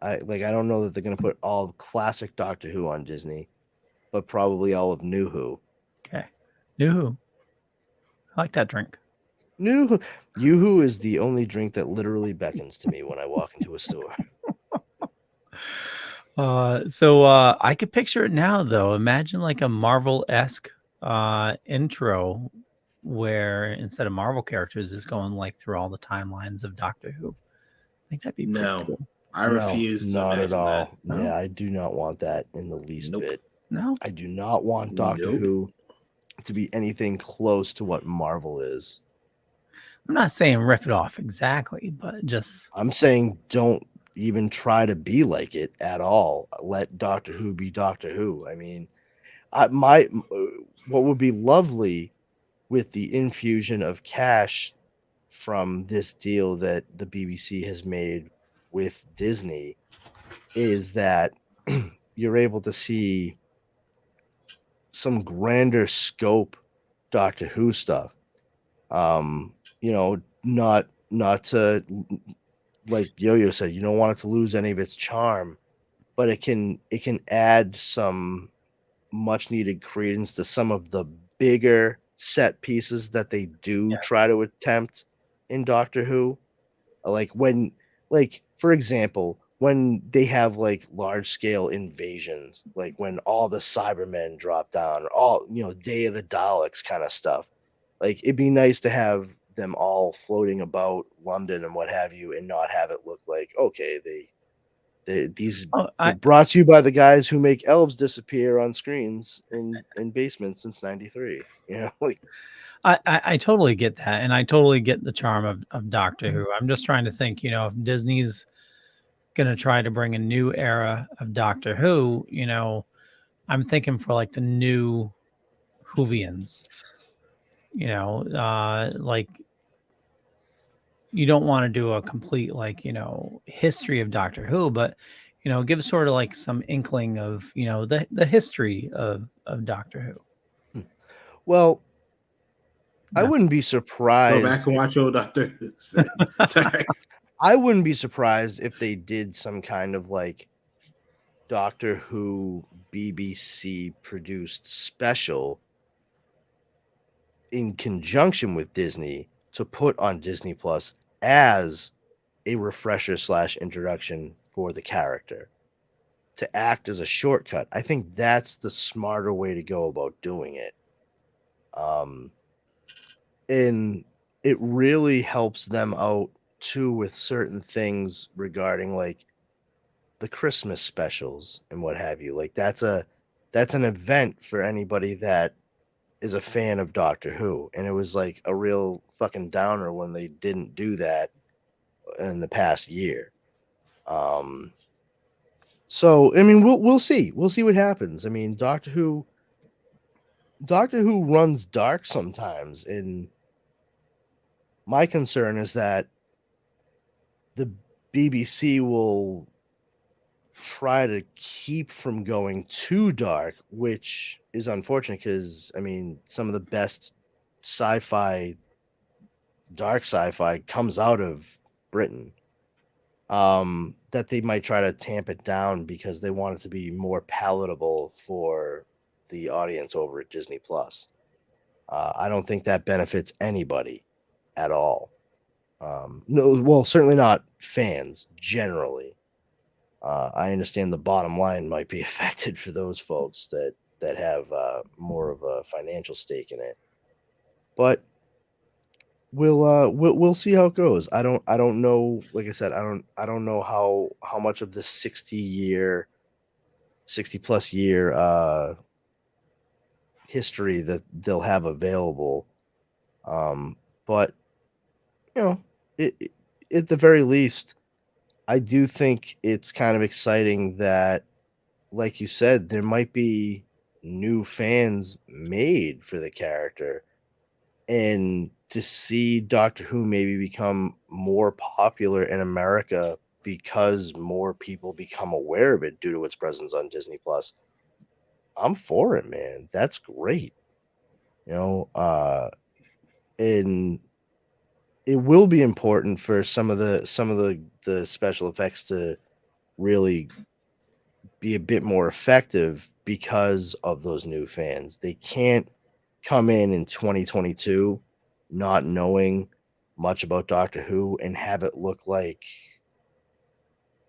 I don't know that they're going to put all of classic Doctor Who on Disney, but probably all of New Who. Okay, New Who. I like that drink. New Who is the only drink that literally beckons to me when I walk into a store. So I could picture it now, though. Imagine like a Marvel-esque intro where instead of Marvel characters, it's going like through all the timelines of Doctor Who. I think that'd be pretty cool. I refuse to not at imagine all. that. Yeah, No? I do not want that in the least bit. No, I do not want Doctor Nope. Who to be anything close to what Marvel is. I'm not saying rip it off exactly, but just I'm saying don't even try to be like it at all. Let Doctor Who be Doctor Who. I mean, what would be lovely with the infusion of cash from this deal that the BBC has made with Disney is that you're able to see some grander scope Doctor Who stuff. Not to, like Yo-Yo said, you don't want it to lose any of its charm, but it can add some much needed credence to some of the bigger set pieces that they do try to attempt in Doctor Who. For example, when they have like large scale invasions, like when all the Cybermen drop down, or all Day of the Daleks kind of stuff. Like it'd be nice to have them all floating about London and what have you, and not have it look like these brought to you by the guys who make elves disappear on screens in basements since '93. I totally get that, and I totally get the charm of Doctor Who. I'm just trying to think, if Disney's going to try to bring a new era of Doctor Who, I'm thinking for like the new Whovians, like you don't want to do a complete history of Doctor Who, but give sort of like some inkling of the history of Doctor Who. Well, I wouldn't be surprised. Go back and watch old Doctor Who. Sorry. I wouldn't be surprised if they did some kind of like Doctor Who BBC produced special in conjunction with Disney to put on Disney Plus as a refresher / introduction for the character, to act as a shortcut. I think that's the smarter way to go about doing it. And it really helps them out too with certain things regarding like the Christmas specials and what have you. Like that's an event for anybody that is a fan of Doctor Who, and it was like a real fucking downer when they didn't do that in the past year. So I mean, we'll see what happens. I mean, Doctor Who runs dark sometimes, and my concern is that the BBC will try to keep from going too dark, which is unfortunate because I mean some of the best dark sci-fi comes out of Britain. That they might try to tamp it down because they want it to be more palatable for the audience over at Disney Plus. I don't think that benefits anybody at all. No, well, certainly not fans generally. I understand the bottom line might be affected for those folks that have more of a financial stake in it, but we'll see how it goes. I don't know. Like I said, I don't know how much of the 60 plus year history that they'll have available. But at the very least, I do think it's kind of exciting that, like you said, there might be new fans made for the character, and to see Doctor Who maybe become more popular in America because more people become aware of it due to its presence on Disney Plus. I'm for it, man. That's great. And it will be important for some of the special effects to really be a bit more effective because of those new fans. They can't come in 2022 not knowing much about Doctor Who and have it look like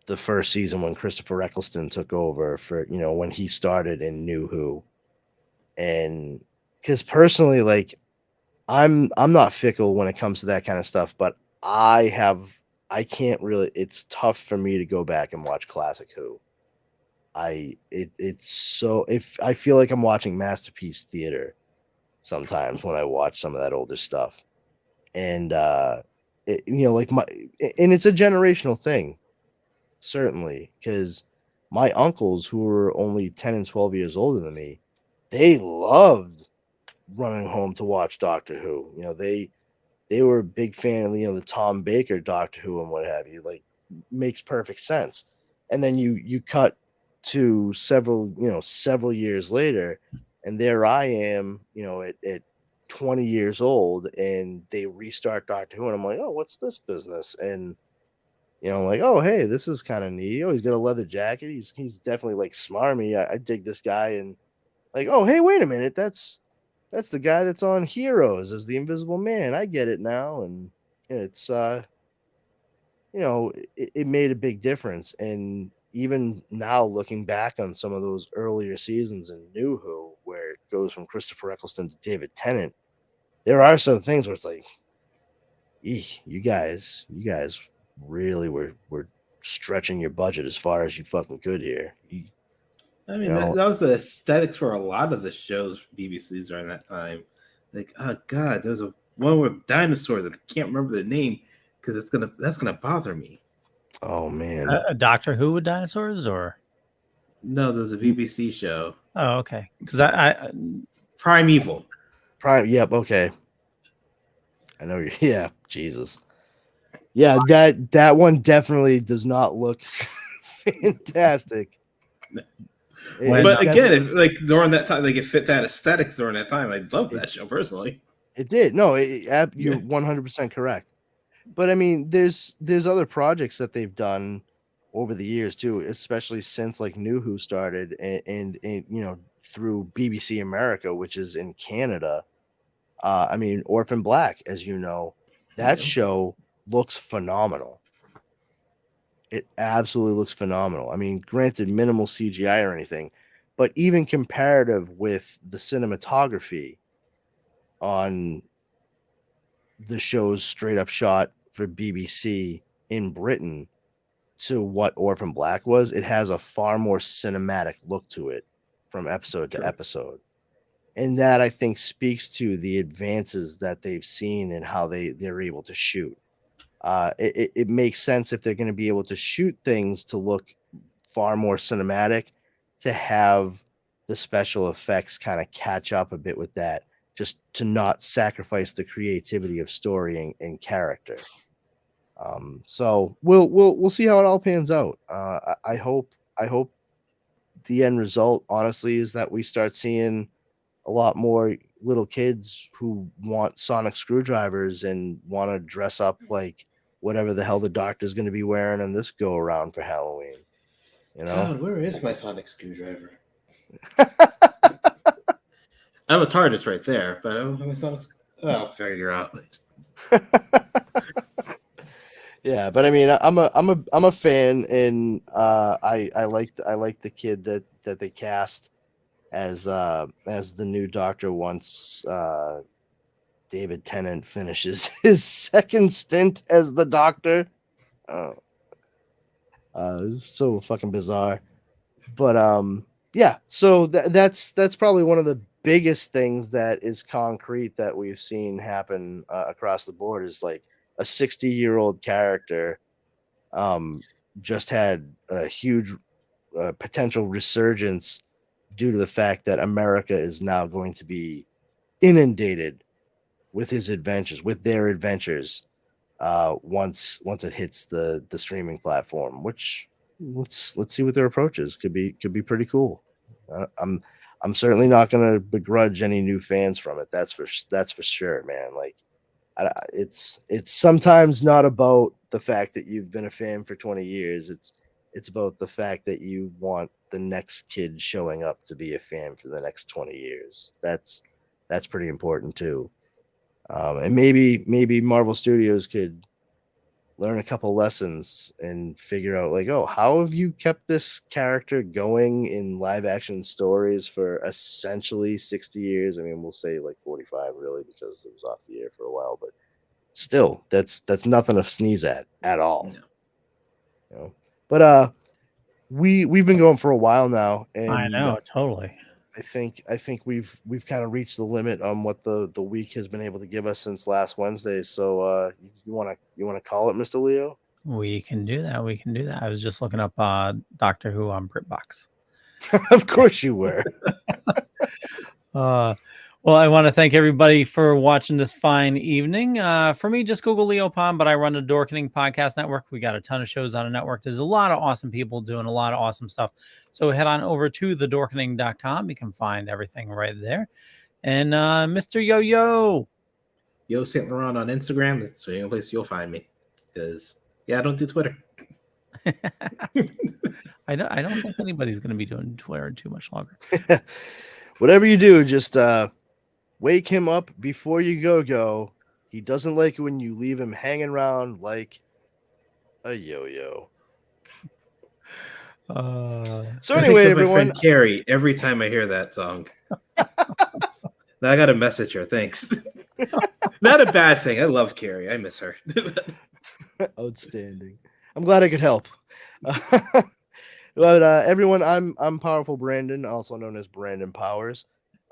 the first season when Christopher Eccleston took over for, when he started in New Who. And because personally, like, I'm not fickle when it comes to that kind of stuff, but I can't really, it's tough for me to go back and watch classic Who. It's so, if I feel like I'm watching masterpiece theater sometimes when I watch some of that older stuff. And like and it's a generational thing, certainly, because my uncles, who were only 10 and 12 years older than me, they loved running home to watch Doctor Who. They were a big fan of the Tom Baker Doctor Who and what have you. Like, makes perfect sense. And then you cut to several years later, and there I am, at 20 years old, and they restart Doctor Who, and I'm like, oh, what's this business? And I'm like, oh, hey, this is kind of neat. Oh, he's got a leather jacket. He's definitely like smarmy. I dig this guy. And like, oh, hey, wait a minute, that's the guy that's on Heroes as the Invisible Man. I get it now. And it's it made a big difference. And even now, looking back on some of those earlier seasons in New Who, where it goes from Christopher Eccleston to David Tennant, there are some things where it's like, you guys really were stretching your budget as far as you fucking could here. I mean, that was the aesthetics for a lot of the shows BBC's during that time. Like, oh god, there's one with dinosaurs, and I can't remember the name because that's gonna bother me. Oh man, a Doctor Who with dinosaurs, or no? There's a BBC show. Oh, okay. Because I Primeval. Yep. Okay. I know. Yeah. Jesus. Yeah. That one definitely does not look fantastic. But again, like during that time, like it fit that aesthetic during that time. I love that show personally. It did. No, you're 100% correct. But I mean, there's other projects that they've done over the years too, especially since like New Who started, and through BBC America, which is in Canada. I mean, Orphan Black, as you know, that show looks phenomenal. It absolutely looks phenomenal. I mean, granted, minimal CGI or anything, but even comparative with the cinematography on the show's straight up shot for BBC in Britain to what Orphan Black was, it has a far more cinematic look to it from episode to episode. And that, I think, speaks to the advances that they've seen and how they're able to shoot. It makes sense if they're going to be able to shoot things to look far more cinematic, to have the special effects kind of catch up a bit with that, just to not sacrifice the creativity of story and character. So we'll see how it all pans out. I hope the end result, honestly, is that we start seeing a lot more little kids who want sonic screwdrivers and want to dress up like whatever the hell the Doctor's going to be wearing on this go around for Halloween. God, where is my sonic screwdriver? I'm a TARDIS right there, but I don't have my sonic. I'll figure out later. Yeah, but I mean, I'm a fan, and I like the kid that they cast as the new Doctor once David Tennant finishes his second stint as the Doctor. So fucking bizarre. But yeah, so that's probably one of the biggest things that is concrete that we've seen happen across the board, is like a 60-year-old character just had a huge potential resurgence due to the fact that America is now going to be inundated with his adventures, with their adventures, once it hits the streaming platform. Which let's see what their approach is. Could be pretty cool. I'm certainly not going to begrudge any new fans from it. That's for sure, man. Like, it's sometimes not about the fact that you've been a fan for 20 years. It's about the fact that you want the next kid showing up to be a fan for the next 20 years. That's pretty important too. And maybe Marvel Studios could learn a couple lessons and figure out, like, oh, how have you kept this character going in live action stories for essentially 60 years? I mean, we'll say like 45 really, because it was off the air for a while, but still, that's nothing to sneeze at all. No. You know? But we've been going for a while now, and I know, totally. I think we've kind of reached the limit on what the week has been able to give us since last Wednesday. So you want to call it, Mr. Leo? We can do that. I was just looking up Doctor Who on BritBox. Of course you were. Well, I want to thank everybody for watching this fine evening. For me, just Google Leo Pond, but I run the Dorkening Podcast Network. We got a ton of shows on the network. There's a lot of awesome people doing a lot of awesome stuff. So head on over to thedorkening.com. You can find everything right there. And Mr. Yo-Yo. Yo Saint Laurent on Instagram. That's the only place you'll find me. Because, I don't do Twitter. I don't think anybody's going to be doing Twitter too much longer. Whatever you do, just wake him up before you go. He doesn't like it when you leave him hanging around like a yo-yo. So anyway, everyone, my friend Carrie, every time I hear that song, now I got to message her. Thanks. Not a bad thing. I love Carrie. I miss her. Outstanding. I'm glad I could help. But everyone, I'm Powerful Brandon, also known as Brandon Powers.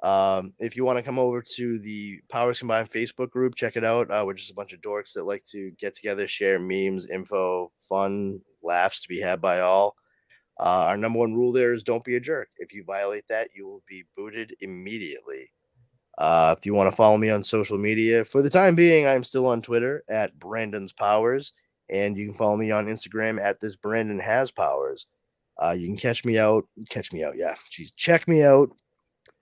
If you want to come over to the Powers Combined Facebook group, check it out. We're just a bunch of dorks that like to get together, share memes, info, fun, laughs to be had by all. Our number one rule there is don't be a jerk. If you violate that, you will be booted immediately. If you want to follow me on social media, for the time being, I'm still on Twitter at Brandon's Powers, and you can follow me on Instagram at this Brandon Has Powers. You can check me out. Check me out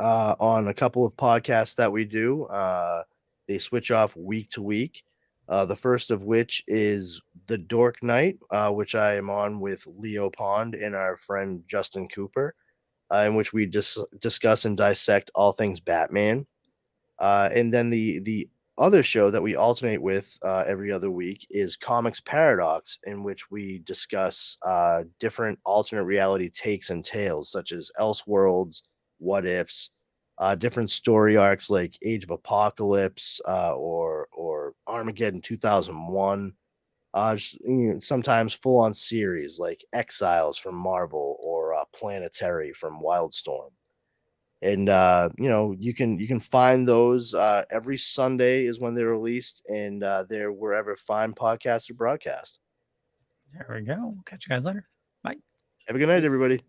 on a couple of podcasts that we do. They switch off week to week. The first of which is the Dork Night, which I am on with Leo Pond and our friend Justin Cooper, in which we discuss and dissect all things Batman. And then the other show that we alternate with every other week is Comics Paradox, in which we discuss different alternate reality takes and tales, such as Elseworlds, What Ifs, different story arcs like Age of Apocalypse or Armageddon 2001. Sometimes full-on series like Exiles from Marvel or Planetary from Wildstorm. And you can find those every Sunday is when they're released, and they're wherever fine podcasts are broadcast. There we go. Catch you guys later. Bye. Have a good night, everybody.